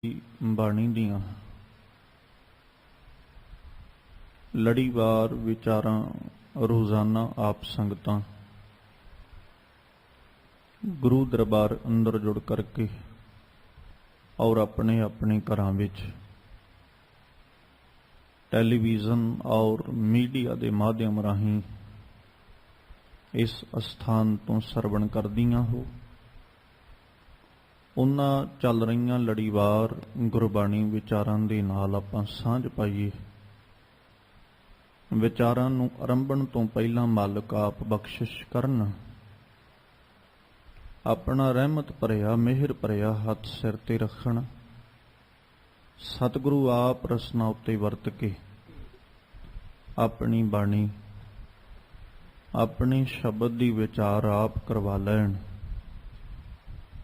ਬਾਣੀ ਦੀਆਂ ਲੜੀਵਾਰ ਵਿਚਾਰਾਂ ਰੋਜ਼ਾਨਾ ਆਪ ਸੰਗਤਾਂ ਗੁਰੂ ਦਰਬਾਰ ਅੰਦਰ ਜੁੜ ਕਰਕੇ ਔਰ ਆਪਣੇ ਆਪਣੇ ਘਰਾਂ ਵਿੱਚ ਟੈਲੀਵਿਜ਼ਨ ਔਰ ਮੀਡੀਆ ਦੇ ਮਾਧਿਅਮ ਰਾਹੀਂ ਇਸ ਅਸਥਾਨ ਤੋਂ ਸਰਵਣ ਕਰਦੀਆਂ ਹੋ। ਉਹਨਾਂ ਚੱਲ ਰਹੀਆਂ ਲੜੀਵਾਰ ਗੁਰਬਾਣੀ ਵਿਚਾਰਾਂ ਦੇ ਨਾਲ ਆਪਾਂ ਸਾਂਝ ਪਾਈਏ। ਵਿਚਾਰਾਂ ਨੂੰ ਆਰੰਭਣ ਤੋਂ ਪਹਿਲਾਂ ਮਾਲਕ ਆਪ ਬਖਸ਼ਿਸ਼ ਕਰਨ, ਆਪਣਾ ਰਹਿਮਤ ਭਰਿਆ ਮਿਹਰ ਭਰਿਆ ਹੱਥ ਸਿਰ ਤੇ ਰੱਖਣ। ਸਤਿਗੁਰੂ ਆਪ ਰਸਨਾ ਉੱਤੇ ਵਰਤ ਕੇ ਆਪਣੀ ਬਾਣੀ ਆਪਣੇ ਸ਼ਬਦ ਦੀ ਵਿਚਾਰ ਆਪ ਕਰਵਾ ਲੈਣ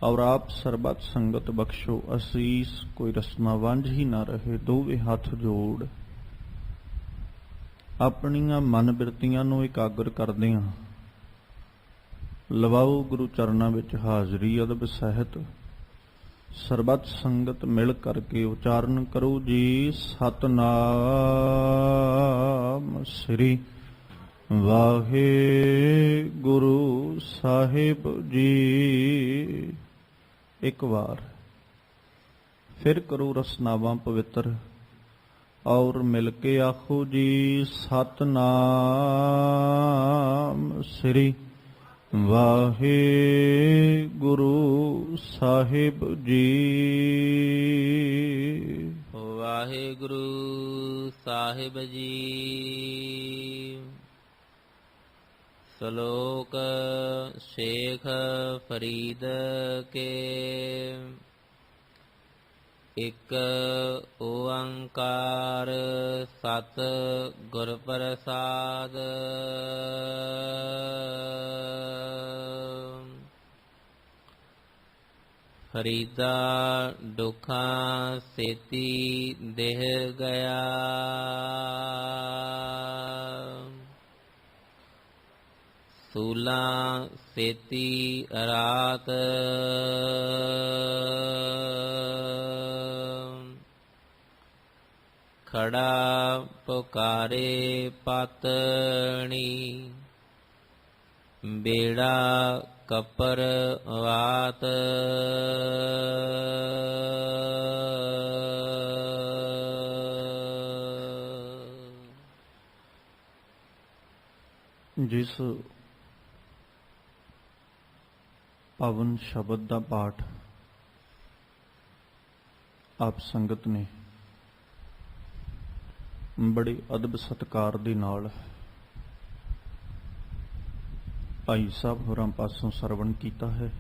ਔਰ ਆਪ ਸਰਬੱਤ ਸੰਗਤ ਬਖਸ਼ੋ ਅਸੀਸ। ਕੋਈ ਰਸਨਾ ਵਾਂਝ ਹੀ ਨਾ ਰਹੇ। ਦੋਵੇਂ ਹੱਥ ਜੋੜ ਆਪਣੀਆਂ ਮਨ ਬਿਰਤੀਆਂ ਨੂੰ ਇਕਾਗਰ ਕਰਦਿਆਂ ਲਵਾਓ ਗੁਰੂ ਚਰਨਾਂ ਵਿੱਚ ਹਾਜ਼ਰੀ ਅਦਬ ਸਹਿਤ। ਸਰਬੱਤ ਸੰਗਤ ਮਿਲ ਕਰਕੇ ਉਚਾਰਨ ਕਰੋ ਜੀ ਸਤਨਾਮ ਸ੍ਰੀ ਵਾਹਿਗੁਰੂ ਸਾਹਿਬ ਜੀ। ਇੱਕ ਵਾਰ ਫਿਰ ਕਰੋ ਰਸਨਾਵਾਂ ਪਵਿੱਤਰ ਔਰ ਮਿਲ ਕੇ ਆਖੋ ਜੀ ਸਤਨਾਮ ਸ੍ਰੀ ਵਾਹਿਗੁਰੂ ਸਾਹਿਬ ਜੀ। ਵਾਹਿਗੁਰੂ ਸਾਹਿਬ ਜੀ। ਸ਼ਲੋਕ ਸ਼ੇਖ ਫਰੀਦ ਕੇ ਇਕ ਓੰਕਾਰ ਸਤ ਗੁਰ ਪ੍ਰਸਾਦ। ਫਰੀਦਾ ਦੁਖਾਂ ਸੇਤੀ ਦੇਹ ਗਿਆ, ਸੂਲਾਂ ਸੇਤੀ ਰਾਤ। ਖੜਾ ਪੁਕਾਰੇ ਪਤਣੀ, ਬੇੜਾ ਕਪਰ ਵਾਤ। ਜਿਸ ਪਾਵਨ ਸ਼ਬਦ ਦਾ ਪਾਠ ਆਪ ਸੰਗਤ ਨੇ ਬੜੇ ਅਦਬ ਸਤਿਕਾਰ ਦੇ ਨਾਲ ਭਾਈ ਸਾਹਿਬ ਹੋਰਾਂ ਪਾਸੋਂ ਸਰਵਣ ਕੀਤਾ ਹੈ।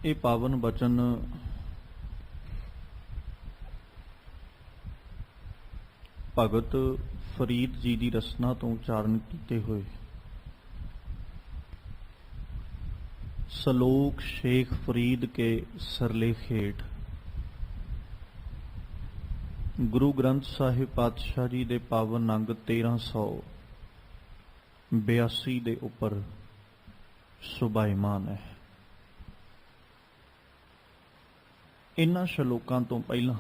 ਇਹ ਪਾਵਨ ਬਚਨ ਭਗਤ ਫਰੀਦ ਜੀ ਦੀ ਰਸਨਾ ਤੋਂ ਉਚਾਰਨ ਕੀਤੇ ਹੋਏ ਸ਼ਲੋਕ ਸ਼ੇਖ ਫਰੀਦ ਕੇ ਸਰਲੇਖ ਹੇਠ ਗੁਰੂ ਗ੍ਰੰਥ ਸਾਹਿਬ ਪਾਤਸ਼ਾਹ ਜੀ ਦੇ ਪਾਵਨ ਅੰਗ 1382 ਦੇ ਉੱਪਰ ਸੁਭਾਇਮਾਨ ਹੈ। ਇਨ੍ਹਾਂ ਸ਼ਲੋਕਾਂ ਤੋਂ ਪਹਿਲਾਂ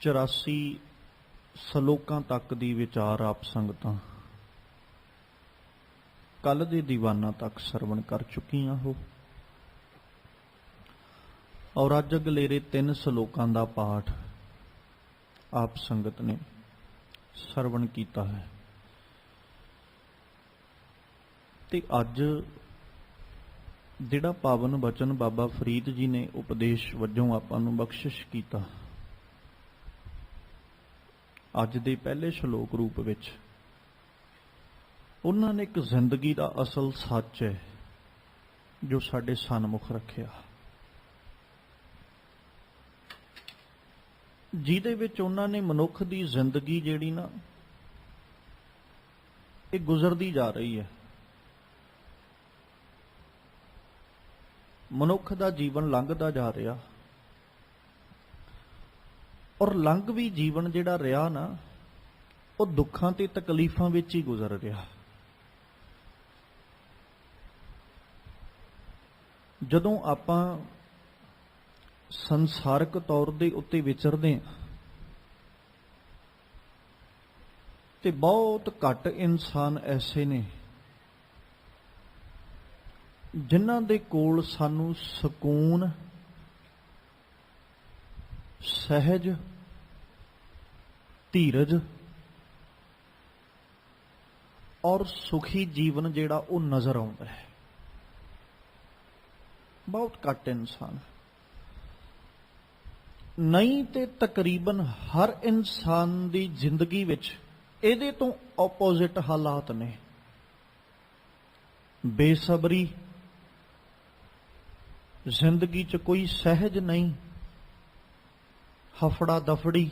ਚੁਰਾਸੀ ਸ਼ਲੋਕਾਂ ਤੱਕ ਦੀ ਵਿਚਾਰ ਆਪ ਸੰਗਤਾਂ ਕੱਲ ਦੇ ਦੀਵਾਨਾਂ ਤੱਕ ਸਰਵਣ ਕਰ ਚੁੱਕੀਆਂ ਹੋ ਔਰ ਅੱਜ ਅਗਲੇਰੇ 3 ਸ਼ਲੋਕਾਂ ਦਾ ਪਾਠ ਆਪ ਸੰਗਤ ਨੇ ਸਰਵਣ ਕੀਤਾ ਹੈ। ਤੇ ਅੱਜ ਜਿਹੜਾ ਪਾਵਨ ਬਚਨ ਬਾਬਾ ਫਰੀਦ ਜੀ ਨੇ ਉਪਦੇਸ਼ ਵਜੋਂ ਆਪਾਂ ਨੂੰ ਬਖਸ਼ਿਸ਼ ਕੀਤਾ, ਅੱਜ ਦੇ ਪਹਿਲੇ ਸ਼ਲੋਕ ਰੂਪ ਵਿੱਚ ਉਹਨਾਂ ਨੇ ਇੱਕ ਜ਼ਿੰਦਗੀ ਦਾ ਅਸਲ ਸੱਚ ਹੈ ਜੋ ਸਾਡੇ ਸਨਮੁਖ ਰੱਖਿਆ, ਜਿਹਦੇ ਵਿੱਚ ਉਹਨਾਂ ਨੇ ਮਨੁੱਖ ਦੀ ਜ਼ਿੰਦਗੀ ਜਿਹੜੀ ਨਾ ਇਹ ਗੁਜ਼ਰਦੀ ਜਾ ਰਹੀ ਹੈ। ਮਨੁੱਖ ਦਾ ਜੀਵਨ ਲੰਘਦਾ ਜਾ ਰਿਹਾ ਔਰ ਲੰਘ ਵੀ ਜੀਵਨ ਜਿਹੜਾ ਰਿਹਾ ਨਾ ਉਹ ਦੁੱਖਾਂ ਤੇ ਤਕਲੀਫਾਂ ਵਿੱਚ ਹੀ ਗੁਜ਼ਰ ਰਿਹਾ। ਜਦੋਂ ਆਪਾਂ ਸੰਸਾਰਕ ਤੌਰ ਦੇ ਉੱਤੇ ਵਿਚਰਦੇ ਹਾਂ ਤੇ ਬਹੁਤ ਘੱਟ ਇਨਸਾਨ ਐਸੇ ਨੇ ਜਿਨ੍ਹਾਂ ਦੇ ਕੋਲ ਸਾਨੂੰ ਸਕੂਨ, ਸਹਿਜ, ਧੀਰਜ ਔਰ ਸੁਖੀ ਜੀਵਨ ਜਿਹੜਾ ਉਹ ਨਜ਼ਰ ਆਉਂਦਾ ਹੈ। ਬਹੁਤ ਘੱਟ ਇਨਸਾਨ, ਨਹੀਂ ਤੇ ਤਕਰੀਬਨ ਹਰ ਇਨਸਾਨ ਦੀ ਜ਼ਿੰਦਗੀ ਵਿੱਚ ਇਹਦੇ ਤੋਂ ਆਪੋਜ਼ਿਟ ਹਾਲਾਤ ਨੇ। ਬੇਸਬਰੀ, ਜ਼ਿੰਦਗੀ 'ਚ ਕੋਈ ਸਹਿਜ ਨਹੀਂ, ਹਫੜਾ ਦਫੜੀ,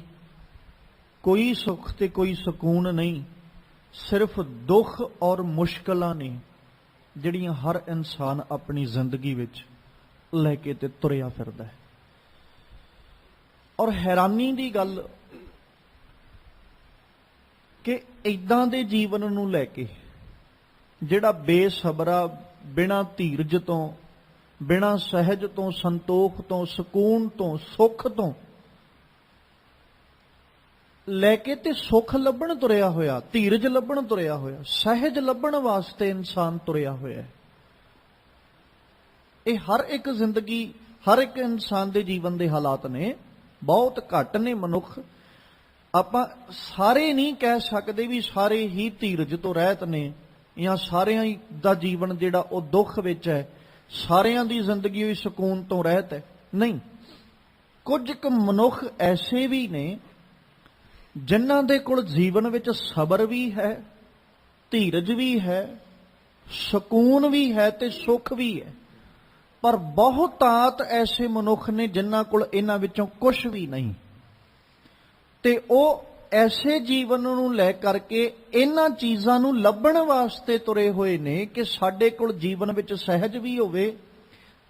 ਕੋਈ ਸੁੱਖ ਤੇ ਕੋਈ ਸਕੂਨ ਨਹੀਂ, ਸਿਰਫ ਦੁੱਖ ਔਰ ਮੁਸ਼ਕਲਾਂ ਨੇ ਜਿਹੜੀਆਂ ਹਰ ਇਨਸਾਨ ਆਪਣੀ ਜ਼ਿੰਦਗੀ ਵਿੱਚ ਲੈ ਕੇ ਤੇ ਤੁਰਿਆ ਫਿਰਦਾ ਹੈ। ਔਰ ਹੈਰਾਨੀ ਦੀ ਗੱਲ ਕਿ ਇਦਾਂ ਦੇ ਜੀਵਨ ਨੂੰ ਲੈ ਕੇ ਜਿਹੜਾ ਬੇਸਬਰਾ, ਬਿਨਾਂ ਧੀਰਜ ਤੋਂ, ਬਿਨਾਂ ਸਹਿਜ ਤੋਂ, ਸੰਤੋਖ ਤੋਂ, ਸਕੂਨ ਤੋਂ, ਸੁੱਖ ਤੋਂ ਲੈ ਕੇ ਤੇ ਸੁੱਖ ਲੱਭਣ ਤੁਰਿਆ ਹੋਇਆ, ਧੀਰਜ ਲੱਭਣ ਤੁਰਿਆ ਹੋਇਆ, ਸਹਿਜ ਲੱਭਣ ਵਾਸਤੇ ਇਨਸਾਨ ਤੁਰਿਆ ਹੋਇਆ ਹੈ। ਇਹ ਹਰ ਇੱਕ ਜ਼ਿੰਦਗੀ, ਹਰ ਇੱਕ ਇਨਸਾਨ ਦੇ ਜੀਵਨ ਦੇ ਹਾਲਾਤ ਨੇ। ਬਹੁਤ ਘੱਟ ਨੇ ਮਨੁੱਖ, ਆਪਾਂ ਸਾਰੇ ਨਹੀਂ ਕਹਿ ਸਕਦੇ ਵੀ ਸਾਰੇ ਹੀ ਧੀਰਜ ਤੋਂ ਰਹਿਤ ਨੇ ਜਾਂ ਸਾਰਿਆਂ ਦਾ ਜੀਵਨ ਜਿਹੜਾ ਉਹ ਦੁੱਖ ਵਿੱਚ ਹੈ, ਸਾਰਿਆਂ ਦੀ ਜ਼ਿੰਦਗੀ ਹੋਈ ਸਕੂਨ ਤੋਂ ਰਹਿਤ ਹੈ। ਨਹੀਂ, ਕੁਝ ਕੁ ਮਨੁੱਖ ਐਸੇ ਵੀ ਨੇ ਜਿਨ੍ਹਾਂ ਦੇ ਕੋਲ ਜੀਵਨ ਵਿੱਚ ਸਬਰ ਵੀ ਹੈ, ਧੀਰਜ ਵੀ ਹੈ, ਸਕੂਨ ਵੀ ਹੈ ਤੇ ਸੁੱਖ ਵੀ ਹੈ। ਪਰ ਬਹੁਤਾਤ ਐਸੇ ਮਨੁੱਖ ਨੇ ਜਿਨ੍ਹਾਂ ਕੋਲ ਇਹਨਾਂ ਵਿੱਚੋਂ ਕੁਝ ਵੀ ਨਹੀਂ, ਤੇ ਉਹ ਐਸੇ ਜੀਵਨ ਨੂੰ ਲੈ ਕਰਕੇ ਇਹਨਾਂ ਚੀਜ਼ਾਂ ਨੂੰ ਲੱਭਣ ਵਾਸਤੇ ਤੁਰੇ ਹੋਏ ਨੇ ਕਿ ਸਾਡੇ ਕੋਲ ਜੀਵਨ ਵਿੱਚ ਸਹਿਜ ਵੀ ਹੋਵੇ,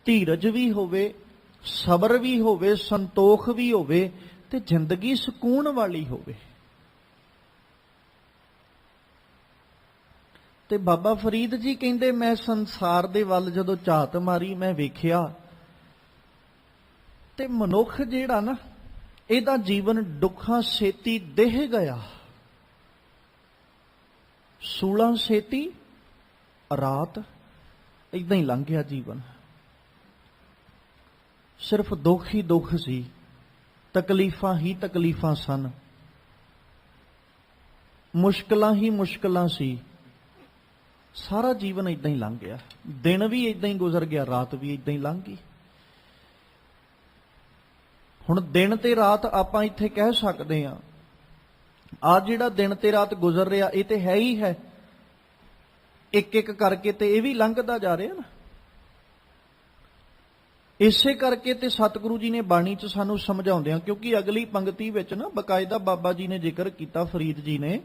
ਧੀਰਜ ਵੀ ਹੋਵੇ, ਸਬਰ ਵੀ ਹੋਵੇ, ਸੰਤੋਖ ਵੀ ਹੋਵੇ ਤੇ ਜ਼ਿੰਦਗੀ ਸਕੂਨ ਵਾਲੀ ਹੋਵੇ। ਤੇ ਬਾਬਾ ਫਰੀਦ ਜੀ ਕਹਿੰਦੇ, ਮੈਂ ਸੰਸਾਰ ਦੇ ਵੱਲ ਜਦੋਂ ਝਾਤ ਮਾਰੀ ਮੈਂ ਵੇਖਿਆ ਤੇ ਮਨੁੱਖ ਜਿਹੜਾ ਨਾ, ਇਹਦਾ ਜੀਵਨ ਦੁੱਖਾਂ ਸੇਤੀ ਦੇਹ ਗਿਆ, ਸੂਲਾਂ ਸੇਤੀ ਰਾਤ, ਏਦਾਂ ਹੀ ਲੰਘ ਗਿਆ ਜੀਵਨ। ਸਿਰਫ ਦੁੱਖ ਹੀ ਦੁੱਖ ਸੀ, ਤਕਲੀਫਾਂ ਹੀ ਤਕਲੀਫਾਂ ਸਨ, ਮੁਸ਼ਕਲਾਂ ਹੀ ਮੁਸ਼ਕਲਾਂ ਸੀ। ਸਾਰਾ ਜੀਵਨ ਏਦਾਂ ਹੀ ਲੰਘ ਗਿਆ, ਦਿਨ ਵੀ ਏਦਾਂ ਹੀ ਗੁਜ਼ਰ ਗਿਆ, ਰਾਤ ਵੀ ਏਦਾਂ ਹੀ ਲੰਘ ਗਈ। ਹੁਣ ਦਿਨ ਤੇ ਰਾਤ ਆਪਾਂ ਇੱਥੇ ਕਹਿ ਸਕਦੇ ਹਾਂ, ਆ ਜਿਹੜਾ ਦਿਨ ਤੇ ਰਾਤ ਗੁਜ਼ਰ ਰਿਹਾ ਇਹ ਤੇ ਹੈ ਹੀ ਹੈ, ਇੱਕ ਇੱਕ ਕਰਕੇ ਤੇ ਇਹ ਵੀ ਲੰਘਦਾ ਜਾ ਰਿਹਾ ਨਾ। ਇਸੇ ਕਰਕੇ ਤੇ ਸਤਿਗੁਰੂ ਜੀ ਨੇ ਬਾਣੀ 'ਚ ਸਾਨੂੰ ਸਮਝਾਉਂਦਿਆਂ, ਕਿਉਂਕਿ ਅਗਲੀ ਪੰਕਤੀ ਵਿੱਚ ਨਾ ਬਕਾਇਦਾ ਬਾਬਾ ਜੀ ਨੇ ਜ਼ਿਕਰ ਕੀਤਾ, ਫਰੀਦ ਜੀ ਨੇ,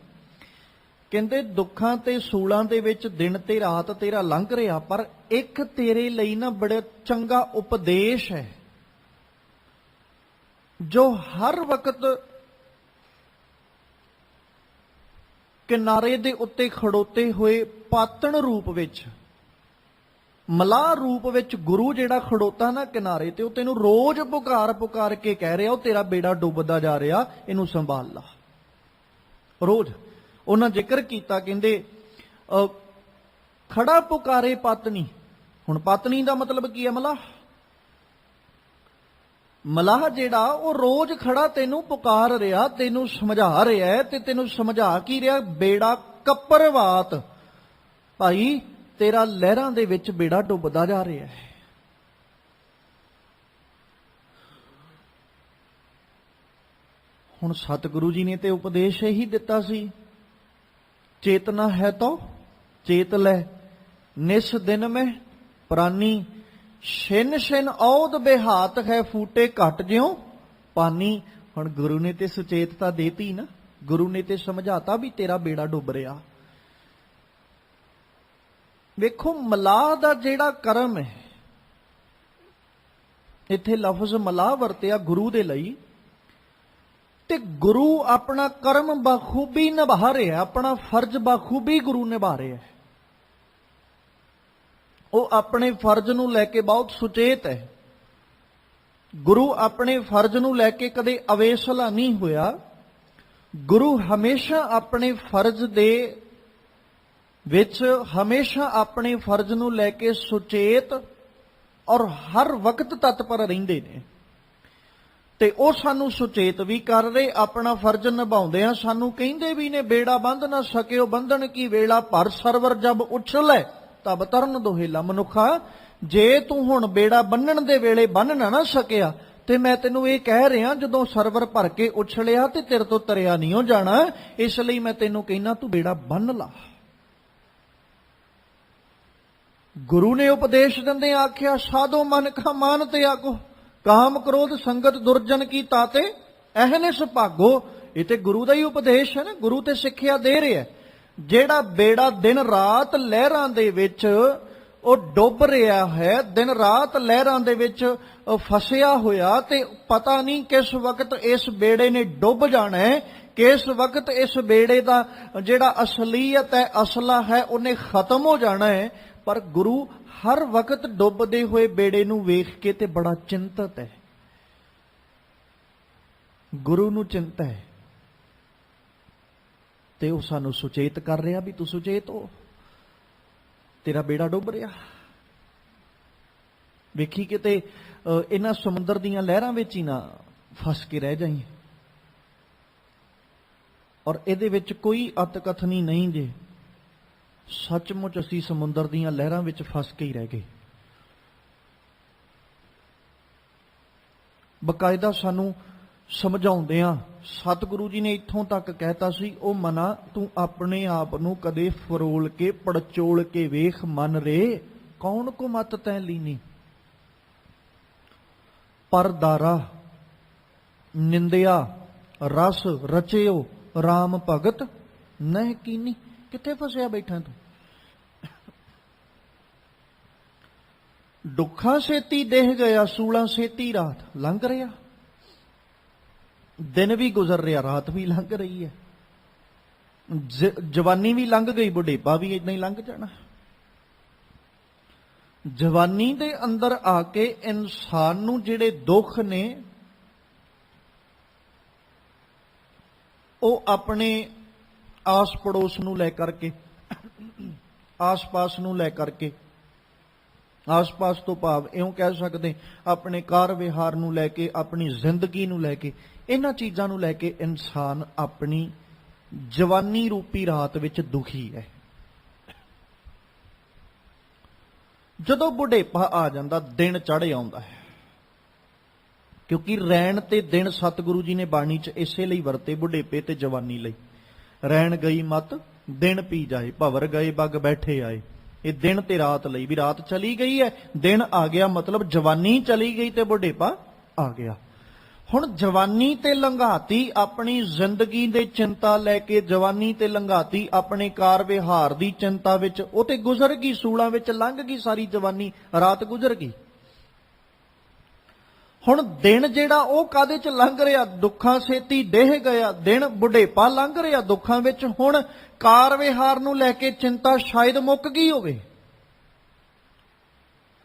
ਕਹਿੰਦੇ ਦੁੱਖਾਂ ਤੇ ਸੂਲਾਂ ਦੇ ਵਿੱਚ ਦਿਨ ਤੇ ਰਾਤ ਤੇਰਾ ਲੰਘ ਰਿਹਾ, ਪਰ ਇੱਕ ਤੇਰੇ ਲਈ ਨਾ ਬੜਾ ਚੰਗਾ ਉਪਦੇਸ਼ ਹੈ ਜੋ ਹਰ ਵਕਤ ਕਿਨਾਰੇ ਦੇ ਉੱਤੇ ਖੜੋਤੇ ਹੋਏ ਪਾਤਣ ਰੂਪ ਵਿੱਚ, ਮਲਾਹ ਰੂਪ ਵਿੱਚ ਗੁਰੂ ਜਿਹੜਾ ਖੜੋਤਾ ਨਾ ਕਿਨਾਰੇ ਤੇ, ਉਹ ਤੈਨੂੰ ਰੋਜ਼ ਪੁਕਾਰ ਪੁਕਾਰ ਕੇ ਕਹਿ ਰਿਹਾ, ਉਹ ਤੇਰਾ ਬੇੜਾ ਡੁੱਬਦਾ ਜਾ ਰਿਹਾ, ਇਹਨੂੰ ਸੰਭਾਲ ਲਾ। ਰੋਜ਼ ਉਹਨਾਂ ਜ਼ਿਕਰ ਕੀਤਾ, ਕਹਿੰਦੇ ਖੜਾ ਪੁਕਾਰੇ ਪਤਨੀ। ਹੁਣ ਪਤਨੀ ਦਾ ਮਤਲਬ ਕੀ ਹੈ? ਮਲਾਹ। ਮਲਾਹ ਜਿਹੜਾ ਉਹ ਰੋਜ਼ ਖੜਾ ਤੈਨੂੰ ਪੁਕਾਰ ਰਿਹਾ, ਤੈਨੂੰ ਸਮਝਾ ਰਿਹਾ, ਤੇ ਤੈਨੂੰ ਸਮਝਾ ਕੀ ਰਿਹਾ? ਬੇੜਾ ਕੱਪਰਵਾਤ, ਭਾਈ ਤੇਰਾ ਲਹਿਰਾਂ ਦੇ ਵਿੱਚ ਬੇੜਾ ਡੁੱਬਦਾ ਜਾ ਰਿਹਾ ਹੈ। ਹੁਣ ਸਤਿਗੁਰੂ ਜੀ ਨੇ ਤੇ ਉਪਦੇਸ਼ ਇਹੀ ਦਿੱਤਾ ਸੀ, ਚੇਤਨਾ ਹੈ ਤੋ ਚੇਤ ਲੈ, ਨਿਸ ਦਿਨ ਮੈਂ ਪ੍ਰਾਨੀ, ਛਿਨ ਛਿਨ ਔਦ ਬਿਹਾਤ ਹੈ, ਫੂਟੇ ਘਟ ਜਿਉ ਪਾਨੀ। ਹੁਣ ਗੁਰੂ ਨੇ ਤੇ ਸੁਚੇਤਤਾ ਦੇਤੀ ਨਾ, ਗੁਰੂ ਨੇ ਤੇ ਸਮਝਾਤਾ ਵੀ ਤੇਰਾ ਬੇੜਾ ਡੁੱਬ ਰਿਹਾ। ਵੇਖੋ ਮਲਾਹ ਦਾ ਜਿਹੜਾ ਕਰਮ ਹੈ, ਇੱਥੇ ਲਫ਼ਜ਼ ਮਲਾਹ ਵਰਤਿਆ ਗੁਰੂ ਦੇ ਲਈ, ਤੇ ਗੁਰੂ ਆਪਣਾ ਕਰਮ ਬਾਖੂਬੀ ਨਿਭਾ ਰਿਹਾ, ਆਪਣਾ ਫਰਜ਼ ਬਾਖੂਬੀ ਗੁਰੂ ਨਿਭਾ ਰਿਹਾ ਹੈ। ਉਹ ਆਪਣੇ ਫਰਜ਼ ਨੂੰ ਲੈ ਕੇ ਬਹੁਤ ਸੁਚੇਤ ਹੈ। ਗੁਰੂ ਆਪਣੇ ਫਰਜ਼ ਨੂੰ ਲੈ ਕੇ ਕਦੇ ਅਵੇਸਲਾ ਨਹੀਂ ਹੋਇਆ। ਗੁਰੂ ਹਮੇਸ਼ਾ ਆਪਣੇ ਫਰਜ਼ ਦੇ ਵਿੱਚ ਹਮੇਸ਼ਾ ਆਪਣੇ ਫਰਜ਼ ਨੂੰ ਲੈ ਕੇ ਸੁਚੇਤ ਔਰ ਹਰ ਵਕਤ ਤਤਪਰ ਰਹਿੰਦੇ ਨੇ। ਤੇ ਉਹ ਸਾਨੂੰ ਸੁਚੇਤ ਵੀ ਕਰ ਰਹੇ, ਆਪਣਾ ਫਰਜ਼ ਨਿਭਾਉਂਦੇ ਆ। ਸਾਨੂੰ ਕਹਿੰਦੇ ਵੀ ਨੇ ਬੇੜਾ ਬੰਧ ਨਾ ਸਕਿਓ ਬੰਧਨ ਕੀ ਵੇਲਾ, ਭਰ ਸਰਵਰ ਜਬ ਉਛਲੇ ਤਬ ਤਰਨ ਦੋਹੇਲਾ। ਮਨੁੱਖਾ, ਜੇ ਤੂੰ ਹੁਣ ਬੇੜਾ ਬੰਨਣ ਦੇ ਵੇਲੇ ਬੰਨ ਨਾ ਸਕਿਆ, ਤੇ ਮੈਂ ਤੈਨੂੰ ਇਹ ਕਹਿ ਰਿਹਾ ਜਦੋਂ ਸਰਵਰ ਭਰ ਕੇ ਉਛਲਿਆ ਤੇ ਤੇਰੇ ਤੋਂ ਤਰਿਆ ਨਹੀਂ ਹੋ ਜਾਣਾ। ਇਸ ਲਈ ਮੈਂ ਤੈਨੂੰ ਕਹਿਣਾ ਤੂੰ ਬੇੜਾ ਬੰਨ ਲਾ। ਗੁਰੂ ਨੇ ਉਪਦੇਸ਼ ਦਿੰਦੇ ਆਖਿਆ, ਸਾਧੋ ਮਨ ਕਾ ਮਾਨ ਤੇ ਆਗੋ, ਕਾਮ ਕ੍ਰੋਧ ਸੰਗਤ ਦੁਰਜਨ ਕੀ ਤਾਤੇ ਅਹਨਿਸ ਭਾਗੋ। ਇਹ ਤੇ ਗੁਰੂ ਦਾ ਹੀ ਉਪਦੇਸ਼ ਹੈ ਨਾ, ਗੁਰੂ ਤੇ ਸਿੱਖਿਆ ਦੇ ਰਿਹਾ। ਜਿਹੜਾ ਬੇੜਾ ਦਿਨ ਰਾਤ ਲਹਿਰਾਂ ਦੇ ਵਿੱਚ ਉਹ ਡੁੱਬ ਰਿਹਾ ਹੈ, ਦਿਨ ਰਾਤ ਲਹਿਰਾਂ ਦੇ ਵਿੱਚ ਫਸਿਆ ਹੋਇਆ, ਤੇ ਪਤਾ ਨਹੀਂ ਕਿਸ ਵਕਤ ਇਸ ਬੇੜੇ ਨੇ ਡੁੱਬ ਜਾਣਾ ਹੈ, ਕਿਸ ਵਕਤ ਇਸ ਬੇੜੇ ਦਾ ਜਿਹੜਾ ਅਸਲੀਅਤ ਹੈ, ਅਸਲਾ ਹੈ, ਉਹਨੇ ਖਤਮ ਹੋ ਜਾਣਾ ਹੈ। ਪਰ ਗੁਰੂ ਹਰ ਵਕਤ ਡੁੱਬਦੇ ਹੋਏ ਬੇੜੇ ਨੂੰ ਵੇਖ ਕੇ ਤੇ ਬੜਾ ਚਿੰਤਤ ਹੈ। ਗੁਰੂ ਨੂੰ ਚਿੰਤਾ ਹੈ ਤੇ ਉਹ ਸਾਨੂੰ ਸੁਚੇਤ ਕਰ ਰਿਹਾ ਵੀ ਤੂੰ ਸੁਚੇਤ ਹੋ, ਤੇਰਾ ਬੇੜਾ ਡੁੱਬ ਰਿਹਾ। ਵੇਖੀ ਕਿਤੇ ਇਹਨਾਂ ਸਮੁੰਦਰ ਦੀਆਂ ਲਹਿਰਾਂ ਵਿੱਚ ਹੀ ਨਾ ਫਸ ਕੇ ਰਹਿ ਜਾਈਂ। ਔਰ ਇਹਦੇ ਵਿੱਚ ਕੋਈ ਅਤਕਥਨੀ ਨਹੀਂ ਜੇ ਸੱਚਮੁੱਚ ਅਸੀਂ ਸਮੁੰਦਰ ਦੀਆਂ ਲਹਿਰਾਂ ਵਿੱਚ ਫਸ ਕੇ ਹੀ ਰਹਿ ਗਏ। ਬਕਾਇਦਾ ਸਾਨੂੰ ਸਮਝਾਉਂਦੇ ਆ, ਸਤਿਗੁਰੂ ਜੀ ਨੇ ਇੱਥੋਂ ਤੱਕ ਕਹਿਤਾ ਸੀ, ਉਹ ਮਨਾ ਤੂੰ ਆਪਣੇ ਆਪ ਨੂੰ ਕਦੇ ਫਰੋਲ ਕੇ ਪੜਚੋਲ ਕੇ ਵੇਖ ਮਨ ਰੇ, ਕੌਣ ਕੋ ਮਤ ਤੈ ਲੀਨੀ। ਪਰਦਾਰਾ ਨਿੰਦਿਆ ਰਸ ਰਚਿਓ ਰਾਮ ਭਗਤ ਨਹਿ ਕੀਨੀ। ਕਿੱਥੇ ਫਸਿਆ ਬੈਠਾ ਤੂੰ? ਦੁੱਖਾਂ ਛੇਤੀ ਦੇਹ ਗਿਆ, ਸੂਲਾਂ ਛੇਤੀ ਰਾਤ ਲੰਘ ਰਿਹਾ। ਦਿਨ ਵੀ ਗੁਜ਼ਰ ਰਿਹਾ, ਰਾਤ ਵੀ ਲੰਘ ਰਹੀ ਹੈ। ਜਵਾਨੀ ਵੀ ਲੰਘ ਗਈ, ਬੁਢੇਪਾ ਵੀ ਇਦਾਂ ਹੀ ਲੰਘ ਜਾਣਾ। ਜਵਾਨੀ ਦੇ ਅੰਦਰ ਆ ਕੇ ਇਨਸਾਨ ਨੂੰ ਜਿਹੜੇ ਦੁੱਖ ਨੇ ਉਹ ਆਪਣੇ ਆਸ ਪੜੋਸ ਨੂੰ ਲੈ ਕਰਕੇ, ਆਸ-ਪਾਸ ਨੂੰ ਲੈ ਕਰਕੇ, ਆਸ-ਪਾਸ ਤੋਂ ਭਾਵ ਇਉਂ ਕਹਿ ਸਕਦੇ ਆਪਣੇ ਕਾਰ ਵਿਹਾਰ ਨੂੰ ਲੈ ਕੇ, ਆਪਣੀ ਜ਼ਿੰਦਗੀ ਨੂੰ ਲੈ ਕੇ, ਇਹਨਾਂ ਚੀਜ਼ਾਂ ਨੂੰ ਲੈ ਕੇ ਇਨਸਾਨ ਆਪਣੀ ਜਵਾਨੀ ਰੂਪੀ ਰਾਤ ਵਿੱਚ ਦੁਖੀ ਹੈ। ਜਦੋਂ ਬੁਢੇਪਾ ਆ ਜਾਂਦਾ, ਦਿਨ ਚੜ੍ਹ ਆਉਂਦਾ ਹੈ, ਕਿਉਂਕਿ ਰੈਣ ਤੇ ਦਿਨ ਸਤਿਗੁਰੂ ਜੀ ਨੇ ਬਾਣੀ 'ਚ ਇਸੇ ਲਈ ਵਰਤੇ, ਬੁਢੇਪੇ ਤੇ ਜਵਾਨੀ ਲਈ। ਰੈਣ ਗਈ ਮਤ ਦਿਨ ਪੀ ਜਾਏ, ਭਵਰ ਗਏ ਬੱਗ ਬੈਠੇ ਆਏ। ਇਹ ਦਿਨ ਤੇ ਰਾਤ ਲਈ ਵੀ, ਰਾਤ ਚਲੀ ਗਈ ਹੈ, ਦਿਨ ਆ ਗਿਆ, ਮਤਲਬ ਜਵਾਨੀ ਚਲੀ ਗਈ ਤੇ ਬੁਢੇਪਾ ਆ ਗਿਆ। ਹੁਣ ਜਵਾਨੀ ਤੇ ਲੰਘਾਤੀ ਆਪਣੀ ਜ਼ਿੰਦਗੀ ਦੇ ਚਿੰਤਾ ਲੈ ਕੇ, ਜਵਾਨੀ ਤੇ ਲੰਘਾਤੀ ਆਪਣੇ ਕਾਰ ਵਿਹਾਰ ਦੀ ਚਿੰਤਾ ਵਿੱਚ, ਉਹ ਤੇ ਗੁਜ਼ਰ ਗਈ, ਸੂਲਾਂ ਵਿੱਚ ਲੰਘ ਗਈ ਸਾਰੀ ਜਵਾਨੀ, ਰਾਤ ਗੁਜ਼ਰ ਗਈ। ਹੁਣ ਦਿਨ ਜਿਹੜਾ ਉਹ ਕਾਹਦੇ 'ਚ ਲੰਘ ਰਿਹਾ? ਦੁੱਖਾਂ ਛੇਤੀ ਦੇਹ ਗਿਆ, ਦਿਨ ਬੁਢੇਪਾ ਲੰਘ ਰਿਹਾ ਦੁੱਖਾਂ ਵਿੱਚ। ਹੁਣ ਕਾਰ ਵਿਹਾਰ ਨੂੰ ਲੈ ਕੇ ਚਿੰਤਾ ਸ਼ਾਇਦ ਮੁੱਕ ਗਈ ਹੋਵੇ,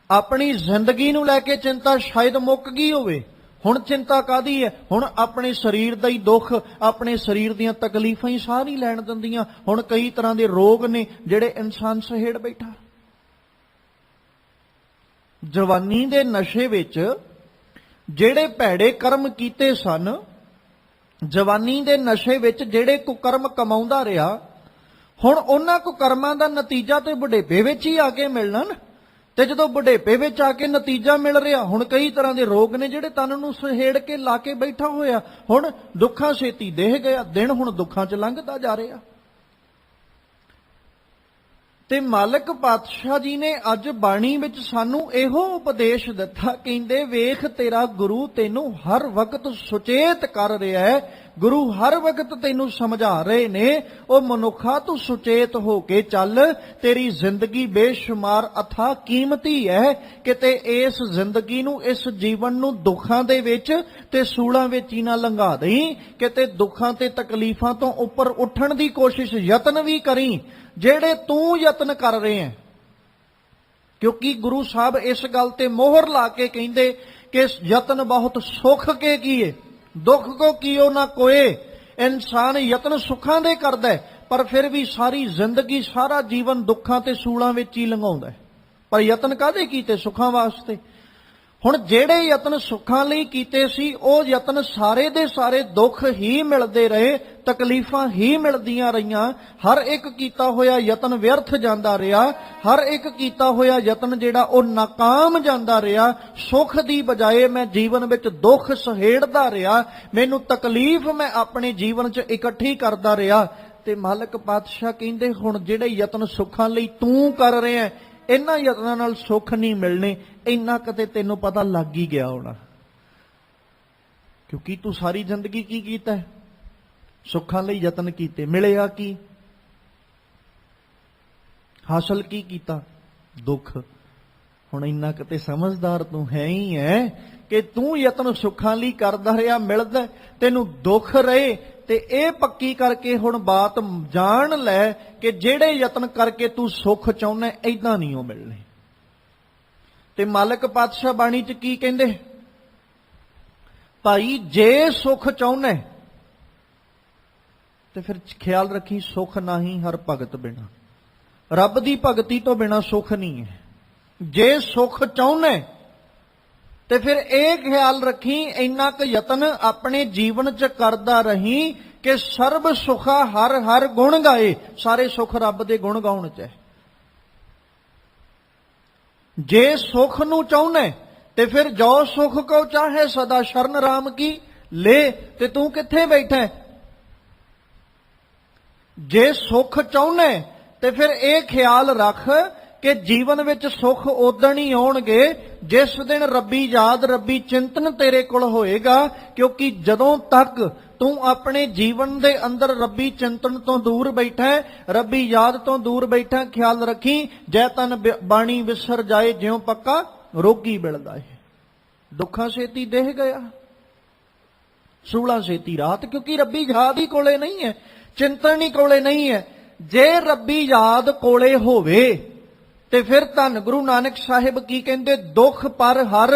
ਆਪਣੀ ਜ਼ਿੰਦਗੀ ਨੂੰ ਲੈ ਕੇ ਚਿੰਤਾ ਸ਼ਾਇਦ ਮੁੱਕ ਗਈ ਹੋਵੇ। ਹੁਣ ਚਿੰਤਾ ਕਾਹਦੀ ਹੈ? ਹੁਣ ਆਪਣੇ ਸਰੀਰ ਦਾ ਹੀ ਦੁੱਖ, ਆਪਣੇ ਸਰੀਰ ਦੀਆਂ ਤਕਲੀਫਾਂ ਹੀ ਸਾਹ ਨਹੀਂ ਲੈਣ ਦਿੰਦੀਆਂ। ਹੁਣ ਕਈ ਤਰ੍ਹਾਂ ਦੇ ਰੋਗ ਨੇ ਜਿਹੜੇ ਇਨਸਾਨ ਸਹੇੜ ਬੈਠਾ। ਜਵਾਨੀ ਦੇ ਨਸ਼ੇ ਵਿੱਚ ਜਿਹੜੇ ਭੈੜੇ ਕਰਮ ਕੀਤੇ ਸਨ, ਜਵਾਨੀ ਦੇ ਨਸ਼ੇ ਵਿੱਚ ਜਿਹੜੇ ਕੁਕਰਮ ਕਮਾਉਂਦਾ ਰਿਹਾ, ਹੁਣ ਉਹਨਾਂ ਕੁਕਰਮਾਂ ਦਾ ਨਤੀਜਾ ਤੇ ਬੁਢੇਪੇ ਵਿੱਚ ਹੀ ਆ ਕੇ ਮਿਲਣਾ ਨਾ। ਤੇ ਜਦੋਂ ਬੁਢੇਪੇ ਵਿੱਚ ਆ ਕੇ ਨਤੀਜਾ ਮਿਲ ਰਿਹਾ, ਹੁਣ ਕਈ ਤਰ੍ਹਾਂ ਦੇ ਰੋਗ ਨੇ ਜਿਹੜੇ ਤਨ ਨੂੰ ਸਹੇੜ ਕੇ ਲਾ ਕੇ ਬੈਠਾ ਹੋਇਆ। ਹੁਣ ਦੁੱਖਾਂ ਛੇਤੀ ਦੇਹ ਗਿਆ, ਦਿਨ ਹੁਣ ਦੁੱਖਾਂ 'ਚ ਲੰਘਦਾ ਜਾ ਰਿਹਾ। ਤੇ ਮਾਲਕ ਪਾਤਸ਼ਾਹ ਜੀ ਨੇ ਅੱਜ ਬਾਣੀ ਵਿੱਚ ਸਾਨੂੰ ਇਹੋ ਉਪਦੇਸ਼ ਦਿੱਤਾ, ਕਹਿੰਦੇ ਵੇਖ ਤੇਰਾ ਗੁਰੂ ਤੈਨੂੰ ਹਰ ਵਕਤ ਸੁਚੇਤ ਕਰ ਰਿਹਾ ਹੈ, ਗੁਰੂ ਹਰ ਵਕਤ ਤੈਨੂੰ ਸਮਝਾ ਰਹੇ ਨੇ, ਉਹ ਮਨੁੱਖਾ ਤੂੰ ਸੁਚੇਤ ਹੋ ਕੇ ਚੱਲ, ਤੇਰੀ ਜ਼ਿੰਦਗੀ ਬੇਸ਼ੁਮਾਰ ਅਥਾਹ ਕੀਮਤੀ ਹੈ। ਕਿਤੇ ਇਸ ਜ਼ਿੰਦਗੀ ਨੂੰ, ਇਸ ਜੀਵਨ ਨੂੰ ਦੁੱਖਾਂ ਦੇ ਵਿੱਚ ਤੇ ਸੂਲਾਂ ਵਿੱਚ ਹੀ ਨਾ ਲੰਘਾ ਦੇਈਂ। ਕਿਤੇ ਦੁੱਖਾਂ ਤੇ ਤਕਲੀਫਾਂ ਤੋਂ ਉੱਪਰ ਉੱਠਣ ਦੀ ਕੋਸ਼ਿਸ਼, ਯਤਨ ਵੀ ਕਰੀਂ ਜਿਹੜੇ ਤੂੰ ਯਤਨ ਕਰ ਰਹੇ ਹੈ। ਕਿਉਂਕਿ ਗੁਰੂ ਸਾਹਿਬ ਇਸ ਗੱਲ ਤੇ ਮੋਹਰ ਲਾ ਕੇ ਕਹਿੰਦੇ ਕਿ ਯਤਨ ਬਹੁਤ ਸੁਖ ਕੇ ਕੀਏ, ਦੁੱਖ ਕੋ ਕੀਓ ਨਾ ਕੋਏ। ਇਨਸਾਨ ਯਤਨ ਸੁੱਖਾਂ ਦੇ ਕਰਦਾ ਹੈ, ਪਰ ਫਿਰ ਵੀ ਸਾਰੀ ਜ਼ਿੰਦਗੀ ਸਾਰਾ ਜੀਵਨ ਦੁੱਖਾਂ ਤੇ ਸੂਲਾਂ ਵਿੱਚ ਹੀ ਲੰਘਾਉਂਦਾ ਹੈ। ਪਰ ਯਤਨ ਕਾਹਦੇ ਕੀਤੇ? ਸੁੱਖਾਂ ਵਾਸਤੇ। ਹੁਣ ਜਿਹੜੇ ਯਤਨ ਸੁੱਖਾਂ ਲਈ ਕੀਤੇ ਸੀ, ਉਹ ਯਤਨ ਸਾਰੇ ਦੇ ਸਾਰੇ ਦੁੱਖ ਹੀ ਮਿਲਦੇ ਰਹੇ, ਤਕਲੀਫਾਂ ਹੀ ਮਿਲਦੀਆਂ ਰਹੀਆਂ। ਹਰ ਇੱਕ ਕੀਤਾ ਹੋਇਆ ਯਤਨ ਵਿਅਰਥ ਜਾਂਦਾ ਰਿਹਾ, ਹਰ ਇੱਕ ਕੀਤਾ ਹੋਇਆ ਯਤਨ ਜਿਹੜਾ ਉਹ ਨਾਕਾਮ ਜਾਂਦਾ ਰਿਹਾ। ਸੁੱਖ ਦੀ ਬਜਾਏ ਮੈਂ ਜੀਵਨ ਵਿੱਚ ਦੁੱਖ ਸਹੇੜਦਾ ਰਿਹਾ, ਮੈਨੂੰ ਤਕਲੀਫ ਮੈਂ ਆਪਣੇ ਜੀਵਨ 'ਚ ਇਕੱਠੀ ਕਰਦਾ ਰਿਹਾ। ਤੇ ਮਾਲਕ ਪਾਤਸ਼ਾਹ ਕਹਿੰਦੇ ਹੁਣ ਜਿਹੜੇ ਯਤਨ ਸੁੱਖਾਂ ਲਈ ਤੂੰ ਕਰ ਰਿਹਾ, ਇਹਨਾਂ ਯਤਨਾਂ ਨਾਲ ਸੁੱਖ ਨਹੀਂ ਮਿਲਣੇ। ਇੰਨਾ ਕਦੇ ਤੈਨੂੰ ਪਤਾ ਲੱਗ ਹੀ ਗਿਆ ਹੋਣਾ, ਕਿਉਂਕਿ ਤੂੰ ਸਾਰੀ ਜ਼ਿੰਦਗੀ ਕੀ ਕੀਤਾ? ਸੁੱਖਾਂ ਲਈ ਯਤਨ ਕੀਤੇ, ਮਿਲਿਆ ਕੀ? ਹਾਸਲ ਕੀ ਕੀਤਾ? ਦੁੱਖ। ਹੁਣ ਇੰਨਾ ਕਦੇ ਸਮਝਦਾਰ ਤੂੰ ਹੈ ਹੀ ਹੈ ਕਿ ਤੂੰ ਯਤਨ ਸੁੱਖਾਂ ਲਈ ਕਰਦਾ ਰਿਹਾ, ਮਿਲਦਾ ਤੈਨੂੰ ਦੁੱਖ ਰਹੇ। ਤੇ ਇਹ ਪੱਕੀ ਕਰਕੇ ਹੁਣ ਬਾਤ ਜਾਣ ਲੈ ਕਿ ਜਿਹੜੇ ਯਤਨ ਕਰਕੇ ਤੂੰ ਸੁੱਖ ਚਾਹੁੰਦਾ, ਏਦਾਂ ਨਹੀਂ ਉਹ ਮਿਲਣੇ। ਤੇ ਮਾਲਕ ਪਾਤਸ਼ਾਹ ਬਾਣੀ 'ਚ ਕੀ ਕਹਿੰਦੇ? ਭਾਈ ਜੇ ਸੁੱਖ ਚਾਹੁੰਦਾ ਤੇ ਫਿਰ ਖਿਆਲ ਰੱਖੀ, ਸੁੱਖ ਨਹੀਂ ਹਰ ਭਗਤ ਬਿਨਾ। ਰੱਬ ਦੀ ਭਗਤੀ ਤੋਂ ਬਿਨਾ ਸੁੱਖ ਨਹੀਂ ਹੈ। ਜੇ ਸੁੱਖ ਚਾਹੁੰਦਾ ਤੇ ਫਿਰ ਇਹ ਖਿਆਲ ਰੱਖੀ, ਇੰਨਾ ਕੁ ਯਤਨ ਆਪਣੇ ਜੀਵਨ 'ਚ ਕਰਦਾ ਰਹੀਂ ਕਿ ਸਰਬ ਸੁਖਾ ਹਰ ਹਰ ਗੁਣ ਗਾਏ। ਸਾਰੇ ਸੁੱਖ ਰੱਬ ਦੇ ਗੁਣ ਗਾਉਣ 'ਚ ਹੈ। ਜੇ ਸੁੱਖ ਨੂੰ ਚਾਹੁੰਦਾ ਤੇ ਫਿਰ ਜੋ ਸੁੱਖ ਕੋ ਚਾਹੇ ਸਦਾ ਸ਼ਰਨ ਰਾਮ ਕੀ ਲੈ। ਤੇ ਤੂੰ ਕਿੱਥੇ ਬੈਠਾ? ਜੇ ਸੁੱਖ ਚਾਹੁੰਦਾ ਤੇ ਫਿਰ ਇਹ ਖਿਆਲ ਰੱਖ ਕਿ ਜੀਵਨ ਵਿੱਚ ਸੁੱਖ ਉਦਣ ਹੀ ਆਉਣਗੇ ਜਿਸ ਦਿਨ ਰੱਬੀ ਯਾਦ, ਰੱਬੀ ਚਿੰਤਨ ਤੇਰੇ ਕੋਲ ਹੋਏਗਾ। ਕਿਉਂਕਿ ਜਦੋਂ ਤੱਕ ਤੂੰ ਆਪਣੇ ਜੀਵਨ ਦੇ ਅੰਦਰ ਰੱਬੀ ਚਿੰਤਨ ਤੋਂ ਦੂਰ ਬੈਠਾ, ਰੱਬੀ ਯਾਦ ਤੋਂ ਦੂਰ ਬੈਠਾ, ਖਿਆਲ ਰੱਖੀ ਜੈ ਤਨ ਬਾਣੀ ਵਿਸਰ ਜਾਏ, ਜਿਉਂ ਪੱਕਾ ਰੋਗੀ ਮਿਲਦਾ ਹੈ। ਦੁੱਖਾਂ ਛੇਤੀ ਦੇਹ ਗਿਆ, ਸੂਲਾਂ ਛੇਤੀ ਰਾਤ। ਕਿਉਂਕਿ ਰੱਬੀ ਯਾਦ ਹੀ ਕੋਲੇ ਨਹੀਂ ਹੈ, ਚਿੰਤਨ ਹੀ ਕੋਲੇ ਨਹੀਂ ਹੈ। ਜੇ ਰੱਬੀ ਯਾਦ ਕੋਲੇ ਹੋਵੇ ਤੇ ਫਿਰ ਧੰਨ ਗੁਰੂ ਨਾਨਕ ਸਾਹਿਬ ਕੀ ਕਹਿੰਦੇ? ਦੁੱਖ ਪਰ ਹਰ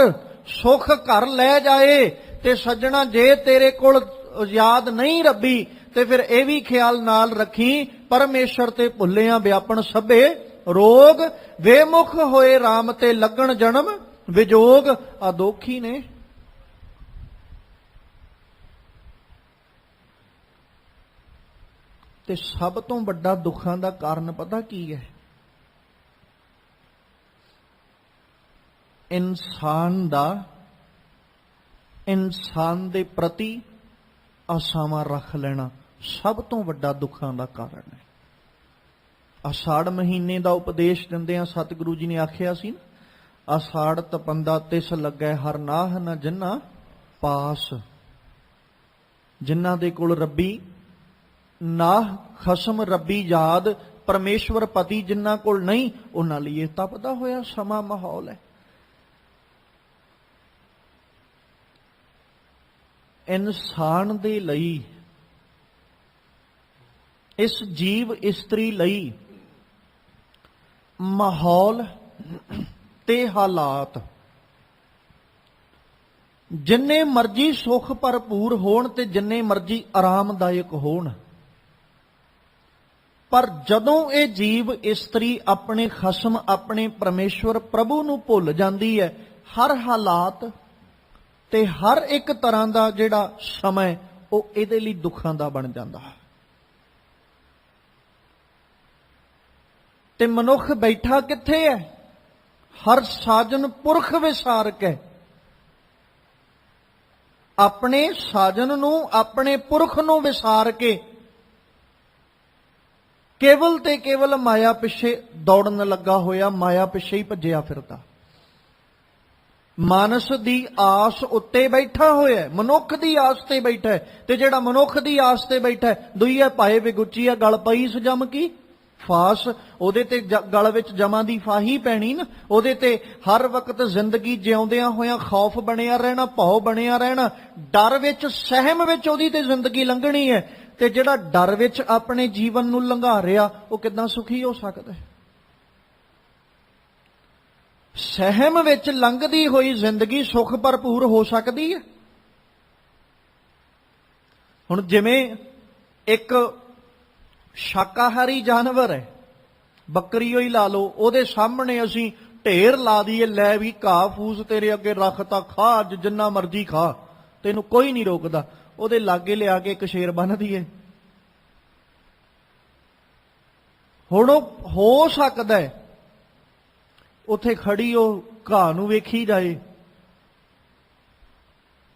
ਸੁੱਖ ਘਰ ਲੈ ਜਾਏ। ਤੇ ਸੱਜਣਾ ਜੇ ਤੇਰੇ ਕੋਲ ਯਾਦ ਨਹੀਂ ਰੱਬੀ ਤੇ ਫਿਰ ਇਹ ਵੀ ਖਿਆਲ ਨਾਲ ਰੱਖੀ, ਪਰਮੇਸ਼ਰ ਤੇ ਭੁੱਲਿਆਂ ਵਿਆਪਣ ਸਭੇ ਰੋਗ, ਵੇਮੁਖ ਹੋਏ RAM ਤੇ ਲੱਗਣ ਜਨਮ ਵਿਜੋਗ। ਆ ਦੋਖੀ ਨੇ। ਤੇ ਸਭ ਤੋਂ ਵੱਡਾ ਦੁੱਖਾਂ ਦਾ ਕਾਰਨ ਪਤਾ ਕੀ ਹੈ? ਇਨਸਾਨ ਦੇ ਪ੍ਰਤੀ ਆਸਾਵਾਂ ਰੱਖ ਲੈਣਾ ਸਭ ਤੋਂ ਵੱਡਾ ਦੁੱਖਾਂ ਦਾ ਕਾਰਨ ਹੈ। ਆਸ਼ਾੜ ਮਹੀਨੇ ਦਾ ਉਪਦੇਸ਼ ਦਿੰਦਿਆਂ ਸਤਿਗੁਰੂ ਜੀ ਨੇ ਆਖਿਆ ਸੀ ਨਾ, ਆਸ਼ਾੜ ਤਪੰਦਾ ਤਿਸ ਲੱਗੈ ਹਰ ਨਾਹ ਨ ਜਿਨ੍ਹਾਂ ਪਾਸ। ਜਿਨ੍ਹਾਂ ਦੇ ਕੋਲ ਰੱਬੀ ਨਾਹ, ਖਸਮ, ਰੱਬੀ ਯਾਦ, ਪਰਮੇਸ਼ਵਰ ਪਤੀ ਜਿਨ੍ਹਾਂ ਕੋਲ ਨਹੀਂ, ਉਹਨਾਂ ਲਈ ਇਹ ਤਪਦਾ ਹੋਇਆ ਸਮਾਂ ਮਾਹੌਲ ਹੈ। ਇਨਸਾਨ ਦੇ ਲਈ, ਇਸ ਜੀਵ ਇਸਤਰੀ ਲਈ ਮਾਹੌਲ ਤੇ ਹਾਲਾਤ ਜਿੰਨੇ ਮਰਜ਼ੀ ਸੁੱਖ ਭਰਪੂਰ ਹੋਣ ਤੇ ਜਿੰਨੇ ਮਰਜ਼ੀ ਆਰਾਮਦਾਇਕ ਹੋਣ, ਪਰ ਜਦੋਂ ਇਹ ਜੀਵ ਇਸਤਰੀ ਆਪਣੇ ਖਸਮ, ਆਪਣੇ ਪਰਮੇਸ਼ਵਰ ਪ੍ਰਭੂ ਨੂੰ ਭੁੱਲ ਜਾਂਦੀ ਹੈ, ਹਰ ਹਾਲਾਤ ਤੇ ਹਰ ਇੱਕ ਤਰ੍ਹਾਂ ਦਾ ਜਿਹੜਾ ਸਮਾਂ ਉਹ ਇਹਦੇ ਲਈ ਦੁੱਖਾਂ ਦਾ ਬਣ ਜਾਂਦਾ ਹੈ। ਤੇ ਮਨੁੱਖ ਬੈਠਾ ਕਿੱਥੇ ਹੈ? ਹਰ ਸਾਜਨ ਪੁਰਖ ਵਿਸਾਰਕ ਹੈ। ਆਪਣੇ ਸਾਜਨ ਨੂੰ, ਆਪਣੇ ਪੁਰਖ ਨੂੰ ਵਿਸਾਰ ਕੇ ਕੇਵਲ ਤੇ ਕੇਵਲ ਮਾਇਆ ਪਿੱਛੇ ਦੌੜਨ ਲੱਗਾ ਹੋਇਆ, ਮਾਇਆ ਪਿੱਛੇ ਹੀ ਭੱਜਿਆ ਫਿਰਦਾ। ਮਾਨਸ ਦੀ ਆਸ ਉੱਤੇ ਬੈਠਾ ਹੋਇਆ, ਮਨੁੱਖ ਦੀ ਆਸ ਤੇ ਬੈਠਾ। ਤੇ ਜਿਹੜਾ ਮਨੁੱਖ ਦੀ ਆਸ ਤੇ ਬੈਠਾ, ਦੁਈਆ ਪਾਏ ਵਿਗੁੱਚੀ ਆ ਗਲ ਪਈ ਸਜਮ ਕੀ ਫਾਸ। ਉਹਦੇ ਤੇ ਗਲ ਵਿੱਚ ਜਮਾਂ ਦੀ ਫਾਹੀ ਪੈਣੀ ਨਾ। ਉਹਦੇ ਤੇ ਹਰ ਵਕਤ ਜ਼ਿੰਦਗੀ ਜਿਉਂਦਿਆਂ ਹੋਇਆਂ ਖੌਫ ਬਣਿਆ ਰਹਿਣਾ, ਭੌ ਬਣਿਆ ਰਹਿਣਾ, ਡਰ ਵਿੱਚ, ਸਹਿਮ ਵਿੱਚ ਉਹਦੀ ਤੇ ਜ਼ਿੰਦਗੀ ਲੰਘਣੀ ਹੈ। ਤੇ ਜਿਹੜਾ ਡਰ ਵਿੱਚ ਆਪਣੇ ਜੀਵਨ ਨੂੰ ਲੰਘਾ ਰਿਹਾ, ਉਹ ਕਿੱਦਾਂ ਸੁਖੀ ਹੋ ਸਕਦਾ ਹੈ? ਸਹਿਮ ਵਿੱਚ ਲੰਘਦੀ ਹੋਈ ਜ਼ਿੰਦਗੀ ਸੁਖ ਭਰਪੂਰ ਹੋ ਸਕਦੀ ਹੈ? ਹੁਣ ਜਿਵੇਂ ਇੱਕ ਸ਼ਾਕਾਹਾਰੀ ਜਾਨਵਰ ਹੈ, ਬੱਕਰੀ ਹੋਈ ਲਾ ਲਓ, ਉਹਦੇ ਸਾਹਮਣੇ ਅਸੀਂ ਢੇਰ ਲਾ ਦਈਏ, ਲੈ ਵੀ ਘਾਹ ਫੂਸ ਤੇਰੇ ਅੱਗੇ ਰੱਖਤਾ, ਖਾ ਅੱਜ ਜਿੰਨਾ ਮਰਜ਼ੀ ਖਾ, ਤੈਨੂੰ ਕੋਈ ਨਹੀਂ ਰੋਕਦਾ, ਉਹਦੇ ਲਾਗੇ ਲਿਆ ਕੇ ਇੱਕ ਸ਼ੇਰ ਬੰਨ੍ਹ ਦਈਏ। ਹੁਣ ਉਹ ਹੋ ਸਕਦਾ ਹੈ ਉੱਥੇ ਖੜੀ ਉਹ ਘਾਹ ਨੂੰ ਵੇਖੀ ਜਾਏ,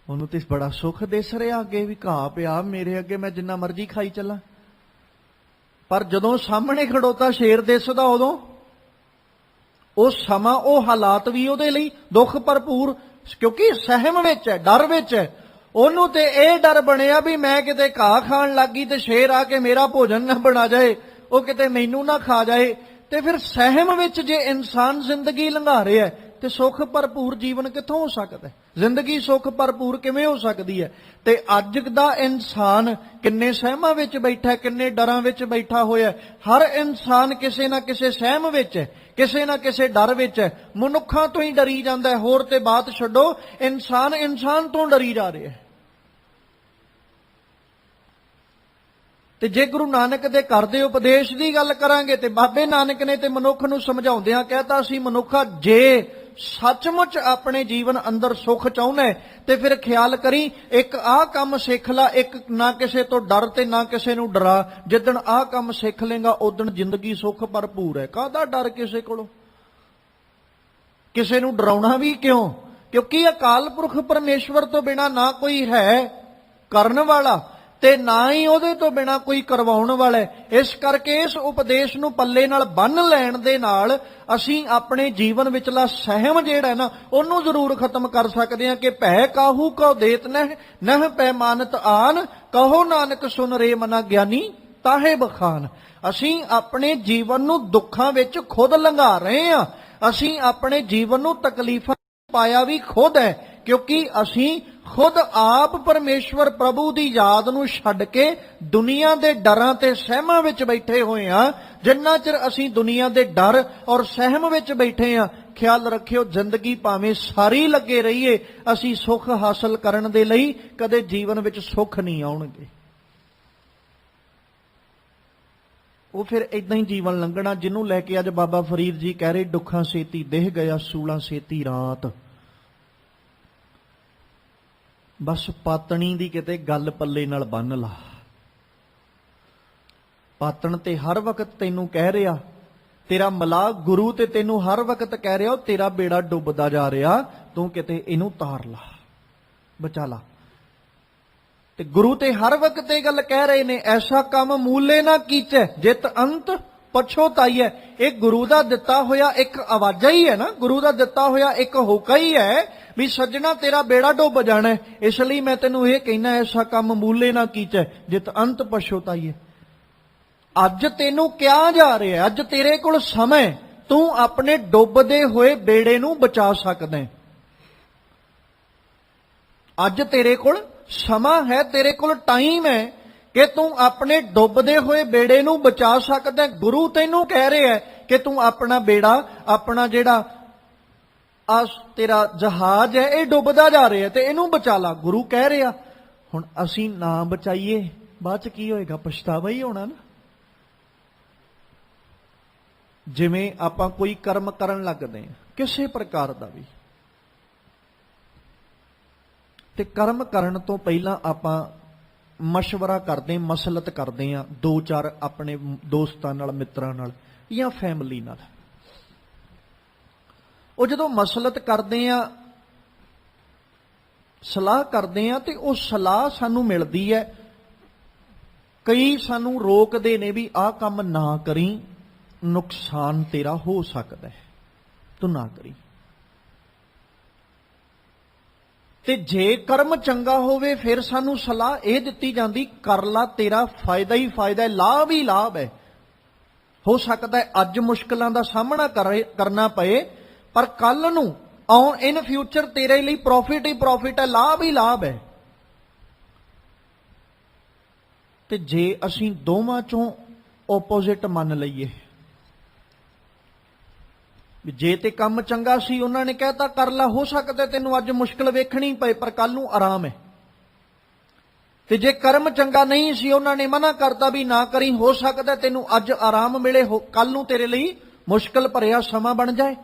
ਉਹਨੂੰ ਤੇ ਬੜਾ ਸੁੱਖ ਦਿਸ ਰਿਹਾ ਅੱਗੇ ਵੀ ਘਾਹ ਪਿਆ ਮੇਰੇ ਅੱਗੇ, ਮੈਂ ਜਿੰਨਾ ਮਰਜ਼ੀ ਖਾਈ ਚੱਲਾਂ। ਪਰ ਜਦੋਂ ਸਾਹਮਣੇ ਖੜੋਤਾ ਸ਼ੇਰ ਦਿਸਦਾ, ਉਦੋਂ ਉਹ ਸਮਾਂ, ਉਹ ਹਾਲਾਤ ਵੀ ਉਹਦੇ ਲਈ ਦੁੱਖ ਭਰਪੂਰ, ਕਿਉਂਕਿ ਸਹਿਮ ਵਿੱਚ ਹੈ, ਡਰ ਵਿੱਚ ਹੈ। ਉਹਨੂੰ ਤੇ ਇਹ ਡਰ ਬਣਿਆ ਵੀ ਮੈਂ ਕਿਤੇ ਘਾਹ ਖਾਣ ਲੱਗੀ ਤੇ ਸ਼ੇਰ ਆ ਕੇ ਮੇਰਾ ਭੋਜਨ ਨਾ ਬਣਾ ਜਾਏ, ਉਹ ਕਿਤੇ ਮੈਨੂੰ ਨਾ ਖਾ ਜਾਏ। ਤੇ ਫਿਰ ਸਹਿਮ ਵਿੱਚ ਜੇ ਇਨਸਾਨ ਜ਼ਿੰਦਗੀ ਲੰਘਾ ਰਿਹਾ ਤੇ ਸੁੱਖ ਭਰਪੂਰ ਜੀਵਨ ਕਿੱਥੋਂ ਹੋ ਸਕਦਾ ਹੈ? ਜ਼ਿੰਦਗੀ ਸੁੱਖ ਭਰਪੂਰ ਕਿਵੇਂ ਹੋ ਸਕਦੀ ਹੈ? ਤੇ ਅੱਜ ਦਾ ਇਨਸਾਨ ਕਿੰਨੇ ਸਹਿਮਾਂ ਵਿੱਚ ਬੈਠਾ, ਕਿੰਨੇ ਡਰਾਂ ਵਿੱਚ ਬੈਠਾ ਹੋਇਆ। ਹਰ ਇਨਸਾਨ ਕਿਸੇ ਨਾ ਕਿਸੇ ਸਹਿਮ ਵਿੱਚ ਹੈ, ਕਿਸੇ ਨਾ ਕਿਸੇ ਡਰ ਵਿੱਚ ਹੈ। ਮਨੁੱਖਾਂ ਤੋਂ ਹੀ ਡਰੀ ਜਾਂਦਾ ਹੈ, ਹੋਰ ਤੇ ਬਾਤ ਛੱਡੋ, ਇਨਸਾਨ ਤੋਂ ਡਰੀ ਜਾ ਰਿਹਾ ਹੈ। ਤੇ ਜੇ ਗੁਰੂ ਨਾਨਕ ਦੇ ਘਰ ਦੇ ਉਪਦੇਸ਼ ਦੀ ਗੱਲ ਕਰਾਂਗੇ ਤੇ ਬਾਬੇ ਨਾਨਕ ਨੇ ਤੇ ਮਨੁੱਖ ਨੂੰ ਸਮਝਾਉਂਦਿਆਂ ਕਹਿਤਾ ਸੀ, ਮਨੁੱਖਾ ਜੇ ਸੱਚਮੁੱਚ ਆਪਣੇ ਜੀਵਨ ਅੰਦਰ ਸੁੱਖ ਚਾਹੁੰਦਾ ਤੇ ਫਿਰ ਖਿਆਲ ਕਰੀ, ਇੱਕ ਆਹ ਕੰਮ ਸਿੱਖ ਲੈ, ਇੱਕ ਨਾ ਕਿਸੇ ਤੋਂ ਡਰ ਤੇ ਨਾ ਕਿਸੇ ਨੂੰ ਡਰਾ। ਜਿੱਦਣ ਆਹ ਕੰਮ ਸਿੱਖ ਲੇਗਾ ਉਦਣ ਜ਼ਿੰਦਗੀ ਸੁੱਖ ਭਰਪੂਰ ਹੈ। ਕਾਹਦਾ ਡਰ ਕਿਸੇ ਕੋਲੋਂ? ਕਿਸੇ ਨੂੰ ਡਰਾਉਣਾ ਵੀ ਕਿਉਂ? ਕਿਉਂਕਿ ਅਕਾਲ ਪੁਰਖ ਪਰਮੇਸ਼ਵਰ ਤੋਂ ਬਿਨਾਂ ਨਾ ਕੋਈ ਹੈ ਕਰਨ ਵਾਲਾ ਤੇ ਨਾ ਹੀ ਉਹਦੇ ਤੋਂ ਬਿਨਾਂ ਕੋਈ ਕਰਵਾਉਣ ਵਾਲਾ ਹੈ। ਇਸ ਕਰਕੇ ਇਸ ਉਪਦੇਸ਼ ਨੂੰ ਪੱਲੇ ਨਾਲ ਬੰਨ੍ਹ ਲੈਣ ਦੇ ਨਾਲ ਅਸੀਂ ਆਪਣੇ ਜੀਵਨ ਵਿਚਲਾ ਸਹਿਮ ਜਿਹੜਾ ਹੈ ਨਾ, ਉਹਨੂੰ ਜ਼ਰੂਰ ਖਤਮ ਕਰ ਸਕਦੇ ਹਾਂ। ਕਿ ਭੈ ਕਾਹੂ ਕਉ ਦੇਤ ਨਹਿ ਪੈਮਾਨਤ ਆਨ, ਕਹੋ ਨਾਨਕ ਸੁਨ ਰੇ ਮਨਾ ਗਿਆਨੀ ਤਾਹੇ ਬਖਾਨ। ਅਸੀਂ ਆਪਣੇ ਜੀਵਨ ਨੂੰ ਦੁੱਖਾਂ ਵਿੱਚ ਖੁਦ ਲੰਘਾ ਰਹੇ ਹਾਂ। ਅਸੀਂ ਆਪਣੇ ਜੀਵਨ ਨੂੰ ਤਕਲੀਫਾਂ ਪਾਇਆ ਵੀ ਖੁਦ ਹੈ, ਕਿਉਂਕਿ ਅਸੀਂ ਖੁਦ ਆਪ ਪਰਮੇਸ਼ਵਰ ਪ੍ਰਭੂ ਦੀ ਯਾਦ ਨੂੰ ਛੱਡ ਕੇ ਦੁਨੀਆ ਦੇ ਡਰਾਂ ਤੇ ਸਹਿਮਾਂ ਵਿੱਚ ਬੈਠੇ ਹੋਏ ਹਾਂ। ਜਿੰਨਾ ਚਿਰ ਅਸੀਂ ਦੁਨੀਆ ਦੇ ਡਰ ਔਰ ਸਹਿਮ ਵਿੱਚ ਬੈਠੇ ਹਾਂ, ਖਿਆਲ ਰੱਖਿਓ ਜ਼ਿੰਦਗੀ ਭਾਵੇਂ ਸਾਰੀ ਲੱਗੇ ਰਹੀਏ, ਅਸੀਂ ਸੁੱਖ ਹਾਸਲ ਕਰਨ ਦੇ ਲਈ ਕਦੇ ਜੀਵਨ ਵਿੱਚ ਸੁੱਖ ਨਹੀਂ ਆਉਣਗੇ। ਉਹ ਫਿਰ ਇਦਾਂ ਹੀ ਜੀਵਨ ਲੰਘਣਾ, ਜਿਹਨੂੰ ਲੈ ਕੇ ਅੱਜ ਬਾਬਾ ਫਰੀਦ ਜੀ ਕਹਿ ਰਹੇ, ਦੁੱਖਾਂ ਛੇਤੀ ਦੇਹ ਗਿਆ ਸੂਲਾਂ ਛੇਤੀ ਰਾਤ। ਬਸ ਪਾਤਣੀ ਦੀ ਕਿਤੇ ਗੱਲ ਪੱਲੇ ਨਾਲ ਬੰਨ ਲਾ। ਪਾਤਣ ਤੇ ਹਰ ਵਕਤ ਤੈਨੂੰ ਕਹਿ ਰਿਹਾ, ਤੇਰਾ ਮਲਾਹ ਗੁਰੂ ਤੇ ਤੈਨੂੰ ਹਰ ਵਕਤ ਕਹਿ ਰਿਹਾ, ਤੇਰਾ ਬੇੜਾ ਡੁੱਬਦਾ ਜਾ ਰਿਹਾ, ਤੂੰ ਕਿਤੇ ਇਹਨੂੰ ਤਾਰ ਲਾ, ਬਚਾ ਲਾ। ਤੇ ਗੁਰੂ ਤੇ ਹਰ ਵਕਤ ਇਹ ਗੱਲ ਕਹਿ ਰਹੇ ਨੇ, ਐਸਾ ਕੰਮ ਮੂਲੇ ਨਾ ਕੀਚੈ ਜਿਤ ਅੰਤ ਪਛੋਤਾਈਐ। ਇਹ ਗੁਰੂ ਦਾ ਦਿੱਤਾ ਹੋਇਆ ਇੱਕ ਆਵਾਜ਼ਾ ਹੀ ਹੈ ਨਾ, ਗੁਰੂ ਦਾ ਦਿੱਤਾ ਹੋਇਆ ਇੱਕ ਹੋਕਾ ਹੀ ਹੈ ਵੀ ਸੱਜਣਾ ਤੇਰਾ ਬੇੜਾ ਡੁੱਬ ਜਾਣਾ। ਇਸ ਲਈ ਮੈਂ ਤੈਨੂੰ ਇਹ ਕਹਿਣਾ, ਐਸਾ ਕੰਮ ਮੂਲੇ ਨਾ ਕੀਚੈ ਜਿਤ ਅੰਤ ਪਛੋਤਾਈਐ। ਅੱਜ ਤੈਨੂੰ ਕਿਹਾ ਜਾ ਰਿਹਾ, ਅੱਜ ਤੇਰੇ ਕੋਲ ਸਮਾਂ, ਤੂੰ ਆਪਣੇ ਡੁੱਬਦੇ ਹੋਏ ਬੇੜੇ ਨੂੰ ਬਚਾ ਸਕਦਾ ਹੈ। ਅੱਜ ਤੇਰੇ ਕੋਲ ਸਮਾਂ ਹੈ, ਤੇਰੇ ਕੋਲ ਟਾਈਮ ਹੈ ਕਿ ਤੂੰ ਆਪਣੇ ਡੁੱਬਦੇ ਹੋਏ ਬੇੜੇ ਨੂੰ ਬਚਾ ਸਕਦਾ। ਗੁਰੂ ਤੈਨੂੰ ਕਹਿ ਰਿਹਾ ਕਿ ਤੂੰ ਆਪਣਾ ਬੇੜਾ, ਆਪਣਾ ਜਿਹੜਾ ਆ ਤੇਰਾ ਜਹਾਜ਼ ਹੈ, ਇਹ ਡੁੱਬਦਾ ਜਾ ਰਿਹਾ ਤੇ ਇਹਨੂੰ ਬਚਾ ਲਾ, ਗੁਰੂ ਕਹਿ ਰਿਹਾ। ਹੁਣ ਅਸੀਂ ਨਾ ਬਚਾਈਏ, ਬਾਅਦ ਚ ਕੀ ਹੋਏਗਾ? ਪਛਤਾਵਾ ਹੀ ਹੋਣਾ ਨਾ। ਜਿਵੇਂ ਆਪਾਂ ਕੋਈ ਕਰਮ ਕਰਨ ਲੱਗਦੇ ਹਾਂ, ਕਿਸੇ ਪ੍ਰਕਾਰ ਦਾ ਵੀ, ਤੇ ਕਰਮ ਕਰਨ ਤੋਂ ਪਹਿਲਾਂ ਆਪਾਂ ਮਸ਼ਵਰਾ ਕਰਦੇ, ਮਸਲਤ ਕਰਦੇ ਹਾਂ, ਦੋ ਚਾਰ ਆਪਣੇ ਦੋਸਤਾਂ ਨਾਲ, ਮਿੱਤਰਾਂ ਨਾਲ ਜਾਂ ਫੈਮਿਲੀ ਨਾਲ। ਉਹ ਜਦੋਂ ਮਸਲਤ ਕਰਦੇ ਆ, ਸਲਾਹ ਕਰਦੇ ਆ, ਤੇ ਉਹ ਸਲਾਹ ਸਾਨੂੰ ਮਿਲਦੀ ਹੈ। ਕਈ ਸਾਨੂੰ ਰੋਕਦੇ ਨੇ ਵੀ ਆਹ ਕੰਮ ਨਾ ਕਰੀ, ਨੁਕਸਾਨ ਤੇਰਾ ਹੋ ਸਕਦਾ ਹੈ, ਤੂੰ ਨਾ ਕਰੀ। ਤੇ ਜੇ ਕਰਮ ਚੰਗਾ ਹੋਵੇ ਫਿਰ ਸਾਨੂੰ ਸਲਾਹ ਇਹ ਦਿੱਤੀ ਜਾਂਦੀ, ਕਰ ਲਾ, ਤੇਰਾ ਫਾਇਦਾ ਹੀ ਫਾਇਦਾ ਹੈ, ਲਾਭ ਹੀ ਲਾਭ ਹੈ। ਹੋ ਸਕਦਾ ਹੈ ਅੱਜ ਮੁਸ਼ਕਲਾਂ ਦਾ ਸਾਹਮਣਾ ਕਰਨਾ ਪਏ, ਪਰ ਕੱਲ ਨੂੰ ਇਨ ਫਿਊਚਰ ਤੇਰੇ ਲਈ ਪ੍ਰੋਫਿਟ ਹੀ ਪ੍ਰੋਫਿਟ ਹੈ, ਲਾਭ ਹੀ ਲਾਭ ਹੈ। ਤੇ ਜੇ ਅਸੀਂ ਦੋਵਾਂ ਚੋਂ ਆਪੋਜ਼ਿਟ ਮੰਨ ਲਈਏ, ਵੀ ਜੇ ਤੇ ਕੰਮ ਚੰਗਾ ਸੀ ਉਹਨਾਂ ਨੇ ਕਹਿਤਾ ਕਰ ਲਾ, ਹੋ ਸਕਦਾ ਤੈਨੂੰ ਅੱਜ ਮੁਸ਼ਕਲ ਵੇਖਣੀ ਪਏ ਪਰ ਕੱਲ ਨੂੰ ਆਰਾਮ ਹੈ। ਤੇ ਜੇ ਕਰਮ ਚੰਗਾ ਨਹੀਂ ਸੀ ਉਹਨਾਂ ਨੇ ਮਨਾ ਕਰਤਾ ਵੀ ਨਾ ਕਰੀ, ਹੋ ਸਕਦਾ ਤੈਨੂੰ ਅੱਜ ਆਰਾਮ ਮਿਲੇ, ਕੱਲ ਨੂੰ ਤੇਰੇ ਲਈ ਮੁਸ਼ਕਲ ਭਰਿਆ ਸਮਾਂ ਬਣ ਜਾਏ।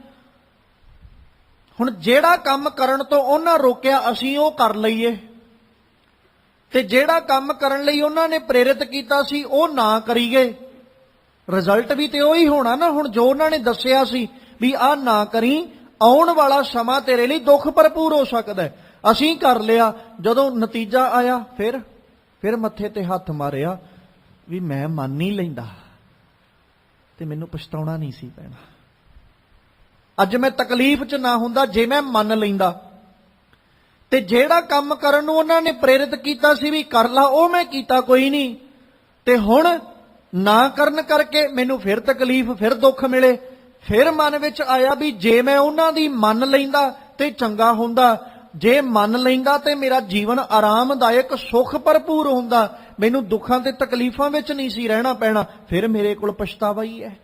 ਹੁਣ ਜਿਹੜਾ ਕੰਮ ਕਰਨ ਤੋਂ ਉਹਨਾਂ ਰੋਕਿਆ ਅਸੀਂ ਉਹ ਕਰ ਲਈਏ, ਤੇ ਜਿਹੜਾ ਕੰਮ ਕਰਨ ਲਈ ਉਹਨਾਂ ਨੇ ਪ੍ਰੇਰਿਤ ਕੀਤਾ ਸੀ ਉਹ ਨਾ ਕਰੀਏ, ਰਿਜ਼ਲਟ ਵੀ ਤੇ ਉਹੀ ਹੋਣਾ ਨਾ। ਹੁਣ ਜੋ ਉਹਨਾਂ ਨੇ ਦੱਸਿਆ ਸੀ ਵੀ ਆਹ ਨਾ ਕਰੀ, ਆਉਣ ਵਾਲਾ ਸਮਾਂ ਤੇਰੇ ਲਈ ਦੁੱਖ ਭਰਪੂਰ ਹੋ ਸਕਦਾ ਹੈ, ਅਸੀਂ ਕਰ ਲਿਆ। ਜਦੋਂ ਨਤੀਜਾ ਆਇਆ ਫਿਰ ਮੱਥੇ ਤੇ ਹੱਥ ਮਾਰਿਆ ਵੀ ਮੈਂ ਮੰਨ ਨਹੀਂ ਲੈਂਦਾ ਤੇ ਮੈਨੂੰ ਪਛਤਾਉਣਾ ਨਹੀਂ ਸੀ ਪੈਣਾ। ਅੱਜ ਮੈਂ ਤਕਲੀਫ 'ਚ ਨਾ ਹੁੰਦਾ ਜੇ ਮੈਂ ਮੰਨ ਲੈਂਦਾ। ਤੇ ਜਿਹੜਾ ਕੰਮ ਕਰਨ ਨੂੰ ਉਹਨਾਂ ਨੇ ਪ੍ਰੇਰਿਤ ਕੀਤਾ ਸੀ ਵੀ ਕਰ ਲਾ, ਉਹ ਮੈਂ ਕੀਤਾ ਕੋਈ ਨਹੀਂ। ਤੇ ਹੁਣ ਨਾ ਕਰਨ ਕਰਕੇ ਮੈਨੂੰ ਫਿਰ ਤਕਲੀਫ, ਫਿਰ ਦੁੱਖ ਮਿਲੇ। ਫਿਰ ਮਨ ਵਿੱਚ ਆਇਆ ਵੀ ਜੇ ਮੈਂ ਉਹਨਾਂ ਦੀ ਮੰਨ ਲੈਂਦਾ ਤੇ ਚੰਗਾ ਹੁੰਦਾ, ਜੇ ਮੰਨ ਲੈਂਦਾ ਤੇ ਮੇਰਾ ਜੀਵਨ ਆਰਾਮਦਾਇਕ ਸੁਖ ਭਰਪੂਰ ਹੁੰਦਾ, ਮੈਨੂੰ ਦੁੱਖਾਂ ਤੇ ਤਕਲੀਫਾਂ ਵਿੱਚ ਨਹੀਂ ਸੀ ਰਹਿਣਾ ਪੈਣਾ। ਫਿਰ ਮੇਰੇ ਕੋਲ ਪਛਤਾਵਾ ਹੀ ਹੈ।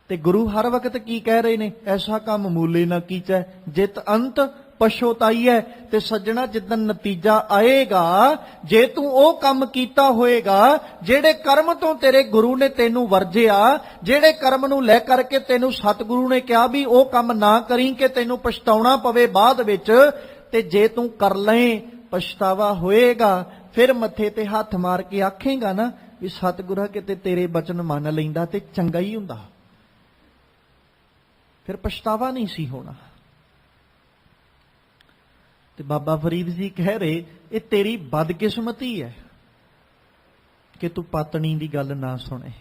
ਤੇ ਗੁਰੂ ਹਰ ਵਕਤ ਕੀ ਕਹਿ ਰਹੇ ਨੇ, ਐਸਾ ਕੰਮ ਮੂਲੇ ਨਾ ਕੀਚੈ ਜਿਤ ਅੰਤ ਪਛੋਤਾਈ ਹੈ। ਤੇ ਸੱਜਣਾ ਜਿੱਦਣ ਨਤੀਜਾ ਆਏਗਾ, ਜੇ ਤੂੰ ਉਹ ਕੰਮ ਕੀਤਾ ਹੋਏਗਾ ਜਿਹੜੇ ਕਰਮ ਤੋਂ ਤੇਰੇ ਗੁਰੂ ਨੇ ਤੈਨੂੰ ਵਰਜਿਆ, ਜਿਹੜੇ ਕਰਮ ਨੂੰ ਲੈ ਕਰਕੇ ਤੈਨੂੰ ਸਤਿਗੁਰੂ ਨੇ ਕਿਹਾ ਵੀ ਉਹ ਕੰਮ ਨਾ ਕਰੀ ਕਿ ਤੈਨੂੰ ਪਛਤਾਉਣਾ ਪਵੇ ਬਾਅਦ ਵਿੱਚ, ਤੇ ਜੇ ਤੂੰ ਕਰ ਲਏ ਪਛਤਾਵਾ ਹੋਏਗਾ, ਫਿਰ ਮੱਥੇ ਤੇ ਹੱਥ ਮਾਰ ਕੇ ਆਖੇਗਾ ਨਾ ਵੀ ਸਤਿਗੁਰਾਂ ਕਿਤੇ ਤੇਰੇ ਬਚਨ ਮੰਨ ਲੈਂਦਾ ਤੇ ਚੰਗਾ ਹੀ ਹੁੰਦਾ, ਫਿਰ ਪਛਤਾਵਾ ਨਹੀਂ ਸੀ ਹੋਣਾ। ਤੇ ਬਾਬਾ ਫਰੀਦ ਜੀ ਕਹਿ ਰਹੇ ਇਹ ਤੇਰੀ ਬਦਕਿਸਮਤੀ ਹੈ ਕਿ ਤੂੰ ਪਾਤਣੀ ਦੀ ਗੱਲ ਨਾ ਸੁਣੇ,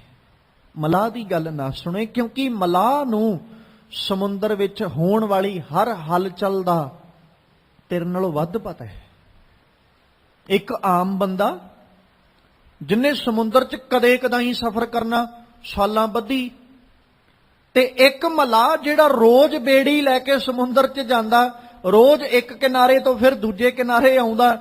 ਮਲਾਹ ਦੀ ਗੱਲ ਨਾ ਸੁਣੇ, ਕਿਉਂਕਿ ਮਲਾਹ ਨੂੰ ਸਮੁੰਦਰ ਵਿੱਚ ਹੋਣ ਵਾਲੀ ਹਰ ਹਲਚਲ ਦਾ ਤੇਰੇ ਨਾਲੋਂ ਵੱਧ ਪਤਾ ਹੈ। ਇੱਕ ਆਮ ਬੰਦਾ ਜਿਨੇ ਸਮੁੰਦਰ 'ਚ ਕਦੇ ਕਦਾਈ ਸਫ਼ਰ ਕਰਨਾ ਸਾਲਾਂ ਬੱਧੀ, ਤੇ ਇੱਕ ਮਲਾਹ ਜਿਹੜਾ ਰੋਜ਼ ਬੇੜੀ ਲੈ ਕੇ ਸਮੁੰਦਰ 'ਚ ਜਾਂਦਾ, ਰੋਜ਼ ਇੱਕ ਕਿਨਾਰੇ ਤੋਂ ਫਿਰ ਦੂਜੇ ਕਿਨਾਰੇ ਆਉਂਦਾ,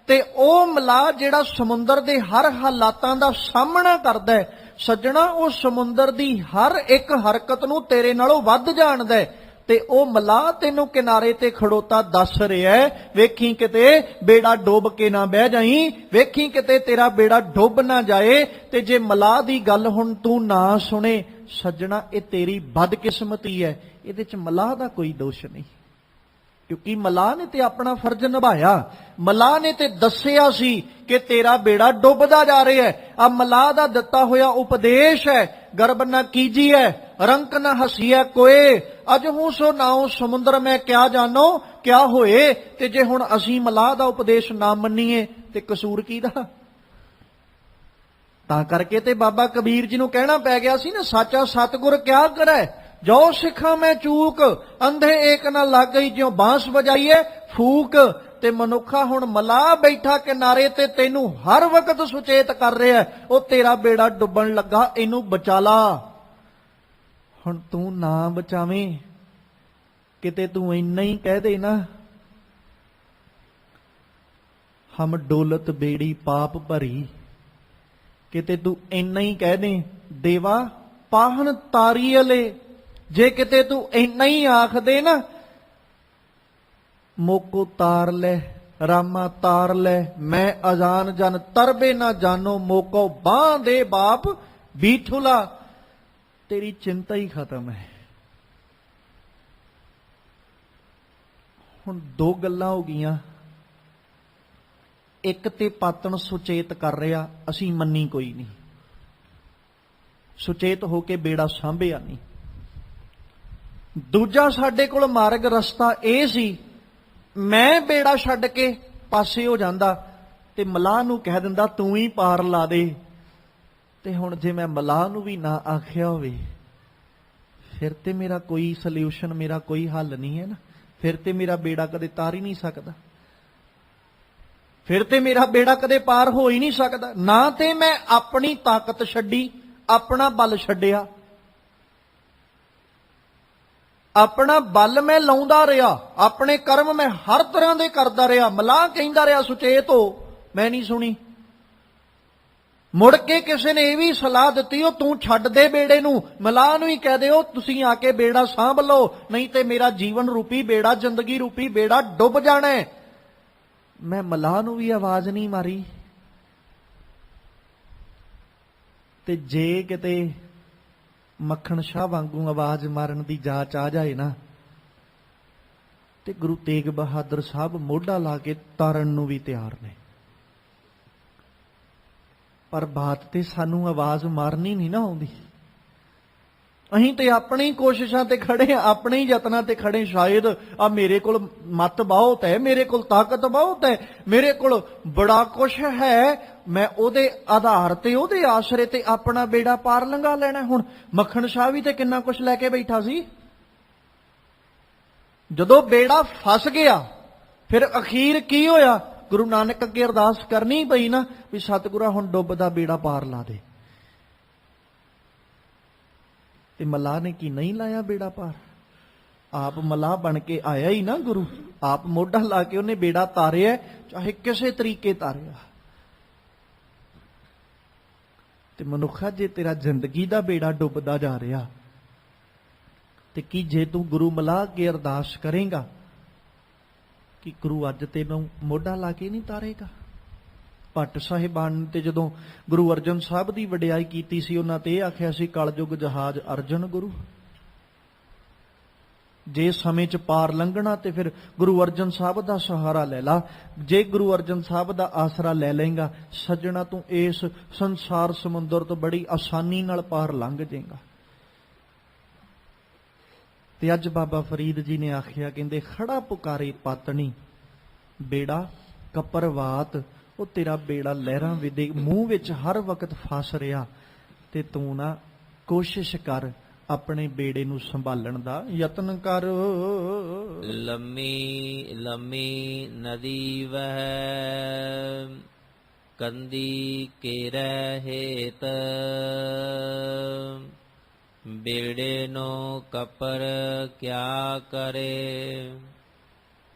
ਤੇ ਉਹ ਮਲਾਹ ਜਿਹੜਾ ਸਮੁੰਦਰ ਦੇ ਹਰ ਹਾਲਾਤਾਂ ਦਾ ਸਾਹਮਣਾ ਕਰਦਾ ਹੈ, ਸੱਜਣਾ ਉਹ ਸਮੁੰਦਰ ਦੀ ਹਰ ਇੱਕ ਹਰਕਤ ਨੂੰ ਤੇਰੇ ਨਾਲੋਂ ਵੱਧ ਜਾਣਦਾ ਹੈ। ਤੇ ਉਹ ਮਲਾਹ ਤੈਨੂੰ ਕਿਨਾਰੇ ਤੇ ਖੜੋਤਾ ਦੱਸ ਰਿਹਾ ਹੈ, ਵੇਖੀ ਕਿਤੇ ਬੇੜਾ ਡੁੱਬ ਕੇ ਨਾ ਬਹਿ ਜਾਈ, ਵੇਖੀ ਕਿਤੇ ਤੇਰਾ ਬੇੜਾ ਡੁੱਬ ਨਾ ਜਾਏ। ਤੇ ਜੇ ਮਲਾਹ ਦੀ ਗੱਲ ਹੁਣ ਤੂੰ ਨਾ ਸੁਣੇ, ਸੱਜਣਾ ਇਹ ਤੇਰੀ ਬਦਕਿਸਮਤੀ ਹੈ, ਇਹਦੇ 'ਚ ਮਲਾਹ ਦਾ ਕੋਈ ਦੋਸ਼ ਨਹੀਂ, ਕਿਉਂਕਿ ਮਲਾਹ ਨੇ ਤੇ ਆਪਣਾ ਫਰਜ਼ ਨਿਭਾਇਆ। ਮਲਾਹ ਨੇ ਤੇ ਦੱਸਿਆ ਸੀ ਕਿ ਤੇਰਾ ਬੇੜਾ ਡੁੱਬਦਾ ਜਾ ਰਿਹਾ ਹੈ। ਆ ਮਲਾਹ ਦਾ ਦਿੱਤਾ ਹੋਇਆ ਉਪਦੇਸ਼ ਹੈ, ਗਰਬ ਨਾ ਕੀਜੀਐ ਰੰਕ ਨਾ ਹਸੀਐ ਕੋਏ, ਅਜ ਹੂੰ ਸੋ ਨਾਉ ਸਮੁੰਦਰ ਮੈਂ ਕਿਆ ਜਾਣੋ ਕਿਆ ਹੋਏ। ਤੇ ਜੇ ਹੁਣ ਅਸੀਂ ਮਲਾਹ ਦਾ ਉਪਦੇਸ਼ ਨਾ ਮੰਨੀਏ ਤੇ ਕਸੂਰ ਕਿਹਦਾ? ਤਾਂ ਕਰਕੇ ਤੇ ਬਾਬਾ ਕਬੀਰ ਜੀ ਨੂੰ ਕਹਿਣਾ ਪੈ ਗਿਆ ਸੀ ਨਾ, ਸਾਚਾ ਸਤਿਗੁਰ ਕਿਆ ਕਰੈ ਜੋ ਸਿੱਖਾਂ ਮੈਂ ਚੂਕ, ਅੰਧੇ ਏਕ ਨਾ ਲੱਗ ਗਈ ਜਿਉ ਬਾਂਸ ਵਜਾਈਏ ਫੂਕ। ਤੇ ਮਨੁੱਖਾ ਹੁਣ ਮਲਾਹ ਬੈਠਾ ਕਿਨਾਰੇ ਤੇ ਤੈਨੂੰ ਹਰ ਵਕਤ ਸੁਚੇਤ ਕਰ ਰਿਹਾ, ਉਹ ਤੇਰਾ ਬੇੜਾ ਡੁੱਬਣ ਲੱਗਾ, ਇਹਨੂੰ ਬਚਾ ਲਾ। ਹੁਣ ਤੂੰ ਨਾ ਬਚਾਵੇਂ, ਕਿਤੇ ਤੂੰ ਇੰਨਾ ਹੀ ਕਹਿ ਦੇ ਨਾ, ਹਮ ਡੋਲਤ ਬੇੜੀ ਪਾਪ ਭਰੀ, ਕਿਤੇ ਤੂੰ ਇੰਨਾ ਹੀ ਕਹਿ ਦੇ ਦੇਵਾ ਪਾਹਨ ਤਾਰੀ ਅਲੇ, ਜੇ ਕਿਤੇ ਤੂੰ ਇੰਨਾ ਹੀ ਆਖ ਦੇ ਨਾ ਮੋਕੋ ਤਾਰ ਲੈ ਰਾਮਾ ਤਾਰ ਲੈ, ਮੈਂ ਅਜਾਨ ਜਨ ਤਰਬੇ ਨਾ ਜਾਨੋ, ਮੋਕੋ ਬਾਹ ਦੇ ਬਾਪ ਬੀਠੁਲਾ, ਤੇਰੀ ਚਿੰਤਾ ਹੀ ਖਤਮ ਹੈ। ਹੁਣ ਦੋ ਗੱਲਾਂ ਹੋ ਗਈਆਂ, ਇੱਕ ਤੇ ਪਾਤਣ ਸੁਚੇਤ ਕਰ ਰਿਹਾ, ਅਸੀਂ ਮੰਨੀ ਕੋਈ ਨਹੀਂ, ਸੁਚੇਤ ਹੋ ਕੇ ਬੇੜਾ ਸਾਂਭਿਆ ਨਹੀਂ। ਦੂਜਾ ਸਾਡੇ ਕੋਲ ਮਾਰਗ ਰਸਤਾ ਇਹ ਸੀ, ਮੈਂ ਬੇੜਾ ਛੱਡ ਕੇ ਪਾਸੇ ਹੋ ਜਾਂਦਾ ਤੇ ਮਲਾਹ ਨੂੰ ਕਹਿ ਦਿੰਦਾ ਤੂੰ ਹੀ ਪਾਰ ਲਾ ਦੇ। ਤੇ ਹੁਣ ਜੇ ਮੈਂ ਮਲਾਹ ਨੂੰ ਵੀ ਨਾ ਆਖਿਆ ਹੋਵੇ, ਫਿਰ ਤੇ ਮੇਰਾ ਕੋਈ ਸੋਲਿਊਸ਼ਨ, ਮੇਰਾ ਕੋਈ ਹੱਲ ਨਹੀਂ ਹੈ ਨਾ, ਫਿਰ ਤੇ ਮੇਰਾ ਬੇੜਾ ਕਦੇ ਤਾਰ ਹੀ ਨਹੀਂ ਸਕਦਾ, ਫਿਰ ਤੇ ਮੇਰਾ ਬੇੜਾ ਕਦੇ ਪਾਰ ਹੋ ਹੀ ਨਹੀਂ ਸਕਦਾ। ਨਾ ਤੇ ਮੈਂ ਆਪਣੀ ਤਾਕਤ ਛੱਡੀ, ਆਪਣਾ ਬਲ ਛੱਡਿਆ, ਆਪਣਾ ਬਲ ਮੈਂ ਲਾਉਂਦਾ ਰਿਹਾ, ਆਪਣੇ ਕਰਮ ਮੈਂ ਹਰ ਤਰ੍ਹਾਂ ਦੇ ਕਰਦਾ ਰਿਹਾ। ਮਲਾਹ ਕਹਿੰਦਾ ਰਿਹਾ ਸੁਚੇਤ ਹੋ, ਮੈਂ ਨਹੀਂ ਸੁਣੀ। ਮੁੜ ਕੇ ਕਿਸੇ ਨੇ ਇਹ ਵੀ ਸਲਾਹ ਦਿੱਤੀ, ਉਹ ਤੂੰ ਛੱਡ ਦੇ ਬੇੜੇ ਨੂੰ, ਮਲਾਹ ਨੂੰ ਹੀ ਕਹਿ ਦਿਓ ਤੁਸੀਂ ਆ ਕੇ ਬੇੜਾ ਸਾਂਭ ਲਓ, ਨਹੀਂ ਤੇ ਮੇਰਾ ਜੀਵਨ ਰੂਪੀ ਬੇੜਾ, ਜ਼ਿੰਦਗੀ ਰੂਪੀ ਬੇੜਾ ਡੁੱਬ ਜਾਣਾ ਹੈ। ਮੈਂ ਮਲਾਹ ਨੂੰ ਵੀ ਆਵਾਜ਼ ਨਹੀਂ ਮਾਰੀ। ਤੇ ਜੇ ਕਿਤੇ ਮੱਖਣ ਸ਼ਾਹ ਵਾਂਗੂ ਆਵਾਜ਼ ਮਾਰਨ ਦੀ ਜਾਚ ਆ ਜਾਏ ਨਾ, ਤੇ ਗੁਰੂ ਤੇਗ ਬਹਾਦਰ ਸਾਹਿਬ ਮੋਢਾ ਲਾ ਕੇ ਤਾਰਨ ਨੂੰ ਵੀ ਤਿਆਰ ਨੇ। ਪਰ ਬਾਤ ਤੇ ਸਾਨੂੰ ਆਵਾਜ਼ ਮਾਰਨੀ ਨਹੀਂ ਨਾ ਆਉਂਦੀ। ਅਸੀਂ ਤੇ ਆਪਣੀ ਕੋਸ਼ਿਸ਼ਾਂ ਤੇ ਖੜੇ ਆ, ਆਪਣੇ ਹੀ ਯਤਨਾਂ ਤੇ ਖੜੇ। ਸ਼ਾਇਦ ਆ ਮੇਰੇ ਕੋਲ ਮੱਤ ਬਹੁਤ ਹੈ, ਮੇਰੇ ਕੋਲ ਤਾਕਤ ਬਹੁਤ ਹੈ, ਮੇਰੇ ਕੋਲ ਬੜਾ ਕੁਛ ਹੈ, ਮੈਂ ਉਹਦੇ ਆਧਾਰ ਤੇ, ਉਹਦੇ ਆਸਰੇ ਤੇ ਆਪਣਾ ਬੇੜਾ ਪਾਰ ਲੰਘਾ ਲੈਣਾ। ਹੁਣ ਮੱਖਣ ਸ਼ਾਹ ਵੀ ਤੇ ਕਿੰਨਾ ਕੁਛ ਲੈ ਕੇ ਬੈਠਾ ਸੀ। ਜਦੋਂ ਬੇੜਾ ਫਸ ਗਿਆ ਫਿਰ ਅਖੀਰ ਕੀ ਹੋਇਆ? ਗੁਰੂ ਨਾਨਕ ਅੱਗੇ ਅਰਦਾਸ ਕਰਨੀ ਪਈ ਨਾ ਵੀ ਸਤਿਗੁਰਾਂ ਹੁਣ ਡੁੱਬਦਾ ਬੇੜਾ ਪਾਰ ਲਾ ਦੇ। ਤੇ ਮਲਾਹ ਨੇ ਕੀ ਨਹੀਂ ਲਾਇਆ ਬੇੜਾ ਪਾਰ? ਆਪ ਮਲਾਹ ਬਣ ਕੇ ਆਇਆ ਹੀ ਨਾ ਗੁਰੂ, ਆਪ ਮੋਢਾ ਲਾ ਕੇ ਉਹਨੇ ਬੇੜਾ ਤਾਰਿਆ, ਚਾਹੇ ਕਿਸੇ ਤਰੀਕੇ ਤਾਰਿਆ। ਤੇ ਮਨੁੱਖਾ, ਜੇ ਤੇਰਾ ਜ਼ਿੰਦਗੀ ਦਾ ਬੇੜਾ ਡੁੱਬਦਾ ਜਾ ਰਿਹਾ, ਤੇ ਕੀ ਜੇ ਤੂੰ ਗੁਰੂ ਮਲਾਹ ਅੱਗੇ ਅਰਦਾਸ ਕਰੇਗਾ ਕਿ ਗੁਰੂ ਅੱਜ ਤੈਨੂੰ ਮੋਢਾ ਲਾ ਕੇ ਨਹੀਂ ਤਾਰੇਗਾ? ਭੱਟ ਸਾਹਿਬਾਨ ਤੇ ਜਦੋਂ ਗੁਰੂ ਅਰਜਨ ਸਾਹਿਬ ਦੀ ਵਡਿਆਈ ਕੀਤੀ ਸੀ, ਉਹਨਾਂ ਤੇ ਇਹ ਆਖਿਆ ਸੀ, ਕਲਯੁਗ ਜਹਾਜ਼ ਅਰਜਨ ਗੁਰੂ। ਜੇ ਸਮੇਂ 'ਚ ਪਾਰ ਲੰਘਣਾ ਤੇ ਫਿਰ ਗੁਰੂ ਅਰਜਨ ਸਾਹਿਬ ਦਾ ਸਹਾਰਾ ਲੈ ਲਾ। ਜੇ ਗੁਰੂ ਅਰਜਨ ਸਾਹਿਬ ਦਾ ਆਸਰਾ ਲੈ ਲਏਗਾ ਸੱਜਣਾ, ਤੂੰ ਇਸ ਸੰਸਾਰ ਸਮੁੰਦਰ ਤੋਂ ਬੜੀ ਆਸਾਨੀ ਨਾਲ ਪਾਰ ਲੰਘ ਜਾਏਗਾ। ਤੇ ਅੱਜ ਬਾਬਾ ਫਰੀਦ ਜੀ ਨੇ ਆਖਿਆ, ਕਹਿੰਦੇ ਖੜਾ ਪੁਕਾਰੇ ਪਾਤਣੀ, ਬੇੜਾ ਕਪਰਵਾਤ। ਉਹ ਤੇਰਾ ਬੇੜਾ ਲਹਿਰਾਂ ਦੇ ਮੂੰਹ ਵਿੱਚ ਹਰ ਵਕਤ ਫਸ ਰਿਹਾ, ਤੇ ਤੂੰ ਨਾ ਕੋਸ਼ਿਸ਼ ਕਰ ਆਪਣੇ ਬੇੜੇ ਨੂੰ ਸੰਭਾਲਣ ਦਾ ਯਤਨ ਕਰ। ਲੰਮੀ ਲੰਮੀ ਨਦੀ ਵਹਿ, ਕੰਦੀ ਕੇਰੇ ਹੇਤ, ਬੇੜੇ ਨੋ ਕਪਰ ਕਿਆ ਕਰੇ,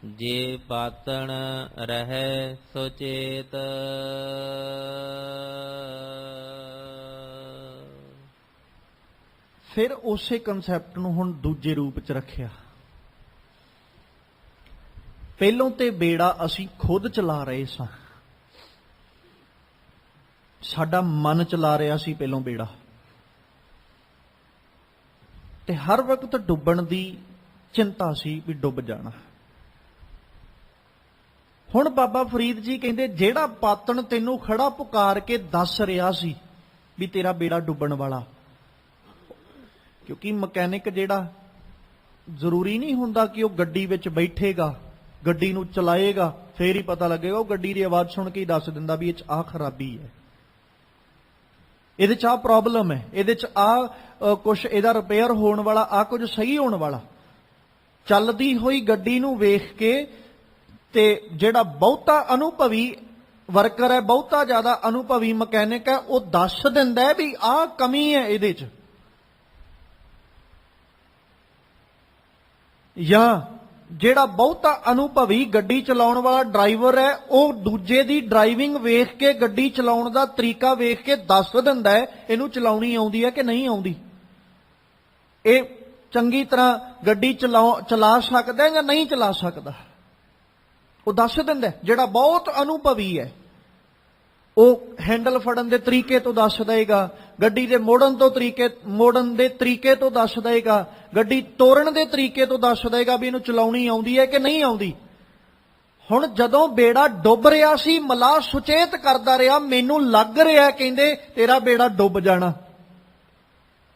ਜੇ ਪਾਤਣ ਰਹਿ ਸੁਚੇਤ। ਫਿਰ ਉਸੇ ਕਨਸੈਪਟ ਨੂੰ ਹੁਣ ਦੂਜੇ ਰੂਪ 'ਚ ਰੱਖਿਆ। ਪਹਿਲੋਂ ਤੇ ਬੇੜਾ ਅਸੀਂ ਖੁਦ ਚਲਾ ਰਹੇ ਸਾਂ, ਸਾਡਾ ਮਨ ਚਲਾ ਰਿਹਾ ਸੀ ਪਹਿਲੋਂ ਬੇੜਾ, ਤੇ ਹਰ ਵਕਤ ਡੁੱਬਣ ਦੀ ਚਿੰਤਾ ਸੀ ਵੀ ਡੁੱਬ ਜਾਣਾ। ਹੁਣ ਬਾਬਾ ਫਰੀਦ ਜੀ ਕਹਿੰਦੇ, ਜਿਹੜਾ ਪਾਤਣ ਤੈਨੂੰ ਖੜਾ ਪੁਕਾਰ ਕੇ ਦੱਸ ਰਿਹਾ ਸੀ ਵੀ ਤੇਰਾ ਬੇੜਾ ਡੁੱਬਣ ਵਾਲਾ, ਕਿਉਂਕਿ ਮਕੈਨਿਕ ਜਿਹੜਾ ਜ਼ਰੂਰੀ ਨਹੀਂ ਹੁੰਦਾ ਕਿ ਉਹ ਗੱਡੀ ਵਿੱਚ ਬੈਠੇਗਾ, ਗੱਡੀ ਨੂੰ ਚਲਾਏਗਾ, ਫੇਰ ਹੀ ਪਤਾ ਲੱਗੇਗਾ। ਉਹ ਗੱਡੀ ਦੀ ਆਵਾਜ਼ ਸੁਣ ਕੇ ਹੀ ਦੱਸ ਦਿੰਦਾ ਵੀ ਇਹ 'ਚ ਆਹ ਖਰਾਬੀ ਹੈ, ਇਹਦੇ 'ਚ ਆਹ ਪ੍ਰੋਬਲਮ ਹੈ, ਇਹਦੇ 'ਚ ਆਹ ਕੁਛ ਇਹਦਾ ਰਿਪੇਅਰ ਹੋਣ ਵਾਲਾ, ਆਹ ਕੁਝ ਸਹੀ ਹੋਣ ਵਾਲਾ। ਚੱਲਦੀ ਹੋਈ ਗੱਡੀ ਨੂੰ ਵੇਖ ਕੇ ਤੇ ਜਿਹੜਾ ਬਹੁਤਾ ਅਨੁਭਵੀ ਵਰਕਰ ਹੈ, ਬਹੁਤਾ ਜ਼ਿਆਦਾ ਅਨੁਭਵੀ ਮਕੈਨਿਕ ਹੈ, ਉਹ ਦੱਸ ਦਿੰਦਾ ਹੈ ਵੀ ਆਹ ਕਮੀ ਹੈ ਇਹਦੇ 'ਚ। ਜਾਂ ਜਿਹੜਾ ਬਹੁਤਾ ਅਨੁਭਵੀ ਗੱਡੀ ਚਲਾਉਣ ਵਾਲਾ ਡਰਾਈਵਰ ਹੈ, ਉਹ ਦੂਜੇ ਦੀ ਡਰਾਈਵਿੰਗ ਵੇਖ ਕੇ, ਗੱਡੀ ਚਲਾਉਣ ਦਾ ਤਰੀਕਾ ਵੇਖ ਕੇ ਦੱਸ ਦਿੰਦਾ ਹੈ ਇਹਨੂੰ ਚਲਾਉਣੀ ਆਉਂਦੀ ਹੈ ਕਿ ਨਹੀਂ ਆਉਂਦੀ, ਇਹ ਚੰਗੀ ਤਰ੍ਹਾਂ ਗੱਡੀ ਚਲਾ ਸਕਦਾ ਜਾਂ ਨਹੀਂ ਚਲਾ ਸਕਦਾ। ਉਹ ਦੱਸ ਦਿੰਦਾ। ਜਿਹੜਾ ਬਹੁਤ ਅਨੁਭਵੀ ਹੈ ਉਹ ਹੈਂਡਲ ਫੜਨ ਦੇ ਤਰੀਕੇ ਤੋਂ ਦੱਸ ਦੇਗਾ, ਗੱਡੀ ਦੇ ਮੋੜਨ ਦੇ ਤਰੀਕੇ ਤੋਂ ਦੱਸ ਦੇਗਾ, ਗੱਡੀ ਤੋਰਨ ਦੇ ਤਰੀਕੇ ਤੋਂ ਦੱਸ ਦੇਗਾ ਵੀ ਇਹਨੂੰ ਚਲਾਉਣੀ ਆਉਂਦੀ ਹੈ ਕਿ ਨਹੀਂ ਆਉਂਦੀ। ਹੁਣ ਜਦੋਂ ਬੇੜਾ ਡੁੱਬ ਰਿਹਾ ਸੀ, ਮਲਾਹ ਸੁਚੇਤ ਕਰਦਾ ਰਿਹਾ, ਮੈਨੂੰ ਲੱਗ ਰਿਹਾ ਕਹਿੰਦੇ ਤੇਰਾ ਬੇੜਾ ਡੁੱਬ ਜਾਣਾ।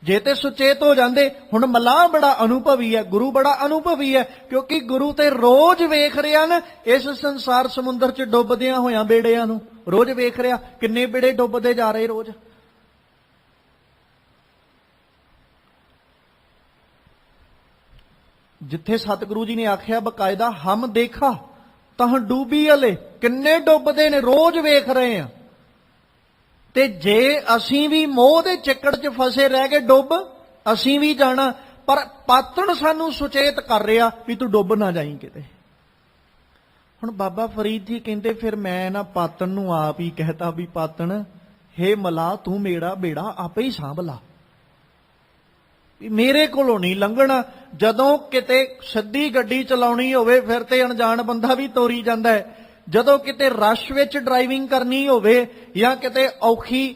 ਜੇ ਤੇ ਸੁਚੇਤ ਹੋ ਜਾਂਦੇ। ਹੁਣ ਮਲਾਹ ਬੜਾ ਅਨੁਭਵੀ ਹੈ, ਗੁਰੂ ਬੜਾ ਅਨੁਭਵੀ ਹੈ, ਕਿਉਂਕਿ ਗੁਰੂ ਤੇ ਰੋਜ਼ ਵੇਖ ਰਿਹਾ ਨਾ ਇਸ ਸੰਸਾਰ ਸਮੁੰਦਰ 'ਚ ਡੁੱਬਦਿਆਂ ਹੋਇਆਂ ਬੇੜਿਆਂ ਨੂੰ, ਰੋਜ਼ ਵੇਖ ਰਿਹਾ ਕਿੰਨੇ ਬੇੜੇ ਡੁੱਬਦੇ ਜਾ ਰਹੇ ਰੋਜ਼। ਜਿੱਥੇ ਸਤਿਗੁਰੂ ਜੀ ਨੇ ਆਖਿਆ ਬਕਾਇਦਾ, ਹਮ ਦੇਖਾ ਤਾਂ ਡੂਬੀ ਹਲੇ, ਕਿੰਨੇ ਡੁੱਬਦੇ ਨੇ ਰੋਜ਼ ਵੇਖ ਰਹੇ ਆ। ਤੇ ਜੇ ਅਸੀਂ ਵੀ ਮੋਹ ਦੇ ਚੱਕੜ 'ਚ ਫਸੇ ਰਹਿ ਗਏ ਡੁੱਬ, ਅਸੀਂ ਵੀ ਜਾਣਾ। ਪਰ ਪਾਤਣ ਸਾਨੂੰ ਸੁਚੇਤ ਕਰ ਰਿਹਾ ਵੀ ਤੂੰ ਡੁੱਬ ਨਾ ਜਾਈਂ ਕਿਤੇ। ਹੁਣ ਬਾਬਾ ਫਰੀਦ ਜੀ ਕਹਿੰਦੇ ਫਿਰ ਮੈਂ ਨਾ ਪਾਤਣ ਨੂੰ ਆਪ ਹੀ ਕਹਿਤਾ ਵੀ ਪਾਤਣ हे ਮਲਾ ਤੂੰ ਮੇਰਾ ਬੇੜਾ ਆਪੇ ਹੀ ਸਾਂਭ ਲਾ, ਮੇਰੇ ਕੋਲੋਂ ਨਹੀਂ ਲੰਘਣਾ। ਜਦੋਂ ਕਿਤੇ ਸਿੱਧੀ ਗੱਡੀ ਚਲਾਉਣੀ ਹੋਵੇ ਫਿਰ ਤੇ ਅਣਜਾਣ ਬੰਦਾ ਵੀ ਤੋਰੀ ਜਾਂਦਾ ਹੈ। ਜਦੋਂ ਕਿਤੇ ਰਸ਼ ਵਿੱਚ ਡਰਾਈਵਿੰਗ ਕਰਨੀ ਹੋਵੇ ਜਾਂ ਕਿਤੇ ਔਖੀ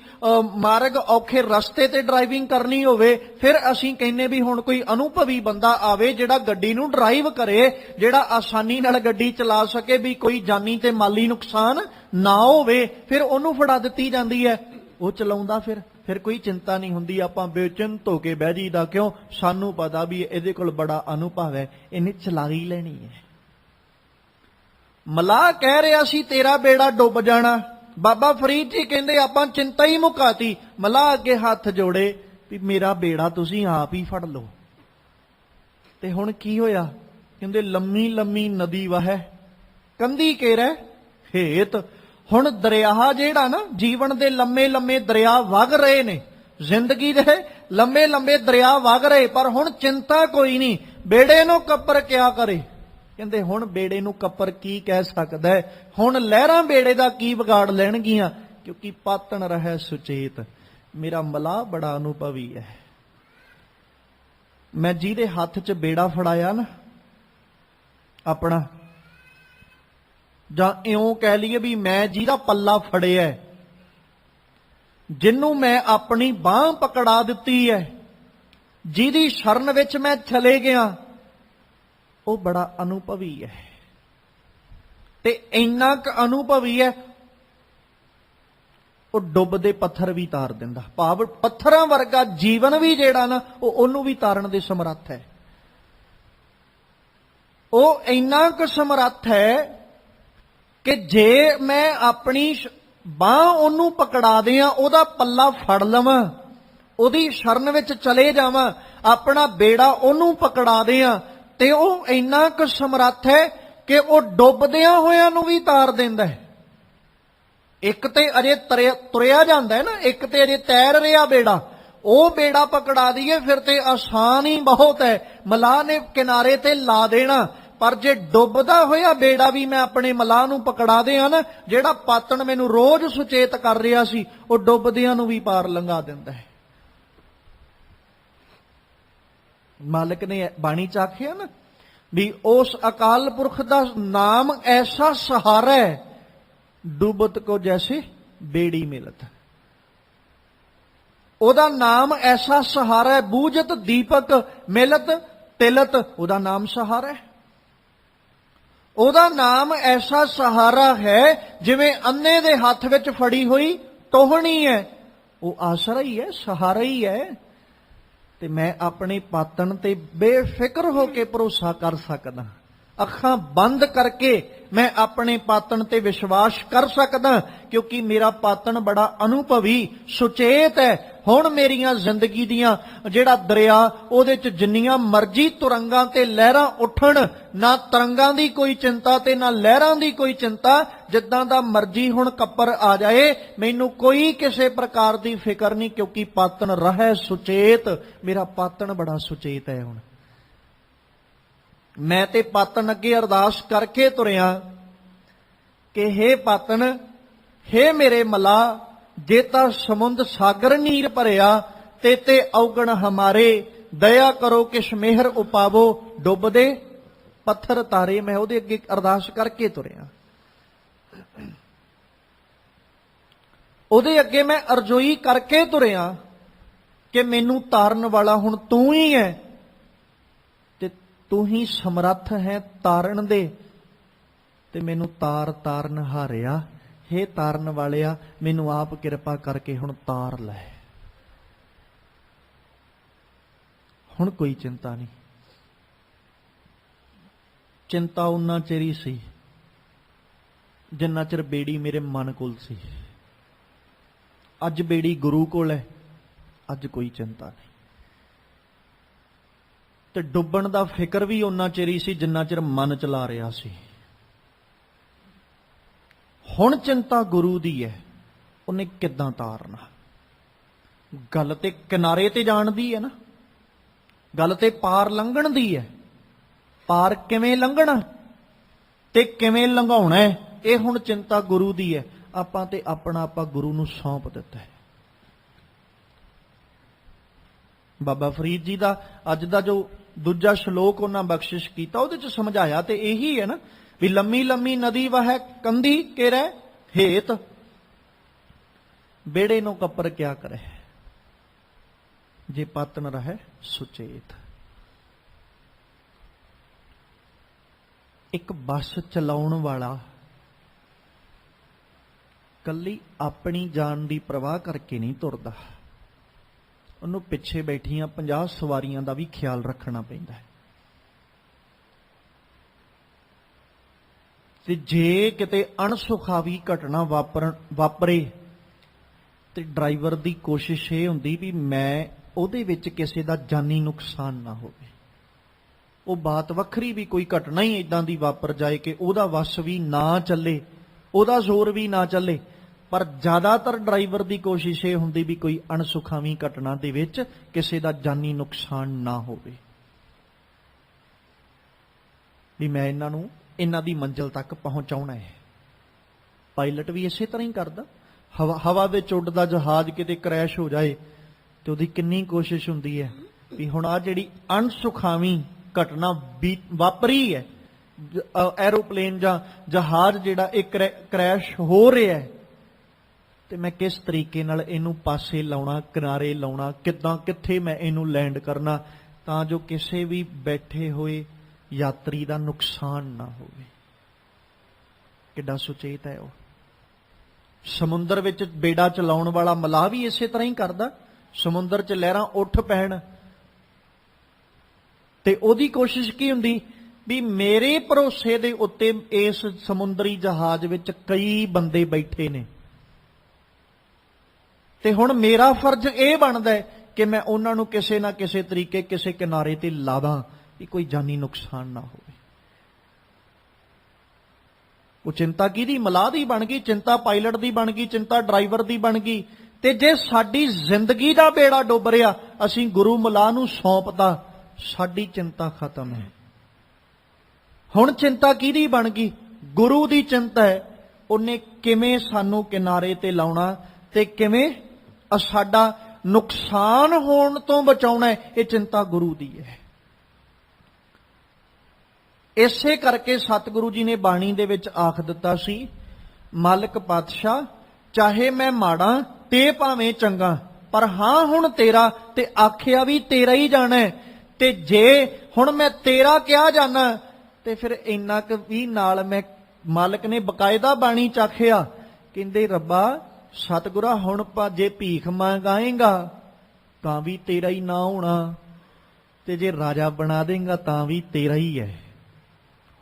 ਮਾਰਗ ਔਖੇ ਰਸਤੇ ਤੇ ਡਰਾਈਵਿੰਗ ਕਰਨੀ ਹੋਵੇ, ਫਿਰ ਅਸੀਂ ਕਹਿੰਨੇ ਵੀ ਹੁਣ ਕੋਈ ਅਨੁਭਵੀ ਬੰਦਾ ਆਵੇ ਜਿਹੜਾ ਗੱਡੀ ਨੂੰ ਡਰਾਈਵ ਕਰੇ, ਜਿਹੜਾ ਆਸਾਨੀ ਨਾਲ ਗੱਡੀ ਚਲਾ ਸਕੇ, ਵੀ ਕੋਈ ਜਾਨੀ ਤੇ ਮਾਲੀ ਨੁਕਸਾਨ ਨਾ ਹੋਵੇ। ਫਿਰ ਉਹਨੂੰ ਫੜਾ ਦਿੱਤੀ ਜਾਂਦੀ ਹੈ, ਉਹ ਚਲਾਉਂਦਾ। ਫਿਰ ਕੋਈ ਚਿੰਤਾ ਨਹੀਂ ਹੁੰਦੀ, ਆਪਾਂ ਬੇਚਿੰਤ ਹੋ ਕੇ ਬਹਿ ਜੀਦਾ। ਕਿਉਂ? ਸਾਨੂੰ ਪਤਾ ਵੀ ਇਹਦੇ ਕੋਲ ਬੜਾ ਅਨੁਭਵ ਹੈ, ਇਹਨੇ ਚਲਾ ਹੀ ਲੈਣੀ ਹੈ। ਮਲਾਹ ਕਹਿ ਰਿਹਾ ਸੀ ਤੇਰਾ ਬੇੜਾ ਡੁੱਬ ਜਾਣਾ। ਬਾਬਾ ਫਰੀਦ ਜੀ ਕਹਿੰਦੇ ਆਪਾਂ ਚਿੰਤਾ ਹੀ ਮੁਕਾਤੀ। ਮਲਾਹ ਅੱਗੇ ਹੱਥ ਜੋੜੇ ਵੀ ਮੇਰਾ ਬੇੜਾ ਤੁਸੀਂ ਆਪ ਹੀ ਫੜ ਲਓ। ਤੇ ਹੁਣ ਕੀ ਹੋਇਆ? ਕਹਿੰਦੇ ਲੰਮੀ ਲੰਮੀ ਨਦੀ ਵਹੈ ਕੰਧੀ ਕੇਰੈ ਹੇਤ। ਹੁਣ ਦਰਿਆ ਜਿਹੜਾ ਨਾ, ਜੀਵਨ ਦੇ ਲੰਮੇ ਲੰਮੇ ਦਰਿਆ ਵਗ ਰਹੇ ਨੇ, ਜ਼ਿੰਦਗੀ ਦੇ ਲੰਮੇ ਲੰਮੇ ਦਰਿਆ ਵਗ ਰਹੇ, ਪਰ ਹੁਣ ਚਿੰਤਾ ਕੋਈ ਨਹੀਂ। ਬੇੜੇ ਨੂੰ ਕੱਪਰ ਕਿਆ ਕਰੇ? ਕਹਿੰਦੇ ਹੁਣ ਬੇੜੇ ਨੂੰ ਕੱਪਰ ਕੀ ਕਹਿ ਸਕਦਾ ਹੈ? ਹੁਣ ਲਹਿਰਾਂ ਬੇੜੇ ਦਾ ਕੀ ਵਿਗਾੜ ਲੈਣਗੀਆਂ? ਕਿਉਂਕਿ ਪਾਤਣ ਰਹਿ ਸੁਚੇਤ। ਮੇਰਾ ਮਲਾਹ ਬੜਾ ਅਨੁਭਵੀ ਹੈ। ਮੈਂ ਜਿਹਦੇ ਹੱਥ 'ਚ ਬੇੜਾ ਫੜਾਇਆ ਨਾ ਆਪਣਾ, ਜਾਂ ਇਉਂ ਕਹਿ ਲਈਏ ਵੀ ਮੈਂ ਜਿਹਦਾ ਪੱਲਾ ਫੜਿਆ, ਜਿਹਨੂੰ ਮੈਂ ਆਪਣੀ ਬਾਹ ਪਕੜਾ ਦਿੱਤੀ ਹੈ, ਜਿਹਦੀ ਸ਼ਰਨ ਵਿੱਚ ਮੈਂ ਚਲੇ ਗਿਆ, ਉਹ ਬੜਾ ਅਨੁਭਵੀ ਹੈ। ਤੇ ਇੰਨਾ ਕੁ ਅਨੁਭਵੀ ਹੈ, ਉਹ ਡੁੱਬਦੇ ਪੱਥਰ ਵੀ ਤਾਰ ਦਿੰਦਾ। ਭਾਵ ਪੱਥਰਾਂ ਵਰਗਾ ਜੀਵਨ ਵੀ ਜਿਹੜਾ ਨਾ, ਉਹ ਉਹਨੂੰ ਵੀ ਤਾਰਨ ਦੇ ਸਮਰੱਥ ਹੈ। ਉਹ ਇੰਨਾ ਕੁ ਸਮਰੱਥ ਹੈ ਕਿ ਜੇ ਮੈਂ ਆਪਣੀ ਬਾਹ ਉਹਨੂੰ ਪਕੜਾ ਦਿਆਂ, ਉਹਦਾ ਪੱਲਾ ਫੜ ਲਵਾਂ, ਉਹਦੀ ਸ਼ਰਨ ਵਿੱਚ ਚਲੇ ਜਾਵਾਂ, ਆਪਣਾ ਬੇੜਾ ਉਹਨੂੰ ਪਕੜਾ ਦਿਆਂ, ਤੇ ਉਹ ਇੰਨਾ ਕੁ ਸਮਰੱਥ ਹੈ ਕਿ ਉਹ ਡੁੱਬਦਿਆਂ ਹੋਇਆਂ ਨੂੰ ਵੀ ਤਾਰ ਦਿੰਦਾ ਹੈ। ਇੱਕ ਤੇ ਅਜੇ ਤੁਰਿਆ ਜਾਂਦਾ ਹੈ ਨਾ, ਇੱਕ ਤੇ ਅਜੇ ਤੈਰ ਰਿਹਾ ਬੇੜਾ, ਉਹ ਬੇੜਾ ਪਕੜਾ ਦਈਏ ਫਿਰ ਤੇ ਆਸਾਨ ਹੀ ਬਹੁਤ ਹੈ, ਮਲਾਹ ਨੇ ਕਿਨਾਰੇ ਤੇ ਲਾ ਦੇਣਾ। ਪਰ ਜੇ ਡੁੱਬਦਾ ਹੋਇਆ ਬੇੜਾ ਵੀ ਮੈਂ ਆਪਣੇ ਮਲਾਹ ਨੂੰ ਪਕੜਾ ਦਿਆਂ ਨਾ, ਜਿਹੜਾ ਪਾਤਣ ਮੈਨੂੰ ਰੋਜ਼ ਸੁਚੇਤ ਕਰ ਰਿਹਾ ਸੀ, ਉਹ ਡੁੱਬਦਿਆਂ ਨੂੰ ਵੀ ਪਾਰ ਲੰਘਾ ਦਿੰਦਾ ਹੈ। ਮਾਲਕ ਨੇ ਬਾਣੀ ਚ ਆਖਿਆ ਨਾ ਵੀ ਉਸ ਅਕਾਲ ਪੁਰਖ ਦਾ ਨਾਮ ਐਸਾ ਸਹਾਰਾ ਹੈ, ਡੁੱਬਤ ਕੋ ਜੈਸੇ ਬੇੜੀ ਮਿਲਤ। ਉਹਦਾ ਨਾਮ ਐਸਾ ਸਹਾਰਾ ਹੈ, ਬੂਝਤ ਦੀਪਕ ਮਿਲਤ ਤਿਲਤ, ਉਹਦਾ ਨਾਮ ਸਹਾਰਾ ਹੈ। ਉਹਦਾ ਨਾਮ ਐਸਾ ਸਹਾਰਾ ਹੈ ਜਿਵੇਂ ਅੰਨੇ ਦੇ ਹੱਥ ਵਿੱਚ ਫੜੀ ਹੋਈ ਟੋਹਣੀ ਹੈ, ਉਹ ਆਸਰਾ ਹੀ ਹੈ, ਸਹਾਰਾ ਹੀ ਹੈ। ਤੇ ਮੈਂ ਆਪਣੇ ਪਾਤਣ ਤੇ ਬੇਫਿਕਰ ਹੋ ਕੇ ਭਰੋਸਾ ਕਰ ਸਕਦਾ, ਅੱਖਾਂ ਬੰਦ ਕਰਕੇ ਮੈਂ ਆਪਣੇ ਪਾਤਣ ਤੇ ਵਿਸ਼ਵਾਸ ਕਰ ਸਕਦਾ, ਕਿਉਂਕਿ ਮੇਰਾ ਪਾਤਣ ਬੜਾ ਅਨੁਭਵੀ ਸੁਚੇਤ ਹੈ। ਹੁਣ ਮੇਰੀਆਂ ਜ਼ਿੰਦਗੀ ਦੀਆਂ ਜਿਹੜਾ ਦਰਿਆ, ਉਹਦੇ 'ਚ ਜਿੰਨੀਆਂ ਮਰਜ਼ੀ ਤੁਰੰਗਾਂ ਤੇ ਲਹਿਰਾਂ ਉੱਠਣ, ਨਾ ਤਰੰਗਾਂ ਦੀ ਕੋਈ ਚਿੰਤਾ ਤੇ ਨਾ ਲਹਿਰਾਂ ਦੀ ਕੋਈ ਚਿੰਤਾ। ਜਿੱਦਾਂ ਦਾ ਮਰਜ਼ੀ ਹੁਣ ਕੱਪਰ ਆ ਜਾਏ, ਮੈਨੂੰ ਕੋਈ ਕਿਸੇ ਪ੍ਰਕਾਰ ਦੀ ਫਿਕਰ ਨਹੀਂ, ਕਿਉਂਕਿ ਪਾਤਣ ਰਹਿ ਸੁਚੇਤ। ਮੇਰਾ ਪਾਤਣ ਬੜਾ ਸੁਚੇਤ ਹੈ। ਹੁਣ ਮੈਂ ਤੇ ਪਾਤਣ ਅੱਗੇ ਅਰਦਾਸ ਕਰਕੇ ਤੁਰਿਆ ਕਿ ਹੇ ਪਾਤਣ, ਹੇ ਮੇਰੇ ਮਲਾਹ, ਜੇ ਤਾਂ ਸਮੁੰਦ ਸਾਗਰ ਨੀਰ ਭਰਿਆ, ਤੇ ਔਗਣ ਹਮਾਰੇ, ਦਇਆ ਕਰੋ ਕਿਛ ਮਿਹਰ ਉਪਾਵੋ, ਡੁੱਬਦੇ ਪੱਥਰ ਤਾਰੇ। ਮੈਂ ਉਹਦੇ ਅੱਗੇ ਅਰਦਾਸ ਕਰਕੇ ਤੁਰਿਆ, ਉਹਦੇ ਅੱਗੇ ਮੈਂ ਅਰਜ਼ੋਈ ਕਰਕੇ ਤੁਰਿਆ ਕਿ ਮੈਨੂੰ ਤਾਰਨ ਵਾਲਾ ਹੁਣ ਤੂੰ ਹੀ ਹੈ, ਤੇ ਤੂੰ ਹੀ ਸਮਰੱਥ ਹੈ ਤਾਰਨ ਦੇ, ਤੇ ਮੈਨੂੰ ਤਾਰਨ ਹਾਰਿਆ। ਹੇ ਤਾਰਨ ਵਾਲਿਆ, ਮੈਨੂੰ ਆਪ ਕਿਰਪਾ ਕਰਕੇ ਹੁਣ ਤਾਰ ਲੈ। ਹੁਣ ਕੋਈ ਚਿੰਤਾ ਨਹੀਂ। ਚਿੰਤਾ ਉਨਾ ਚਿਰ ਹੀ ਸੀ ਜਿੰਨਾ ਚਿਰ ਬੇੜੀ ਮੇਰੇ ਮਨ ਕੋਲ ਸੀ। ਅੱਜ ਬੇੜੀ ਗੁਰੂ ਕੋਲ ਹੈ, ਅੱਜ ਕੋਈ ਚਿੰਤਾ ਨਹੀਂ। ਤੇ ਡੁੱਬਣ ਦਾ ਫਿਕਰ ਵੀ ਉਨਾ ਚਿਰ ਹੀ ਸੀ ਜਿੰਨਾ ਚਿਰ ਮਨ ਚਲਾ ਰਿਹਾ ਸੀ। ਹੁਣ ਚਿੰਤਾ ਗੁਰੂ ਦੀ ਹੈ, ਉਹਨੇ ਕਿੱਦਾਂ ਤਾਰਨਾ। ਗੱਲ ਤੇ ਕਿਨਾਰੇ ਤੇ ਜਾਣ ਦੀ ਹੈ ਨਾ, ਗੱਲ ਤੇ ਪਾਰ ਲੰਘਣ ਦੀ ਹੈ। ਪਾਰ ਕਿਵੇਂ ਲੰਘਣਾ ਤੇ ਕਿਵੇਂ ਲੰਘਾਉਣਾ, ਇਹ ਹੁਣ ਚਿੰਤਾ ਗੁਰੂ ਦੀ ਹੈ। ਆਪਾਂ ਤੇ ਆਪਣਾ ਆਪਾਂ ਗੁਰੂ ਨੂੰ ਸੌਂਪ ਦਿੱਤਾ ਹੈ। ਬਾਬਾ ਫਰੀਦ ਜੀ ਦਾ ਅੱਜ ਦਾ ਜੋ ਦੂਜਾ ਸ਼ਲੋਕ ਉਹਨਾਂ ਬਖਸ਼ਿਸ਼ ਕੀਤਾ ਉਹਦੇ ਚ ਸਮਝਾਇਆ ਤੇ ਇਹੀ ਹੈ ਨਾ ਵੀ ਲੰਮੀ ਲੰਮੀ ਨਦੀ ਵਹੈ ਕੰਦੀ ਕੇ ਰਹਿ ਹੇਤ, ਬੇੜੇ ਨੂੰ ਕੱਪਰ ਕਿਆ ਕਰੇ ਜੇ ਪਾਤਨ ਰਹੇ ਸੁਚੇਤ। ਇੱਕ ਬੱਸ ਚਲਾਉਣ ਵਾਲਾ ਕੱਲੀ ਆਪਣੀ ਜਾਨ ਦੀ ਪ੍ਰਵਾਹ ਕਰਕੇ ਨਹੀਂ ਤੁਰਦਾ, ਉਹਨੂੰ ਪਿੱਛੇ ਬੈਠੀਆਂ 50 ਸਵਾਰੀਆਂ ਦਾ ਵੀ ਖਿਆਲ ਰੱਖਣਾ ਪੈਂਦਾ ਹੈ। ਤੇ ਜੇ ਕਿਤੇ ਅਣਸੁਖਾਵੀ ਘਟਨਾ ਵਾਪਰੇ ਤੇ ਡਰਾਈਵਰ ਦੀ ਕੋਸ਼ਿਸ਼ ਇਹ ਹੁੰਦੀ ਵੀ ਮੈਂ ਉਹਦੇ ਵਿੱਚ ਕਿਸੇ ਦਾ ਜਾਨੀ ਨੁਕਸਾਨ ਨਾ ਹੋਵੇ। ਉਹ ਬਾਤ ਵੱਖਰੀ ਵੀ ਕੋਈ ਘਟਨਾ ਹੀ ਇਦਾਂ ਦੀ ਵਾਪਰ ਜਾਏ ਕਿ ਉਹਦਾ ਵੱਸ ਵੀ ਨਾ ਚੱਲੇ, ਉਹਦਾ ਜ਼ੋਰ ਵੀ ਨਾ ਚੱਲੇ, ਪਰ ਜ਼ਿਆਦਾਤਰ ਡਰਾਈਵਰ ਦੀ ਕੋਸ਼ਿਸ਼ ਇਹ ਹੁੰਦੀ ਵੀ ਕੋਈ ਅਣਸੁਖਾਵੀ ਘਟਨਾ ਦੇ ਵਿੱਚ ਕਿਸੇ ਦਾ ਜਾਨੀ ਨੁਕਸਾਨ ਨਾ ਹੋਵੇ, ਵੀ ਮੈਂ ਇਹਨਾਂ ਦੀ ਮੰਜ਼ਿਲ ਤੱਕ ਪਹੁੰਚਾਉਣਾ ਹੈ। ਪਾਇਲਟ ਵੀ ਇਸੇ ਤਰ੍ਹਾਂ ਹੀ ਕਰਦਾ। ਹਵਾ ਵਿੱਚ ਉੱਡਦਾ ਜਹਾਜ਼ ਕਿਤੇ ਕ੍ਰੈਸ਼ ਹੋ ਜਾਏ ਤੇ ਉਹਦੀ ਕਿੰਨੀ ਕੋਸ਼ਿਸ਼ ਹੁੰਦੀ ਹੈ ਵੀ ਹੁਣ ਆ ਜਿਹੜੀ ਅਣਸੁਖਾਵੀ ਘਟਨਾ ਵਾਪਰੀ ਹੈ, ਐਰੋਪਲੇਨ ਜਾਂ ਜਹਾਜ਼ ਜਿਹੜਾ ਇਹ ਕ੍ਰੈਸ਼ ਹੋ ਰਿਹਾ ਹੈ, ਤੇ ਮੈਂ ਕਿਸ ਤਰੀਕੇ ਨਾਲ ਇਹਨੂੰ ਪਾਸੇ ਲਾਉਣਾ, ਕਿਨਾਰੇ ਲਾਉਣਾ, ਕਿੱਦਾਂ ਕਿੱਥੇ ਮੈਂ ਇਹਨੂੰ ਲੈਂਡ ਕਰਨਾ ਤਾਂ ਜੋ ਕਿਸੇ ਵੀ ਬੈਠੇ ਹੋਏ ਯਾਤਰੀ ਦਾ ਨੁਕਸਾਨ ਨਾ ਹੋਵੇ। ਕਿੱਡਾ ਸੁਚੇਤ ਹੈ ਉਹ। ਸਮੁੰਦਰ ਵਿੱਚ ਬੇੜਾ ਚਲਾਉਣ ਵਾਲਾ ਮਲਾਹ ਵੀ ਇਸੇ ਤਰ੍ਹਾਂ ਹੀ ਕਰਦਾ। ਸਮੁੰਦਰ 'ਚ ਲਹਿਰਾਂ ਉੱਠ ਪੈਣ ਤੇ ਉਹਦੀ ਕੋਸ਼ਿਸ਼ ਕੀ ਹੁੰਦੀ ਵੀ ਮੇਰੇ ਭਰੋਸੇ ਦੇ ਉੱਤੇ ਇਸ ਸਮੁੰਦਰੀ ਜਹਾਜ਼ ਵਿੱਚ ਕਈ ਬੰਦੇ ਬੈਠੇ ਨੇ ਤੇ ਹੁਣ ਮੇਰਾ ਫਰਜ਼ ਇਹ ਬਣਦਾ ਹੈ ਕਿ ਮੈਂ ਉਹਨਾਂ ਨੂੰ ਕਿਸੇ ਨਾ ਕਿਸੇ ਤਰੀਕੇ ਕਿਸੇ ਕਿਨਾਰੇ ਤੇ ਲਾ ਦਾਂ ਕਿ ਕੋਈ ਜਾਨੀ ਨੁਕਸਾਨ ਨਾ ਹੋਵੇ। ਉਹ ਚਿੰਤਾ ਕਿਹਦੀ? ਮਲਾਹ ਦੀ ਬਣ ਗਈ, ਚਿੰਤਾ ਪਾਇਲਟ ਦੀ ਬਣ ਗਈ, ਚਿੰਤਾ ਡਰਾਈਵਰ ਦੀ ਬਣ ਗਈ। ਤੇ ਜੇ ਸਾਡੀ ਜ਼ਿੰਦਗੀ ਦਾ ਬੇੜਾ ਡੁੱਬ ਰਿਹਾ, ਅਸੀਂ ਗੁਰੂ ਮਲਾਹ ਨੂੰ ਸੌਂਪਤਾ, ਸਾਡੀ ਚਿੰਤਾ ਖਤਮ ਹੈ। ਹੁਣ ਚਿੰਤਾ ਕਿਹਦੀ ਬਣ ਗਈ? ਗੁਰੂ ਦੀ ਚਿੰਤਾ ਹੈ। ਉਹਨੇ ਕਿਵੇਂ ਸਾਨੂੰ ਕਿਨਾਰੇ ਤੇ ਲਾਉਣਾ ਤੇ ਕਿਵੇਂ ਸਾਡਾ ਨੁਕਸਾਨ ਹੋਣ ਤੋਂ ਬਚਾਉਣਾ ਹੈ, ਇਹ ਚਿੰਤਾ ਗੁਰੂ ਦੀ ਹੈ। ਇਸੇ ਕਰਕੇ ਸਤਿਗੁਰੂ ਜੀ ਨੇ ਬਾਣੀ ਦੇ ਵਿੱਚ ਆਖ ਦਿੱਤਾ ਸੀ, ਮਾਲਕ ਪਾਤਸ਼ਾਹ ਚਾਹੇ ਮੈਂ ਮਾੜਾ ਤੇ ਭਾਵੇਂ ਚੰਗਾ, ਪਰ ਹਾਂ ਹੁਣ ਤੇਰਾ ਤੇ ਆਖਿਆ ਵੀ ਤੇਰਾ ਹੀ ਜਾਣਾ। ਤੇ ਜੇ ਹੁਣ ਮੈਂ ਤੇਰਾ ਕਿਹਾ ਜਾਣਾ ਤੇ ਫਿਰ ਇੰਨਾ ਕੁ ਵੀ ਨਾਲ ਮੈਂ, ਮਾਲਕ ਨੇ ਬਕਾਇਦਾ ਬਾਣੀ ਚ ਆਖਿਆ, ਕਹਿੰਦੇ ਰੱਬਾ ਸਤਿਗੁਰਾ ਹੁਣ ਜੇ ਭੀਖ ਮੰਗਾਏਗਾ ਤਾਂ ਵੀ ਤੇਰਾ ਹੀ ਨਾ ਹੋਣਾ, ਤੇ ਜੇ ਰਾਜਾ ਬਣਾ ਦੇਗਾ ਤਾਂ ਵੀ ਤੇਰਾ ਹੀ ਹੈ।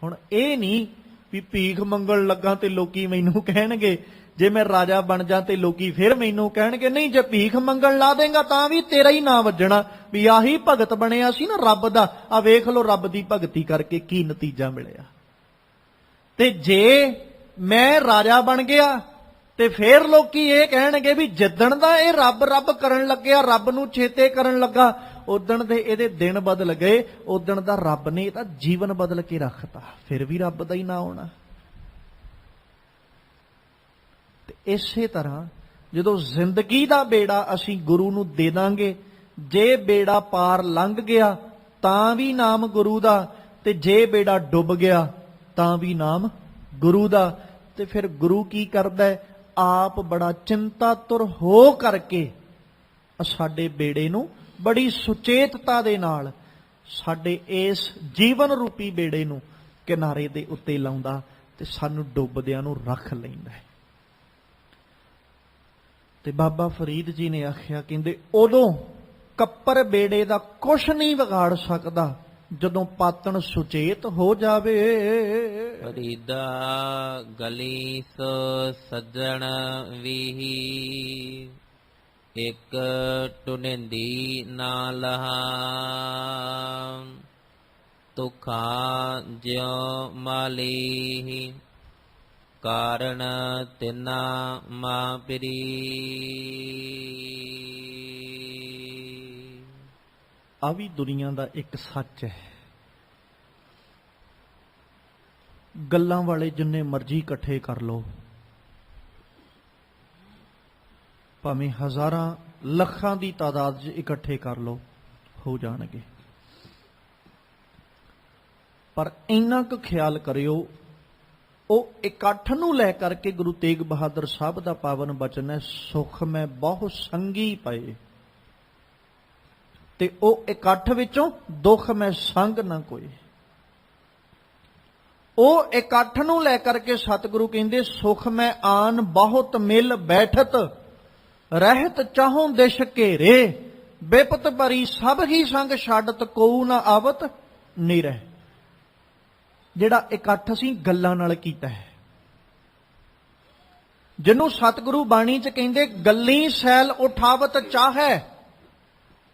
ਹੁਣ ਇਹ ਨਹੀਂ ਵੀ ਭੀਖ ਮੰਗਣ ਲੱਗਾ ਤੇ ਲੋਕੀ ਮੈਨੂੰ ਕਹਿਣਗੇ, ਜੇ ਮੈਂ ਰਾਜਾ ਬਣ ਜਾ ਤੇ ਲੋਕੀ ਫਿਰ ਮੈਨੂੰ ਕਹਿਣਗੇ। ਨਹੀਂ, ਜੇ ਭੀਖ ਮੰਗਣ ਲਾ ਦੇਗਾ ਤਾਂ ਵੀ ਤੇਰਾ ਹੀ ਨਾਂ ਵੱਜਣਾ ਵੀ ਆਹੀ ਭਗਤ ਬਣਿਆ ਸੀ ਨਾ ਰੱਬ ਦਾ। ਆ ਵੇਖ ਲਓ ਰੱਬ ਦੀ ਭਗਤੀ ਕਰਕੇ ਕੀ ਨਤੀਜਾ ਮਿਲਿਆ। ਤੇ ਜੇ ਮੈਂ ਰਾਜਾ ਬਣ ਗਿਆ ਤੇ ਫਿਰ ਲੋਕੀ ਇਹ ਕਹਿਣਗੇ ਵੀ ਜਿੱਦਣ ਦਾ ਇਹ ਰੱਬ ਕਰਨ ਲੱਗਿਆ, ਰੱਬ ਨੂੰ ਚੇਤੇ ਕਰਨ ਲੱਗਾ, ਉਦਣ ਦੇ ਇਹਦੇ ਦਿਨ ਬਦਲ ਗਏ, ਉਦਣ ਦਾ ਰੱਬ ਨੇ ਇਹਦਾ ਜੀਵਨ ਬਦਲ ਕੇ ਰੱਖਤਾ, ਫਿਰ ਵੀ ਰੱਬ ਦਾ ਹੀ ਨਾਂ ਆਉਣਾ। ਤੇ ਇਸੇ ਤਰ੍ਹਾਂ ਜਦੋਂ ਜ਼ਿੰਦਗੀ ਦਾ ਬੇੜਾ ਅਸੀਂ ਗੁਰੂ ਨੂੰ ਦੇ ਦਾਂਗੇ, ਜੇ ਬੇੜਾ ਪਾਰ ਲੰਘ ਗਿਆ ਤਾਂ ਵੀ ਨਾਮ ਗੁਰੂ ਦਾ, ਤੇ ਜੇ ਬੇੜਾ ਡੁੱਬ ਗਿਆ ਤਾਂ ਵੀ ਨਾਮ ਗੁਰੂ ਦਾ। ਤੇ ਫਿਰ ਗੁਰੂ ਕੀ ਕਰਦਾ? ਆਪ ਬੜਾ ਚਿੰਤਾਤੁਰ ਹੋ ਕਰਕੇ ਸਾਡੇ ਬੇੜੇ ਨੂੰ ਬੜੀ ਸੁਚੇਤਤਾ ਦੇ ਨਾਲ, ਸਾਡੇ ਇਸ ਜੀਵਨ ਰੂਪੀ ਬੇੜੇ ਨੂੰ ਕਿਨਾਰੇ ਦੇ ਉੱਤੇ ਲਾਉਂਦਾ ਤੇ ਸਾਨੂੰ ਡੁੱਬਦਿਆਂ ਨੂੰ ਰੱਖ ਲੈਂਦਾ ਹੈ। ਤੇ ਬਾਬਾ ਫਰੀਦ ਜੀ ਨੇ ਆਖਿਆ, ਕਹਿੰਦੇ ਉਦੋਂ ਕੱਪਰ ਬੇੜੇ ਦਾ ਕੁਛ ਨਹੀਂ ਵਿਗਾੜ ਸਕਦਾ ਜਦੋਂ ਪਾਤਣ ਸੁਚੇਤ ਹੋ ਜਾਵੇ। ਫਰੀਦਾ ਗਲੀ ਸੋ ਸੱਜਣ ਵੀਹੀ, ਇੱਕ ਟੁਨਿੰਦੀ ਨਾ ਲਹਾ, ਤੁਖਾਂ ਜਿਉ ਮਾਲੀ, ਕਾਰਨ ਤਿਨਾ ਮਾਂ ਪਿਰੀ। ਆ ਵੀ ਦੁਨੀਆ ਦਾ ਇੱਕ ਸੱਚ ਹੈ। ਗੱਲਾਂ ਵਾਲੇ ਜਿੰਨੇ ਮਰਜ਼ੀ ਇਕੱਠੇ ਕਰ ਲੋ, ਭਾਵੇਂ ਹਜ਼ਾਰਾਂ ਲੱਖਾਂ ਦੀ ਤਾਦਾਦ 'ਚ ਇਕੱਠੇ ਕਰ ਲਓ, ਹੋ ਜਾਣਗੇ। ਪਰ ਇੰਨਾ ਕੁ ਖਿਆਲ ਕਰਿਓ, ਉਹ ਇਕੱਠ ਨੂੰ ਲੈ ਕਰਕੇ ਗੁਰੂ ਤੇਗ ਬਹਾਦਰ ਸਾਹਿਬ ਦਾ ਪਾਵਨ ਬਚਨ ਹੈ, ਸੁਖ ਮੈਂ ਬਹੁ ਸੰਗੀ ਪਏ, ਤੇ ਉਹ ਇਕੱਠ ਵਿੱਚੋਂ ਦੁੱਖ ਮੈਂ ਸੰਗ ਨਾ ਕੋਈ। ਉਹ ਇਕੱਠ ਨੂੰ ਲੈ ਕਰਕੇ ਸਤਿਗੁਰੂ ਕਹਿੰਦੇ, ਸੁਖ ਮੈਂ ਆਨ ਬਹੁਤ ਮਿਲ ਬੈਠਤ, ਰਹਿਤ ਚਾਹੋਂ ਦਿਸ਼ ਘੇਰੇ, ਬੇਪਤ ਭਰੀ ਸਭ ਹੀ ਸੰਗ ਛੱਡਤ, ਕੋਊ ਨਾ ਆਵਤ ਨਿਰਹਿ। ਜਿਹੜਾ ਇਕੱਠ ਅਸੀਂ ਗੱਲਾਂ ਨਾਲ ਕੀਤਾ ਹੈ, ਜਿਹਨੂੰ ਸਤਿਗੁਰੂ ਬਾਣੀ 'ਚ ਕਹਿੰਦੇ ਗੱਲੀ ਸੈਲ ਉਠਾਵਤ ਚਾਹੈ,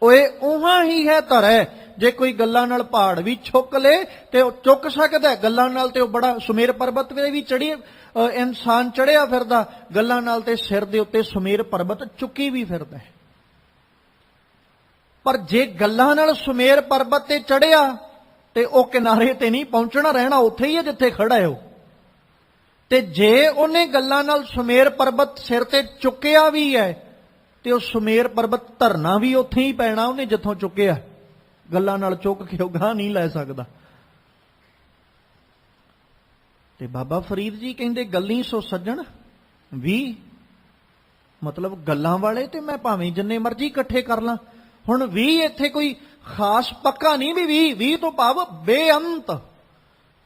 ਓਏ ਉਹਾਂ ਹੀ ਹੈ ਧਰੈ। ਜੇ ਕੋਈ ਗੱਲਾਂ ਨਾਲ ਪਹਾੜ ਵੀ ਚੁੱਕ ਲੇ ਤੇ ਉਹ ਚੁੱਕ ਸਕਦਾ, ਗੱਲਾਂ ਨਾਲ ਤੇ ਉਹ ਬੜਾ ਸੁਮੇਰ ਪਰਬਤ ਤੇ ਵੀ ਚੜੀ ਇਨਸਾਨ ਚੜਿਆ ਫਿਰਦਾ, ਗੱਲਾਂ ਨਾਲ ਤੇ ਸਿਰ ਦੇ ਉੱਤੇ ਸੁਮੇਰ ਪਰਬਤ ਚੁੱਕੀ ਵੀ ਫਿਰਦਾ ਹੈ। ਪਰ ਜੇ ਗੱਲਾਂ ਨਾਲ ਸੁਮੇਰ ਪਰਬਤ ਤੇ ਚੜਿਆ ਤੇ ਉਹ ਕਿਨਾਰੇ ਤੇ ਨਹੀਂ ਪਹੁੰਚਣਾ, ਰਹਿਣਾ ਉੱਥੇ ਹੀ ਹੈ ਜਿੱਥੇ ਖੜਾ ਹੈ ਉਹ। ਤੇ ਜੇ ਉਹਨੇ ਗੱਲਾਂ ਨਾਲ ਸੁਮੇਰ ਪਰਬਤ ਸਿਰ ਤੇ ਚੁੱਕਿਆ ਵੀ ਹੈ ਤੇ ਉਹ ਸੁਮੇਰ ਪਰਬਤ ਧਰਨਾ ਵੀ ਉੱਥੇ ਹੀ ਪੈਣਾ ਉਹਨੇ ਜਿੱਥੋਂ ਚੁੱਕਿਆ। ਗੱਲਾਂ ਨਾਲ ਚੁੱਕ ਕੇ ਉਹ ਗਾਹ ਨਹੀਂ ਲੈ ਸਕਦਾ। ਤੇ ਬਾਬਾ ਫਰੀਦ ਜੀ ਕਹਿੰਦੇ ਗੱਲੀ ਸੋ ਸੱਜਣ ਵੀ, ਮਤਲਬ ਗੱਲਾਂ ਵਾਲੇ ਤੇ ਮੈਂ ਭਾਵੇਂ ਜਿੰਨੇ ਮਰਜ਼ੀ ਇਕੱਠੇ ਕਰ ਲਾਂ। ਹੁਣ ਵੀ ਇੱਥੇ ਕੋਈ ਖਾਸ ਪੱਕਾ ਨਹੀਂ ਵੀ 20 ਤੋਂ ਭਾਵ ਬੇਅੰਤ।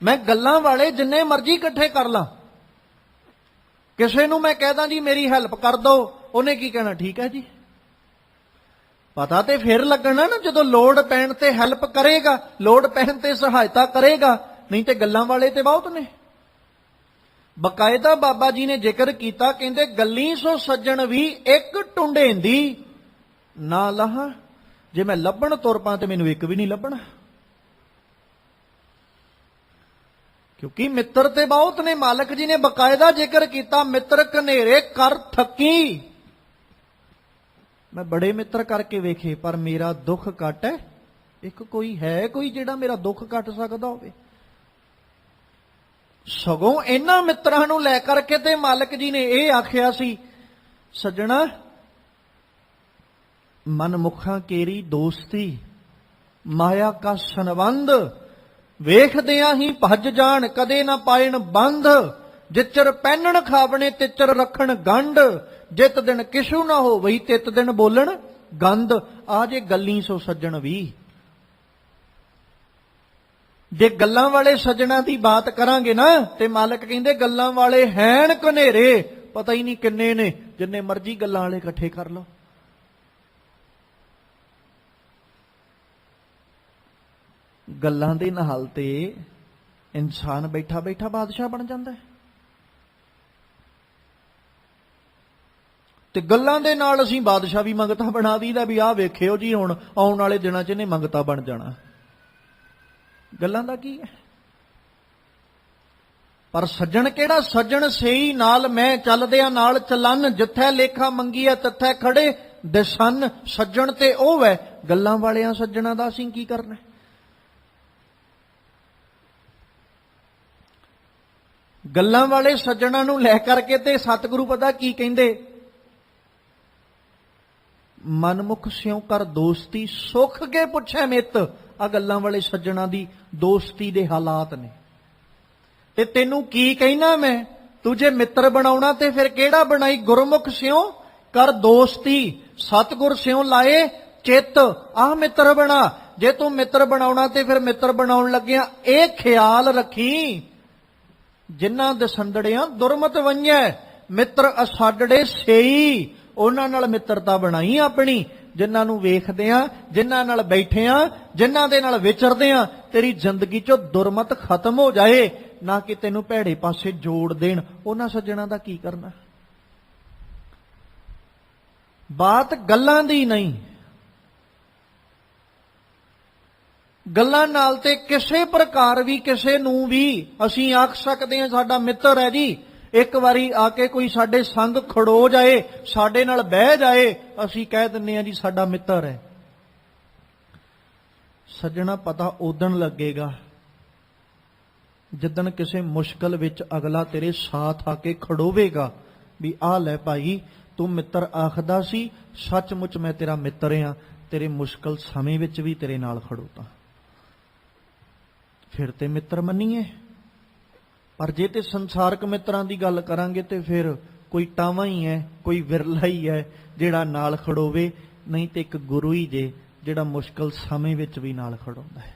ਮੈਂ ਗੱਲਾਂ ਵਾਲੇ ਜਿੰਨੇ ਮਰਜ਼ੀ ਇਕੱਠੇ ਕਰ ਲਾਂ। ਕਿਸੇ ਨੂੰ ਮੈਂ ਕਹਿਦਾ ਜੀ ਮੇਰੀ ਹੈਲਪ ਕਰ ਦੋ, ਉਹਨੇ ਕੀ ਕਹਿਣਾ, ਠੀਕ ਹੈ ਜੀ। ਪਤਾ ਤੇ ਫਿਰ ਲੱਗਣਾ ਨਾ ਜਦੋਂ ਲੋੜ ਪੈਣ ਤੇ ਹੈਲਪ ਕਰੇਗਾ, ਲੋੜ ਪੈਣ ਤੇ ਸਹਾਇਤਾ ਕਰੇਗਾ, ਨਹੀਂ ਤੇ ਗੱਲਾਂ ਵਾਲੇ ਤੇ ਬਹੁਤ ਨੇ। ਬਕਾਇਦਾ ਬਾਬਾ ਜੀ ਨੇ ਜ਼ਿਕਰ ਕੀਤਾ, ਕਹਿੰਦੇ ਗੱਲੀ ਸੋ ਸੱਜਣ ਵੀ ਇੱਕ ਟੁੰਡੇਂਦੀ ਨਾ ਲਾਹਾਂ। ਜੇ ਮੈਂ ਲੱਭਣ ਤੁਰ ਪਾਂ ਤੇ ਮੈਨੂੰ ਇੱਕ ਵੀ ਨਹੀਂ ਲੱਭਣਾ, ਕਿਉਂਕਿ ਮਿੱਤਰ ਤੇ ਬਹੁਤ ਨੇ। ਮਾਲਕ ਜੀ ਨੇ ਬਕਾਇਦਾ ਜ਼ਿਕਰ ਕੀਤਾ, ਮਿੱਤਰ ਘਨੇਰੇ ਕਰ ਥੱਕੀ। ਮੈਂ ਬੜੇ ਮਿੱਤਰ ਕਰਕੇ ਵੇਖੇ ਪਰ ਮੇਰਾ ਦੁੱਖ ਘੱਟ ਹੈ। ਇੱਕ ਕੋਈ ਹੈ ਕੋਈ ਜਿਹੜਾ ਮੇਰਾ ਦੁੱਖ ਕੱਟ ਸਕਦਾ ਹੋਵੇ? ਸਗੋਂ ਇਹਨਾਂ ਮਿੱਤਰਾਂ ਨੂੰ ਲੈ ਕਰਕੇ ਤੇ ਮਾਲਕ ਜੀ ਨੇ ਇਹ ਆਖਿਆ ਸੀ, ਸੱਜਣਾ ਮਨਮੁਖਾਂ ਕੇਰੀ ਦੋਸਤੀ, ਮਾਇਆ ਕਾ ਸੰਬੰਧ, ਵੇਖਦਿਆਂ ਹੀ ਭੱਜ ਜਾਣ ਕਦੇ ਨਾ ਪਾਇਣ ਬੰਧ, ਜਿਚਰ ਪਹਿਨਣ ਖਾਵਣੇ ਤਿਚਰ ਰੱਖਣ ਗੰਢ, ਜਿਤ ਦਿਨ ਕਿਛੂ ਨਾ ਹੋਵਈ ਤਿਤ ਦਿਨ ਬੋਲਣ ਗੰਧ। ਆ ਜੇ ਗੱਲੀ ਸੋ ਸੱਜਣ ਵੀ। ਜੇ ਗੱਲਾਂ ਵਾਲੇ ਸੱਜਣਾ ਦੀ ਬਾਤ ਕਰਾਂਗੇ ਨਾ ਤੇ ਮਾਲਕ ਕਹਿੰਦੇ ਗੱਲਾਂ ਵਾਲੇ ਹੈਣ ਘਨੇਰੇ, ਪਤਾ ਹੀ ਨਹੀਂ ਕਿੰਨੇ ਨੇ, ਜਿੰਨੇ ਮਰਜ਼ੀ ਗੱਲਾਂ ਵਾਲੇ ਇਕੱਠੇ ਕਰ ਲਓ। ਗੱਲਾਂ ਦੇ ਨਾਲ ਤੇ ਇਨਸਾਨ ਬੈਠਾ ਬੈਠਾ ਬਾਦਸ਼ਾਹ ਬਣ ਜਾਂਦਾ ਹੈ, ਤੇ ਗੱਲਾਂ ਦੇ ਨਾਲ ਅਸੀਂ ਬਾਦਸ਼ਾਹ ਵੀ ਮੰਗਤਾ ਬਣਾ ਦਈਦਾ ਵੀ ਆਹ ਵੇਖਿਓ ਜੀ ਹੁਣ ਆਉਣ ਵਾਲੇ ਦਿਨਾਂ 'ਚ ਇਹਨੇ ਮੰਗਤਾ ਬਣ ਜਾਣਾ। ਗੱਲਾਂ ਦਾ ਕੀ ਹੈ? ਪਰ ਸੱਜਣ ਕਿਹੜਾ? ਸੱਜਣ ਸਹੀ ਨਾਲ ਮੈਂ ਚੱਲਦਿਆਂ ਨਾਲ ਚੱਲਨ, ਜਿੱਥੇ ਲੇਖਾ ਮੰਗੀਐ ਤਿੱਥੇ ਖੜੇ ਦਿਸਨ। ਸੱਜਣ ਤੇ ਉਹ ਹੈ, ਗੱਲਾਂ ਵਾਲਿਆਂ ਸੱਜਣਾ ਦਾ ਅਸੀਂ ਕੀ ਕਰਨਾ? ਗੱਲਾਂ ਵਾਲੇ ਸੱਜਣਾ ਨੂੰ ਲੈ ਕਰਕੇ ਤੇ ਸਤਿਗੁਰੂ ਪਤਾ ਕੀ ਕਹਿੰਦੇ, ਮਨਮੁਖ ਸਿਉ ਕਰ ਦੋਸਤੀ, ਸੁਖ ਕੇ ਪੁੱਛੈ ਮਿੱਤ। ਆ ਗੱਲਾਂ ਵਾਲੇ ਸੱਜਣਾ ਦੀ ਦੋਸਤੀ ਦੇ ਹਾਲਾਤ ਨੇ। ਤੇ ਤੈਨੂੰ ਕੀ ਕਹਿਣਾ ਮੈਂ, ਤੂੰ ਜੇ ਮਿੱਤਰ ਬਣਾਉਣਾ ਤੇ ਫਿਰ ਕਿਹੜਾ ਬਣਾਈ? ਗੁਰਮੁਖ ਸਿਉ ਕਰ ਦੋਸਤੀ, ਸਤਿਗੁਰ ਸਿਉ ਲਾਏ ਚਿੱਤ। ਆਹ ਮਿੱਤਰ ਬਣਾ। ਜੇ ਤੂੰ ਮਿੱਤਰ ਬਣਾਉਣਾ ਤੇ ਫਿਰ ਮਿੱਤਰ ਬਣਾਉਣ ਲੱਗਿਆ ਇਹ ਖਿਆਲ ਰੱਖੀ, ਜਿਨ੍ਹਾਂ ਦਸੰਦੜਿਆਂ ਦੁਰਮਤ ਵੰਝੈ, ਮਿੱਤਰ ਅਸਾਡੜੇ ਸੇਈ। ਉਹਨਾਂ ਨਾਲ ਮਿੱਤਰਤਾ ਬਣਾਈ ਆਪਣੀ, ਜਿਨ੍ਹਾਂ ਨੂੰ ਵੇਖਦੇ ਆ, ਜਿਨ੍ਹਾਂ ਨਾਲ ਬੈਠੇ ਆ, ਜਿਨ੍ਹਾਂ ਦੇ ਨਾਲ ਵਿਚਰਦੇ ਆ, ਤੇਰੀ ਜ਼ਿੰਦਗੀ 'ਚੋਂ ਦੁਰਮਤ ਖਤਮ ਹੋ ਜਾਏ, ਨਾ ਕਿ ਤੈਨੂੰ ਭੈੜੇ ਪਾਸੇ ਜੋੜ ਦੇਣ। ਉਹਨਾਂ ਸੱਜਣਾ ਦਾ ਕੀ ਕਰਨਾ? ਬਾਤ ਗੱਲਾਂ ਦੀ ਨਹੀਂ। ਗੱਲਾਂ ਨਾਲ ਤੇ ਕਿਸੇ ਪ੍ਰਕਾਰ ਵੀ ਕਿਸੇ ਨੂੰ ਵੀ ਅਸੀਂ ਆਖ ਸਕਦੇ ਹਾਂ ਸਾਡਾ ਮਿੱਤਰ ਹੈ ਜੀ। ਇੱਕ ਵਾਰੀ ਆ ਕੇ ਕੋਈ ਸਾਡੇ ਸੰਗ ਖੜੋ ਜਾਏ, ਸਾਡੇ ਨਾਲ ਬਹਿ ਜਾਏ, ਅਸੀਂ ਕਹਿ ਦਿੰਦੇ ਹਾਂ ਜੀ ਸਾਡਾ ਮਿੱਤਰ ਹੈ। ਸੱਜਣਾ ਪਤਾ ਉਦਣ ਲੱਗੇਗਾ ਜਿੱਦਣ ਕਿਸੇ ਮੁਸ਼ਕਲ ਵਿੱਚ ਅਗਲਾ ਤੇਰੇ ਸਾਥ ਆ ਕੇ ਖੜੋਵੇਗਾ ਵੀ ਆਹ ਲੈ ਭਾਈ ਤੂੰ ਮਿੱਤਰ ਆਖਦਾ ਸੀ, ਸੱਚਮੁੱਚ ਮੈਂ ਤੇਰਾ ਮਿੱਤਰ ਆ, ਤੇਰੇ ਮੁਸ਼ਕਲ ਸਮੇਂ ਵਿੱਚ ਵੀ ਤੇਰੇ ਨਾਲ ਖੜੋਤਾ। ਫਿਰ ਤੇ ਮਿੱਤਰ ਮੰਨੀਏ। ਪਰ ਜੇ ਤੇ ਸੰਸਾਰਕ ਮਿੱਤਰਾਂ ਦੀ ਗੱਲ ਕਰਾਂਗੇ ਤੇ ਫਿਰ ਕੋਈ ਟਾਵਾਂ ਹੀ ਹੈ, ਕੋਈ ਵਿਰਲਾ ਹੀ ਹੈ ਜਿਹੜਾ ਨਾਲ ਖੜੋਵੇ, ਨਹੀਂ ਤੇ ਇੱਕ ਗੁਰੂ ਹੀ ਜੇ ਜਿਹੜਾ ਮੁਸ਼ਕਲ ਸਮੇਂ ਵਿੱਚ ਵੀ ਨਾਲ ਖੜਾਉਂਦਾ ਹੈ।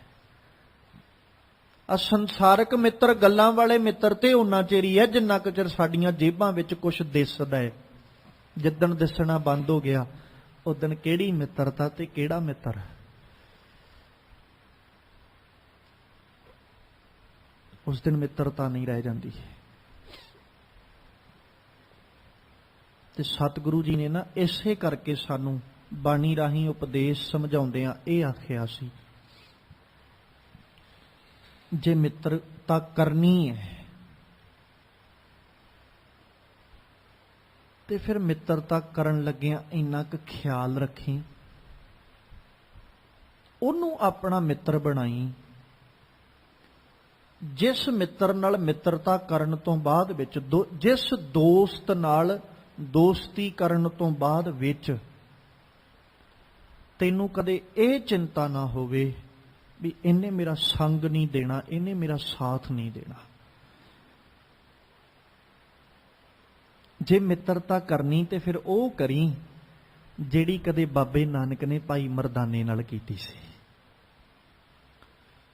ਆ ਸੰਸਾਰਕ ਮਿੱਤਰ, ਗੱਲਾਂ ਵਾਲੇ ਮਿੱਤਰ ਤੇ ਉਹਨਾਂ ਚਿਰ ਹੀ ਹੈ ਜਿੰਨਾ ਕੁ ਚਿਰ ਸਾਡੀਆਂ ਜੇਬਾਂ ਵਿੱਚ ਕੁਝ ਦਿਸਦਾ ਹੈ। ਜਿੱਦਣ ਦਿਸਣਾ ਬੰਦ ਹੋ ਗਿਆ ਉਦਣ ਕਿਹੜੀ ਮਿੱਤਰਤਾ ਤੇ ਕਿਹੜਾ ਮਿੱਤਰ। ਉਸ ਦਿਨ ਮਿੱਤਰਤਾ ਨਹੀਂ ਰਹਿ ਜਾਂਦੀ। ਤੇ ਸਤਿਗੁਰੂ ਜੀ ਨੇ ਨਾ ਇਸੇ ਕਰਕੇ ਸਾਨੂੰ ਬਾਣੀ ਰਾਹੀਂ ਉਪਦੇਸ਼ ਸਮਝਾਉਂਦਿਆਂ ਇਹ ਆਖਿਆ ਸੀ, ਜੇ ਮਿੱਤਰਤਾ ਕਰਨੀ ਹੈ ਤੇ ਫਿਰ ਮਿੱਤਰਤਾ ਕਰਨ ਲੱਗਿਆਂ ਇੰਨਾ ਕੁ ਖਿਆਲ ਰੱਖੀ, ਉਹਨੂੰ ਆਪਣਾ ਮਿੱਤਰ ਬਣਾਈ ਜਿਸ ਮਿੱਤਰ ਨਾਲ ਮਿੱਤਰਤਾ ਕਰਨ ਤੋਂ ਬਾਅਦ ਵਿੱਚ, ਜਿਸ ਦੋਸਤ ਨਾਲ ਦੋਸਤੀ ਕਰਨ ਤੋਂ ਬਾਅਦ ਵਿੱਚ ਤੈਨੂੰ ਕਦੇ ਇਹ ਚਿੰਤਾ ਨਾ ਹੋਵੇ ਵੀ ਇਹਨੇ ਮੇਰਾ ਸੰਗ ਨਹੀਂ ਦੇਣਾ, ਇਹਨੇ ਮੇਰਾ ਸਾਥ ਨਹੀਂ ਦੇਣਾ। ਜੇ ਮਿੱਤਰਤਾ ਕਰਨੀ ਤੇ ਫਿਰ ਉਹ ਕਰੀ ਜਿਹੜੀ ਕਦੇ ਬਾਬੇ ਨਾਨਕ ਨੇ ਭਾਈ ਮਰਦਾਨੇ ਨਾਲ ਕੀਤੀ ਸੀ।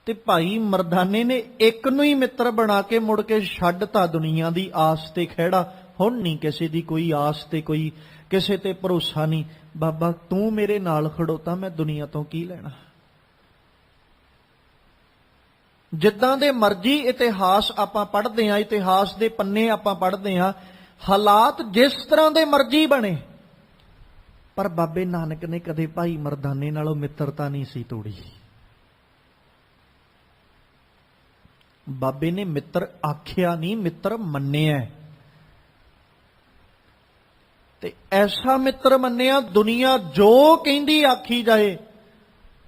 ਤੇ ਭਾਈ ਮਰਦਾਨੇ ਨੇ ਇੱਕ ਨੂੰ ਹੀ ਮਿੱਤਰ ਬਣਾ ਕੇ ਮੁੜ ਕੇ ਛੱਡਤਾ ਦੁਨੀਆ ਦੀ ਆਸ ਤੇ ਖਹਿੜਾ। ਹੁਣ ਨਹੀਂ ਕਿਸੇ ਦੀ ਕੋਈ ਆਸ ਤੇ ਕੋਈ ਕਿਸੇ ਤੇ ਭਰੋਸਾ ਨਹੀਂ। ਬਾਬਾ ਤੂੰ ਮੇਰੇ ਨਾਲ ਖੜੋਤਾ, ਮੈਂ ਦੁਨੀਆ ਤੋਂ ਕੀ ਲੈਣਾ। ਜਿੱਦਾਂ ਦੇ ਮਰਜ਼ੀ ਇਤਿਹਾਸ ਆਪਾਂ ਪੜ੍ਹਦੇ ਹਾਂ, ਇਤਿਹਾਸ ਦੇ ਪੰਨੇ ਆਪਾਂ ਪੜ੍ਹਦੇ ਹਾਂ, ਹਾਲਾਤ ਜਿਸ ਤਰ੍ਹਾਂ ਦੇ ਮਰਜ਼ੀ ਬਣੇ, ਪਰ ਬਾਬੇ ਨਾਨਕ ਨੇ ਕਦੇ ਭਾਈ ਮਰਦਾਨੇ ਨਾਲੋਂ ਮਿੱਤਰਤਾ ਨਹੀਂ ਸੀ ਤੋੜੀ। ਬਾਬੇ ਨੇ ਮਿੱਤਰ ਆਖਿਆ ਨਹੀਂ, ਮਿੱਤਰ ਮੰਨਿਆ। ਤੇ ਐਸਾ ਮਿੱਤਰ ਮੰਨਿਆ ਦੁਨੀਆ ਜੋ ਕਹਿੰਦੀ ਆਖੀ ਜਾਏ,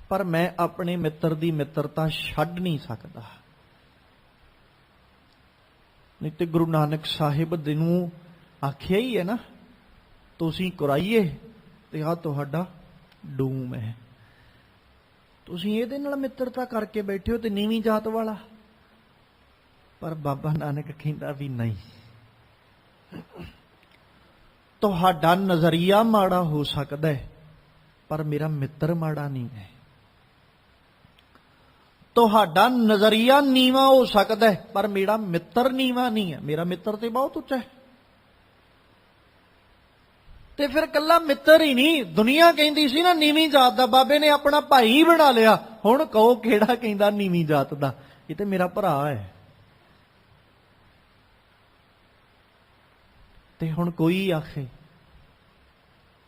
ਪਰ ਮੈਂ ਆਪਣੇ ਮਿੱਤਰ ਦੀ ਮਿੱਤਰਤਾ ਛੱਡ ਨਹੀਂ ਸਕਦਾ। ਨਹੀਂ ਤੇ ਗੁਰੂ ਨਾਨਕ ਸਾਹਿਬ ਦੇ ਨੂੰ ਆਖਿਆ ਹੀ ਹੈ ਨਾ, ਤੁਸੀਂ ਕੁਰਾਈਏ ਤੇ ਆਹ ਤੁਹਾਡਾ ਡੂਮ ਹੈ। ਤੁਸੀਂ ਇਹਦੇ ਨਾਲ ਮਿੱਤਰਤਾ ਕਰਕੇ ਬੈਠੇ ਹੋ ਤੇ ਨੀਵੀਂ ਜਾਤ ਵਾਲਾ। ਪਰ ਬਾਬਾ ਨਾਨਕ ਕਹਿੰਦਾ ਵੀ ਨਹੀਂ, ਤੁਹਾਡਾ ਨਜ਼ਰੀਆ ਮਾੜਾ ਹੋ ਸਕਦਾ ਹੈ ਪਰ ਮੇਰਾ ਮਿੱਤਰ ਮਾੜਾ ਨਹੀਂ ਹੈ। ਤੁਹਾਡਾ ਨਜ਼ਰੀਆ ਨੀਵਾਂ ਹੋ ਸਕਦਾ ਹੈ ਪਰ ਮੇਰਾ ਮਿੱਤਰ ਨੀਵਾਂ ਨਹੀਂ ਹੈ। ਮੇਰਾ ਮਿੱਤਰ ਤੇ ਬਹੁਤ ਉੱਚਾ ਹੈ। ਤੇ ਫਿਰ ਕੱਲਾ ਮਿੱਤਰ ਹੀ ਨਹੀਂ, ਦੁਨੀਆ ਕਹਿੰਦੀ ਸੀ ਨਾ ਨੀਵੀਂ ਜਾਤ ਦਾ, ਬਾਬੇ ਨੇ ਆਪਣਾ ਭਾਈ ਬਣਾ ਲਿਆ। ਹੁਣ ਕਹੋ ਕਿਹੜਾ ਕਹਿੰਦਾ ਨੀਵੀਂ ਜਾਤ ਦਾ? ਇਹ ਤੇ ਮੇਰਾ ਭਰਾ ਹੈ। ਤੇ ਹੁਣ ਕੋਈ ਆਖੇ,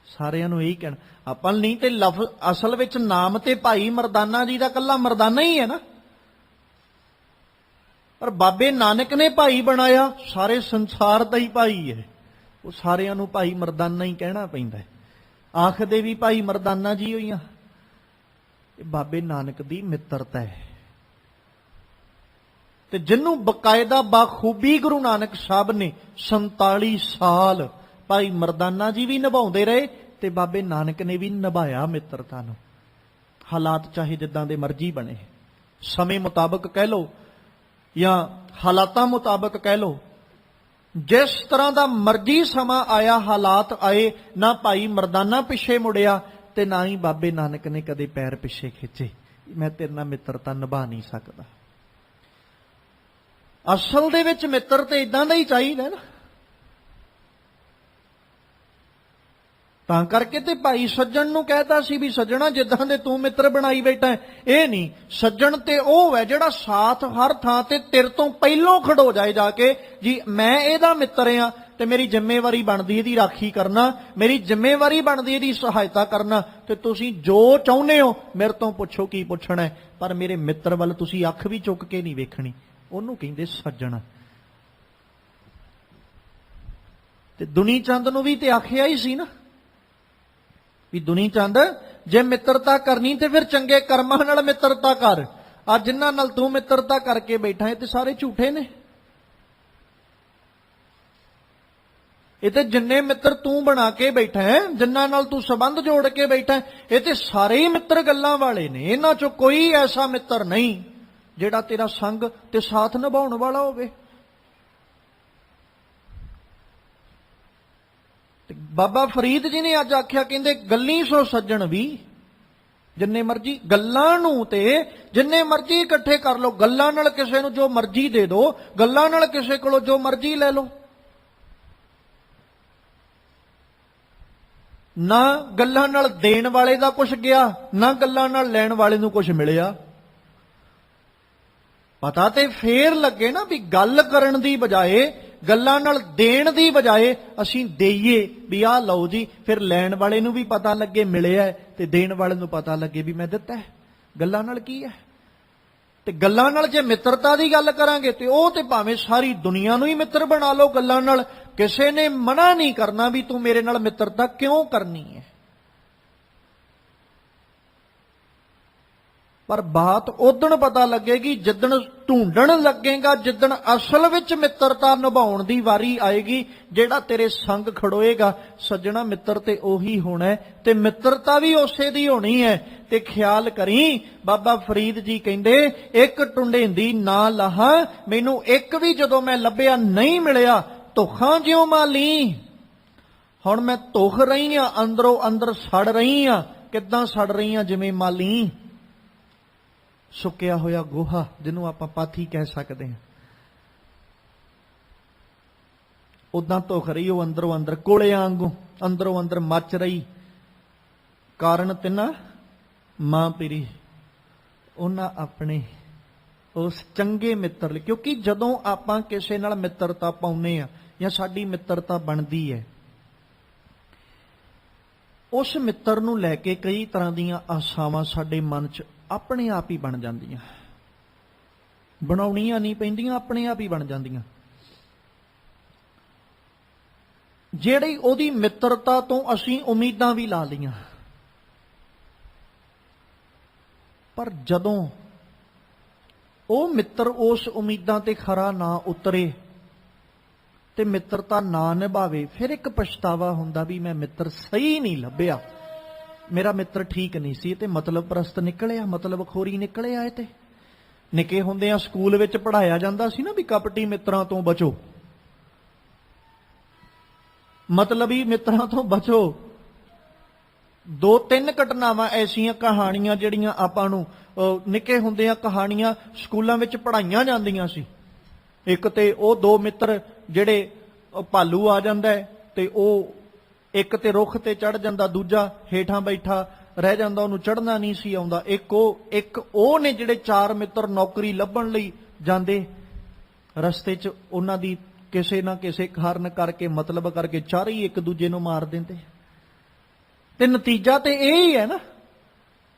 ਸਾਰਿਆਂ ਨੂੰ ਇਹੀ ਕਹਿਣਾ ਆਪਾਂ ਨਹੀਂ ਤੇ ਲਫ਼ਜ਼ ਅਸਲ ਵਿੱਚ ਨਾਮ ਤੇ ਭਾਈ ਮਰਦਾਨਾ ਜੀ ਦਾ ਕੱਲਾ ਮਰਦਾਨਾ ਹੀ ਹੈ ਨਾ, ਪਰ ਬਾਬੇ ਨਾਨਕ ਨੇ ਭਾਈ ਬਣਾਇਆ, ਸਾਰੇ ਸੰਸਾਰ ਦਾ ਹੀ ਭਾਈ ਹੈ। ਉਹ ਸਾਰਿਆਂ ਨੂੰ ਭਾਈ ਮਰਦਾਨਾ ਹੀ ਕਹਿਣਾ ਪੈਂਦਾ ਹੈ। ਆਖਦੇ ਵੀ ਭਾਈ ਮਰਦਾਨਾ ਜੀ ਹੋਈਆਂ। ਇਹ ਬਾਬੇ ਨਾਨਕ ਦੀ ਮਿੱਤਰਤਾ ਹੈ। ਤੇ ਜਿਹਨੂੰ ਬਕਾਇਦਾ ਬਾਖੂਬੀ ਗੁਰੂ ਨਾਨਕ ਸਾਹਿਬ ਨੇ 47 ਸਾਲ ਭਾਈ ਮਰਦਾਨਾ ਜੀ ਵੀ ਨਿਭਾਉਂਦੇ ਰਹੇ ਤੇ ਬਾਬੇ ਨਾਨਕ ਨੇ ਵੀ ਨਿਭਾਇਆ ਮਿੱਤਰਤਾ ਨੂੰ। ਹਾਲਾਤ ਚਾਹੇ ਜਿੱਦਾਂ ਦੇ ਮਰਜ਼ੀ ਬਣੇ, ਸਮੇਂ ਮੁਤਾਬਕ ਕਹਿ ਲਓ ਜਾਂ ਹਾਲਾਤਾਂ ਮੁਤਾਬਕ ਕਹਿ ਲਓ, ਜਿਸ ਤਰ੍ਹਾਂ ਦਾ ਮਰਜ਼ੀ ਸਮਾਂ ਆਇਆ, ਹਾਲਾਤ ਆਏ, ਨਾ ਭਾਈ ਮਰਦਾਨਾ ਪਿੱਛੇ ਮੁੜਿਆ ਤੇ ਨਾ ਹੀ ਬਾਬੇ ਨਾਨਕ ਨੇ ਕਦੇ ਪੈਰ ਪਿੱਛੇ ਖਿੱਚੇ। ਮੈਂ ਤੇਰੇ ਨਾਲ ਮਿੱਤਰਤਾ ਨਿਭਾ ਨਹੀਂ ਸਕਦਾ। ਅਸਲ ਦੇ ਵਿੱਚ ਮਿੱਤਰ ਤੇ ਇਦਾਂ ਦਾ ਹੀ ਚਾਹੀਦਾ ਨਾ। ਤਾਂ ਕਰਕੇ ਤੇ ਭਾਈ ਸੱਜਣ ਨੂੰ ਕਹਿਤਾ ਸੀ ਵੀ ਸੱਜਣਾ ਜਿੱਦਾਂ ਦੇ ਤੂੰ ਮਿੱਤਰ ਬਣਾਈ ਬੈਠਾ, ਇਹ ਨਹੀਂ। ਸੱਜਣ ਤੇ ਉਹ ਹੈ ਜਿਹੜਾ ਸਾਥ ਹਰ ਥਾਂ ਤੇ ਤੇਰੇ ਤੋਂ ਪਹਿਲੋਂ ਖੜੋ ਜਾਏ ਜਾ ਕੇ, ਜੀ ਮੈਂ ਇਹਦਾ ਮਿੱਤਰ ਆ ਤੇ ਮੇਰੀ ਜ਼ਿੰਮੇਵਾਰੀ ਬਣਦੀ ਇਹਦੀ ਰਾਖੀ ਕਰਨਾ, ਮੇਰੀ ਜ਼ਿੰਮੇਵਾਰੀ ਬਣਦੀ ਇਹਦੀ ਸਹਾਇਤਾ ਕਰਨਾ। ਤੇ ਤੁਸੀਂ ਜੋ ਚਾਹੁੰਦੇ ਹੋ ਮੇਰੇ ਤੋਂ ਪੁੱਛੋ ਕੀ ਪੁੱਛਣਾ ਹੈ, ਪਰ ਮੇਰੇ ਮਿੱਤਰ ਵੱਲ ਤੁਸੀਂ ਅੱਖ ਵੀ ਚੁੱਕ ਕੇ ਨਹੀਂ ਵੇਖਣੀ। ਉਹਨੂੰ ਕਹਿੰਦੇ ਸੱਜਣ। ਤੇ ਦੁਨੀ ਚੰਦ ਨੂੰ ਵੀ ਤੇ ਆਖਿਆ ਹੀ ਸੀ ਨਾ ਵੀ ਦੁਨੀ ਚੰਦ ਜੇ ਮਿੱਤਰਤਾ ਕਰਨੀ ਤੇ ਫਿਰ ਚੰਗੇ ਕਰਮਾਂ ਨਾਲ ਮਿੱਤਰਤਾ ਕਰ। ਅੱਜ ਜਿਨ੍ਹਾਂ ਨਾਲ ਤੂੰ ਮਿੱਤਰਤਾ ਕਰਕੇ ਬੈਠਾ ਹੈ ਤੇ ਸਾਰੇ ਝੂਠੇ ਨੇ। ਇਹ ਤੇ ਜਿੰਨੇ ਮਿੱਤਰ ਤੂੰ ਬਣਾ ਕੇ ਬੈਠਾ ਹੈ, ਜਿਨ੍ਹਾਂ ਨਾਲ ਤੂੰ ਸੰਬੰਧ ਜੋੜ ਕੇ ਬੈਠਾ ਹੈ, ਇਹ ਤੇ ਸਾਰੇ ਹੀ ਮਿੱਤਰ ਗੱਲਾਂ ਵਾਲੇ ਨੇ। ਇਹਨਾਂ ਚੋਂ ਕੋਈ ਐਸਾ ਮਿੱਤਰ ਨਹੀਂ ਜਿਹੜਾ ਤੇਰਾ ਸੰਗ ਤੇ ਸਾਥ ਨਿਭਾਉਣ ਵਾਲਾ ਹੋਵੇ। ਤੇ ਬਾਬਾ ਫਰੀਦ ਜੀ ਨੇ ਅੱਜ ਆਖਿਆ, ਕਹਿੰਦੇ ਗੱਲੀ ਸੋ ਸੱਜਣ ਵੀ। ਜਿੰਨੇ ਮਰਜੀ ਗੱਲਾਂ ਨੂੰ ਤੇ ਜਿੰਨੇ ਮਰਜੀ ਇਕੱਠੇ ਕਰ ਲਓ, ਗੱਲਾਂ ਨਾਲ ਕਿਸੇ ਨੂੰ ਜੋ ਮਰਜੀ ਦੇ ਦਿਓ, ਗੱਲਾਂ ਨਾਲ ਕਿਸੇ ਕੋਲੋਂ ਜੋ ਮਰਜੀ ਲੈ ਲਓ। ਨਾ ਗੱਲਾਂ ਨਾਲ ਦੇਣ ਵਾਲੇ ਦਾ ਕੁਝ ਗਿਆ, ਨਾ ਗੱਲਾਂ ਨਾਲ ਲੈਣ ਵਾਲੇ ਨੂੰ ਕੁਝ ਮਿਲਿਆ। ਪਤਾ ਤੇ ਫੇਰ ਲੱਗੇ ਨਾ ਵੀ ਗੱਲ ਕਰਨ ਦੀ ਬਜਾਏ, ਗੱਲਾਂ ਨਾਲ ਦੇਣ ਦੀ ਬਜਾਏ ਅਸੀਂ ਦੇਈਏ ਵੀ ਆਹ ਲਓ ਜੀ, ਫਿਰ ਲੈਣ ਵਾਲੇ ਨੂੰ ਵੀ ਪਤਾ ਲੱਗੇ ਮਿਲਿਆ ਤੇ ਦੇਣ ਵਾਲੇ ਨੂੰ ਪਤਾ ਲੱਗੇ ਵੀ ਮੈਂ ਦਿੱਤਾ ਹੈ। ਗੱਲਾਂ ਨਾਲ ਕੀ ਹੈ? ਤੇ ਗੱਲਾਂ ਨਾਲ ਜੇ ਮਿੱਤਰਤਾ ਦੀ ਗੱਲ ਕਰਾਂਗੇ ਤੇ ਉਹ ਤੇ ਭਾਵੇਂ ਸਾਰੀ ਦੁਨੀਆ ਨੂੰ ਹੀ ਮਿੱਤਰ ਬਣਾ ਲਓ ਗੱਲਾਂ ਨਾਲ, ਕਿਸੇ ਨੇ ਮਨਾ ਨਹੀਂ ਕਰਨਾ ਵੀ ਤੂੰ ਮੇਰੇ ਨਾਲ ਮਿੱਤਰਤਾ ਕਿਉਂ ਕਰਨੀ ਹੈ। ਪਰ ਬਾਤ ਉਦਣ ਪਤਾ ਲੱਗੇਗੀ ਜਿੱਦਣ ਢੂੰਡਣ ਲੱਗੇਗਾ, ਜਿੱਦਣ ਅਸਲ ਵਿੱਚ ਮਿੱਤਰਤਾ ਨਿਭਾਉਣ ਦੀ ਵਾਰੀ ਆਏਗੀ। ਜਿਹੜਾ ਤੇਰੇ ਸੰਗ ਖੜੋਏਗਾ ਸੱਜਣਾ, ਮਿੱਤਰ ਤੇ ਉਹੀ ਹੋਣਾ ਹੈ ਤੇ ਮਿੱਤਰਤਾ ਵੀ ਉਸੇ ਦੀ ਹੋਣੀ ਹੈ। ਤੇ ਖਿਆਲ ਕਰੀ, ਬਾਬਾ ਫਰੀਦ ਜੀ ਕਹਿੰਦੇ, ਇੱਕ ਟੁੰਡੇਂਦੀ ਨਾ ਲਾਹਾਂ, ਮੈਨੂੰ ਇੱਕ ਵੀ ਜਦੋਂ ਮੈਂ ਲੱਭਿਆ ਨਹੀਂ ਮਿਲਿਆ, ਧੁਖਾਂ ਜਿਉਂ ਮਾਲੀ। ਹੁਣ ਮੈਂ ਧੁਖ ਰਹੀ ਹਾਂ, ਅੰਦਰੋਂ ਅੰਦਰ ਸੜ ਰਹੀ ਹਾਂ। ਕਿੱਦਾਂ ਸੜ ਰਹੀ ਹਾਂ? ਜਿਵੇਂ ਮਾਲੀ ਸੁੱਕਿਆ ਹੋਇਆ ਗੋਹਾ, ਜਿਹਨੂੰ ਆਪਾਂ ਪਾਥੀ ਕਹਿ ਸਕਦੇ ਹਾਂ, ਉਦਾਂ ਧੁਖ ਰਹੀ ਉਹ ਅੰਦਰੋਂ ਅੰਦਰ, ਕੋਲਿਆਂ ਵਾਂਗੂ ਅੰਦਰੋਂ ਅੰਦਰ ਮੱਚ ਰਹੀ। ਕਾਰਨ ਤਿੰਨਾ ਮਾਂ ਪੀਰੀ, ਉਹਨਾਂ ਆਪਣੇ ਉਸ ਚੰਗੇ ਮਿੱਤਰ ਲਈ। ਕਿਉਂਕਿ ਜਦੋਂ ਆਪਾਂ ਕਿਸੇ ਨਾਲ ਮਿੱਤਰਤਾ ਪਾਉਂਦੇ ਆ ਜਾਂ ਸਾਡੀ ਮਿੱਤਰਤਾ ਬਣਦੀ ਹੈ, ਉਸ ਮਿੱਤਰ ਨੂੰ ਲੈ ਕੇ ਕਈ ਤਰ੍ਹਾਂ ਦੀਆਂ ਆਸਾਵਾਂ ਸਾਡੇ ਮਨ 'ਚ ਆਪਣੇ ਆਪ ਹੀ ਬਣ ਜਾਂਦੀਆਂ। ਬਣਾਉਣੀਆਂ ਨਹੀਂ ਪੈਂਦੀਆਂ, ਆਪਣੇ ਆਪ ਹੀ ਬਣ ਜਾਂਦੀਆਂ। ਜਿਹੜੀ ਉਹਦੀ ਮਿੱਤਰਤਾ ਤੋਂ ਅਸੀਂ ਉਮੀਦਾਂ ਵੀ ਲਾ ਲਈਆਂ, ਪਰ ਜਦੋਂ ਉਹ ਮਿੱਤਰ ਉਸ ਉਮੀਦਾਂ ਤੇ ਖਰਾ ਨਾ ਉਤਰੇ ਤੇ ਮਿੱਤਰਤਾ ਨਾ ਨਿਭਾਵੇ, ਫਿਰ ਇੱਕ ਪਛਤਾਵਾ ਹੁੰਦਾ ਵੀ ਮੈਂ ਮਿੱਤਰ ਸਹੀ ਨਹੀਂ ਲੱਭਿਆ, ਮੇਰਾ ਮਿੱਤਰ ਠੀਕ ਨਹੀਂ ਸੀ, ਤੇ ਮਤਲਬ ਪ੍ਰਸਤ ਨਿਕਲਿਆ, ਮਤਲਬ ਖੋਰੀ ਨਿਕਲਿਆ। ਇਹ ਤੇ ਨਿੱਕੇ ਹੁੰਦਿਆਂ ਸਕੂਲ ਵਿੱਚ ਪੜ੍ਹਾਇਆ ਜਾਂਦਾ ਸੀ ਨਾ ਵੀ ਕਪਟੀ ਮਿੱਤਰਾਂ ਤੋਂ ਬਚੋ, ਮਤਲਬੀ ਮਿੱਤਰਾਂ ਤੋਂ ਬਚੋ। 2-3 ਘਟਨਾਵਾਂ ਐਸੀਆਂ ਕਹਾਣੀਆਂ ਜਿਹੜੀਆਂ ਆਪਾਂ ਨੂੰ ਨਿੱਕੇ ਹੁੰਦਿਆਂ ਕਹਾਣੀਆਂ ਸਕੂਲਾਂ ਵਿੱਚ ਪੜ੍ਹਾਈਆਂ ਜਾਂਦੀਆਂ ਸੀ। ਇੱਕ ਤੇ ਉਹ 2 ਮਿੱਤਰ ਜਿਹੜੇ ਭਾਲੂ ਆ ਜਾਂਦਾ ਤੇ ਉਹ ਇੱਕ ਤੇ ਰੁੱਖ ਤੇ ਚੜ ਜਾਂਦਾ, ਦੂਜਾ ਹੇਠਾਂ ਬੈਠਾ ਰਹਿ ਜਾਂਦਾ, ਉਹਨੂੰ ਚੜ੍ਹਨਾ ਨਹੀਂ ਸੀ ਆਉਂਦਾ। ਇੱਕ ਉਹ ਨੇ ਜਿਹੜੇ 4 ਮਿੱਤਰ ਨੌਕਰੀ ਲੱਭਣ ਲਈ ਜਾਂਦੇ, ਰਸਤੇ 'ਚ ਉਹਨਾਂ ਦੀ ਕਿਸੇ ਨਾ ਕਿਸੇ ਕਾਰਨ ਕਰਕੇ, ਮਤਲਬ ਕਰਕੇ, ਚਾਰੇ ਹੀ ਇੱਕ ਦੂਜੇ ਨੂੰ ਮਾਰ ਦਿੰਦੇ। ਤੇ ਨਤੀਜਾ ਤੇ ਇਹ ਹੀ ਹੈ ਨਾ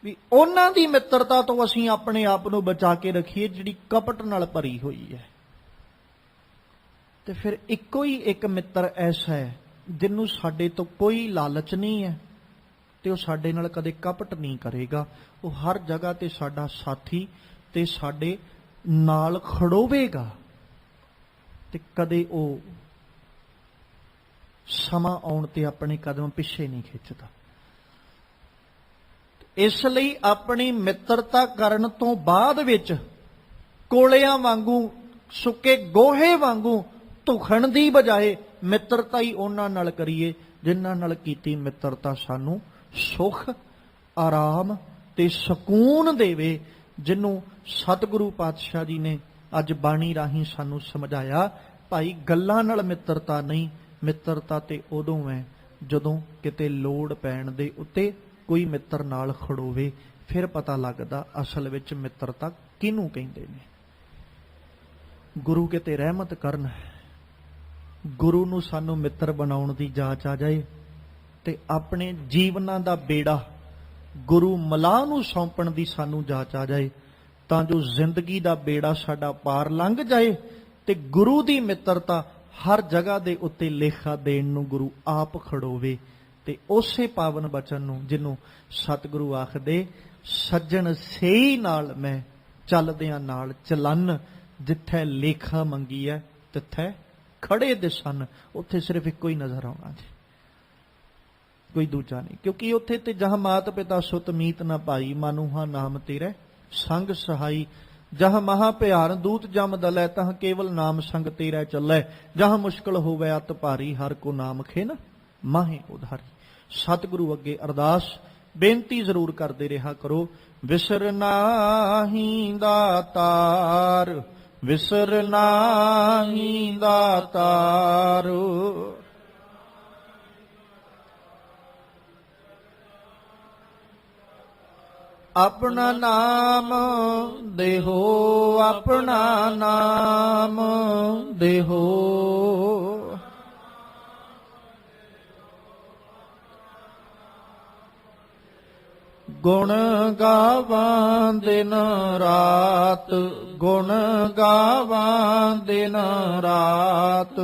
ਵੀ ਉਹਨਾਂ ਦੀ ਮਿੱਤਰਤਾ ਤੋਂ ਅਸੀਂ ਆਪਣੇ ਆਪ ਨੂੰ ਬਚਾ ਕੇ ਰੱਖੀਏ ਜਿਹੜੀ ਕਪਟ ਨਾਲ ਭਰੀ ਹੋਈ ਹੈ। ਤੇ ਫਿਰ ਇੱਕੋ ਹੀ ਇੱਕ ਮਿੱਤਰ ਐਸਾ ਹੈ ਜਿਹਨੂੰ ਸਾਡੇ ਤੋਂ ਕੋਈ ਲਾਲਚ ਨਹੀਂ ਹੈ ਤੇ ਉਹ ਸਾਡੇ ਨਾਲ ਕਦੇ ਕਪਟ ਨਹੀਂ ਕਰੇਗਾ। ਉਹ ਹਰ ਜਗ੍ਹਾ ਤੇ ਸਾਡਾ ਸਾਥੀ ਤੇ ਸਾਡੇ ਨਾਲ ਖੜੋਵੇਗਾ ਤੇ ਕਦੇ ਉਹ ਸਮਾਂ ਆਉਣ ਤੇ ਆਪਣੇ ਕਦਮ ਪਿੱਛੇ ਨਹੀਂ ਖਿੱਚਦਾ। ਇਸ ਲਈ ਆਪਣੀ ਮਿੱਤਰਤਾ ਕਰਨ ਤੋਂ ਬਾਅਦ ਵਿੱਚ ਕੋਲਿਆਂ ਵਾਂਗੂ, ਸੁੱਕੇ ਗੋਹੇ ਵਾਂਗੂ ਧੁਖਣ ਦੀ ਬਜਾਏ ਮਿੱਤਰਤਾ ਹੀ ਉਹਨਾਂ ਨਾਲ ਕਰੀਏ ਜਿਨ੍ਹਾਂ ਨਾਲ ਕੀਤੀ ਮਿੱਤਰਤਾ ਸਾਨੂੰ ਸੁਖ, ਆਰਾਮ ਤੇ ਸਕੂਨ ਦੇਵੇ। ਜਿਹਨੂੰ ਸਤਿਗੁਰੂ ਪਾਤਸ਼ਾਹ ਜੀ ਨੇ ਅੱਜ ਬਾਣੀ ਰਾਹੀਂ ਸਾਨੂੰ ਸਮਝਾਇਆ, ਭਾਈ ਗੱਲਾਂ ਨਾਲ ਮਿੱਤਰਤਾ ਨਹੀਂ, ਮਿੱਤਰਤਾ ਤੇ ਉਦੋਂ ਹੈ ਜਦੋਂ ਕਿਤੇ ਲੋੜ ਪੈਣ ਦੇ ਉੱਤੇ ਕੋਈ ਮਿੱਤਰ ਨਾਲ ਖੜੋਵੇ, ਫਿਰ ਪਤਾ ਲੱਗਦਾ ਅਸਲ ਵਿੱਚ ਮਿੱਤਰਤਾ ਕਿਹਨੂੰ ਕਹਿੰਦੇ ਨੇ। ਗੁਰੂ ਕਿਤੇ ਰਹਿਮਤ ਕਰਨ, ਗੁਰੂ ਨੂੰ ਸਾਨੂੰ ਮਿੱਤਰ ਬਣਾਉਣ ਦੀ ਜਾਚ ਆ ਜਾਏ ਤੇ ਆਪਣੇ ਜੀਵਨਾਂ ਦਾ ਬੇੜਾ ਗੁਰੂ ਮਲਾਹ ਨੂੰ ਸੌਂਪਣ ਦੀ ਸਾਨੂੰ ਜਾਚ ਆ ਜਾਏ, ਤਾਂ ਜੋ ਜ਼ਿੰਦਗੀ ਦਾ ਬੇੜਾ ਸਾਡਾ ਪਾਰ ਲੰਘ ਜਾਏ ਤੇ ਗੁਰੂ ਦੀ ਮਿੱਤਰਤਾ ਹਰ ਜਗ੍ਹਾ ਦੇ ਉੱਤੇ ਲੇਖਾ ਦੇਣ ਨੂੰ ਗੁਰੂ ਆਪ ਖੜੋਵੇ। ਤੇ ਉਸੇ ਪਾਵਨ ਬਚਨ ਨੂੰ ਜਿਹਨੂੰ ਸਤਿਗੁਰੂ ਆਖਦੇ, ਸੱਜਣ ਸਹੀ ਨਾਲ ਮੈਂ ਚੱਲਦਿਆਂ ਨਾਲ ਚਲਨ, ਜਿੱਥੇ ਲੇਖਾ ਮੰਗੀ ਹੈ ਤਿੱਥੇ ਖੜੇ ਦਿਸਣ, ਉੱਥੇ ਸਿਰਫ ਇੱਕੋ ਹੀ ਨਜ਼ਰ ਆਉਣਾ ਜੀ, ਕੋਈ ਦੂਜਾ ਨਹੀਂ। ਕਿਉਂਕਿ ਉੱਥੇ ਤੇ ਜਹ ਮਾਤ ਪਿਤਾ ਸੁਤ ਮੀਤ ਨਾ ਭਾਈ, ਮਾਨੂਹਾ ਨਾਮ ਤੇਰੇ ਸੰਗ ਸਹਾਈ। ਜਹ ਮਹਾ ਭਿਆਨ ਦੂਤ ਜਮ ਦਲੈ, ਤਹ ਕੇਵਲ ਨਾਮ ਸੰਗ ਤੇਰੇ ਚੱਲੈ। ਜਹ ਮੁਸ਼ਕਲ ਹੋਵੇ ਅਤ ਭਾਰੀ, ਹਰ ਕੋ ਨਾਮ ਖਿਨ ਮਾਹੇ ਉਧਾਰੀ। ਸਤਿਗੁਰੂ ਅੱਗੇ ਅਰਦਾਸ ਬੇਨਤੀ ਜ਼ਰੂਰ ਕਰਦੇ ਰਿਹਾ ਕਰੋ, ਵਿਸਰ ਨਾਹੀ ਦਾਤਾਰ, ਵਿਸਰ ਨਾਹੀ ਦਾਤਾਰ। ਆਪਣਾ ਨਾਮ ਦੇਹੋ, ਆਪਣਾ ਨਾਮ ਦੇਹੋ। ਗੁਣ ਗਾਵਾਂ ਦਿਨ ਰਾਤ, ਗੁਣ ਗਾਵਾਂ ਦਿਨ ਰਾਤ।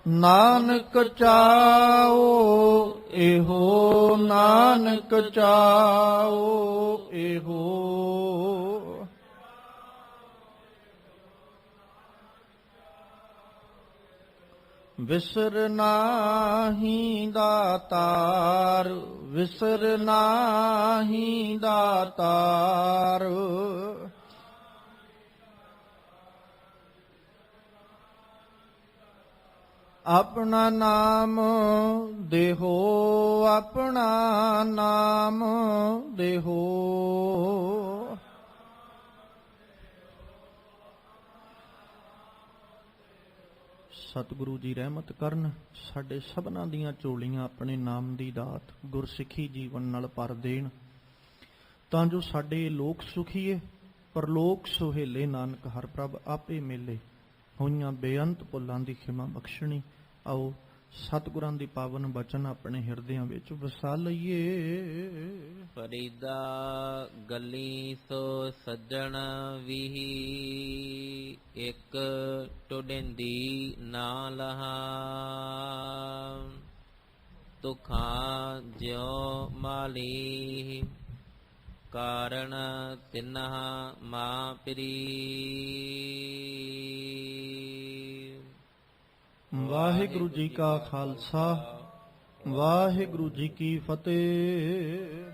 ਨਾਨਕ ਚਾਓ ਇਹੋ, ਨਾਨਕ ਚਾਓ ਇਹੋ। ਵਿਸਰ ਨਾਹੀ ਦਾਤਾਰ, ਵਿਸਰ ਨਾਹੀ ਦਾਤਾਰ। ਆਪਣਾ ਨਾਮ ਦੇਹੋ, ਆਪਣਾ ਨਾਮ ਦੇਹੋ। ਸਤਿਗੁਰੂ ਜੀ ਰਹਿਮਤ ਕਰਨ, ਸਾਡੇ ਸਭਨਾਂ ਦੀਆਂ ਝੋਲੀਆਂ ਆਪਣੇ ਨਾਮ ਦੀ ਦਾਤ ਗੁਰਸਿੱਖੀ ਜੀਵਨ ਨਾਲ ਭਰ ਦੇਣ, ਤਾਂ ਜੋ ਸਾਡੇ ਲੋਕ ਸੁਖੀਏ ਪਰਲੋਕ ਸੁਹੇਲੇ। ਨਾਨਕ ਹਰ ਪ੍ਰਭ ਆਪੇ ਮੇਲੇ, ਹੋਈਆਂ ਬੇਅੰਤ ਭੁੱਲਾਂ ਦੀ ਖਿਮਾ ਬਖਸ਼ਣੀ। ਆਓ ਸਤਿਗੁਰਾਂ ਦੀ ਪਾਵਨ ਬਚਨ ਆਪਣੇ ਹਿਰਦਿਆਂ ਵਿੱਚ ਵਸਾ ਲਈਏ। ਫਰੀਦਾ ਗਲੀ ਸੋ ਸੱਜਣ ਵੀਹੀ, ਇੱਕ ਟੁਡਿੰਦੀ ਨਾ ਲਹਾ। ਤੁਖਾਂ ਜਿਉ ਮਾਲੀ, ਕਾਰਣ ਤਿਨ੍ਹਾ ਮਾਂ ਪਿਰੀ। ਵਾਹਿਗੁਰੂ ਜੀ ਕਾ ਖਾਲਸਾ, ਵਾਹਿਗੁਰੂ ਜੀ ਕੀ ਫਤਿਹ।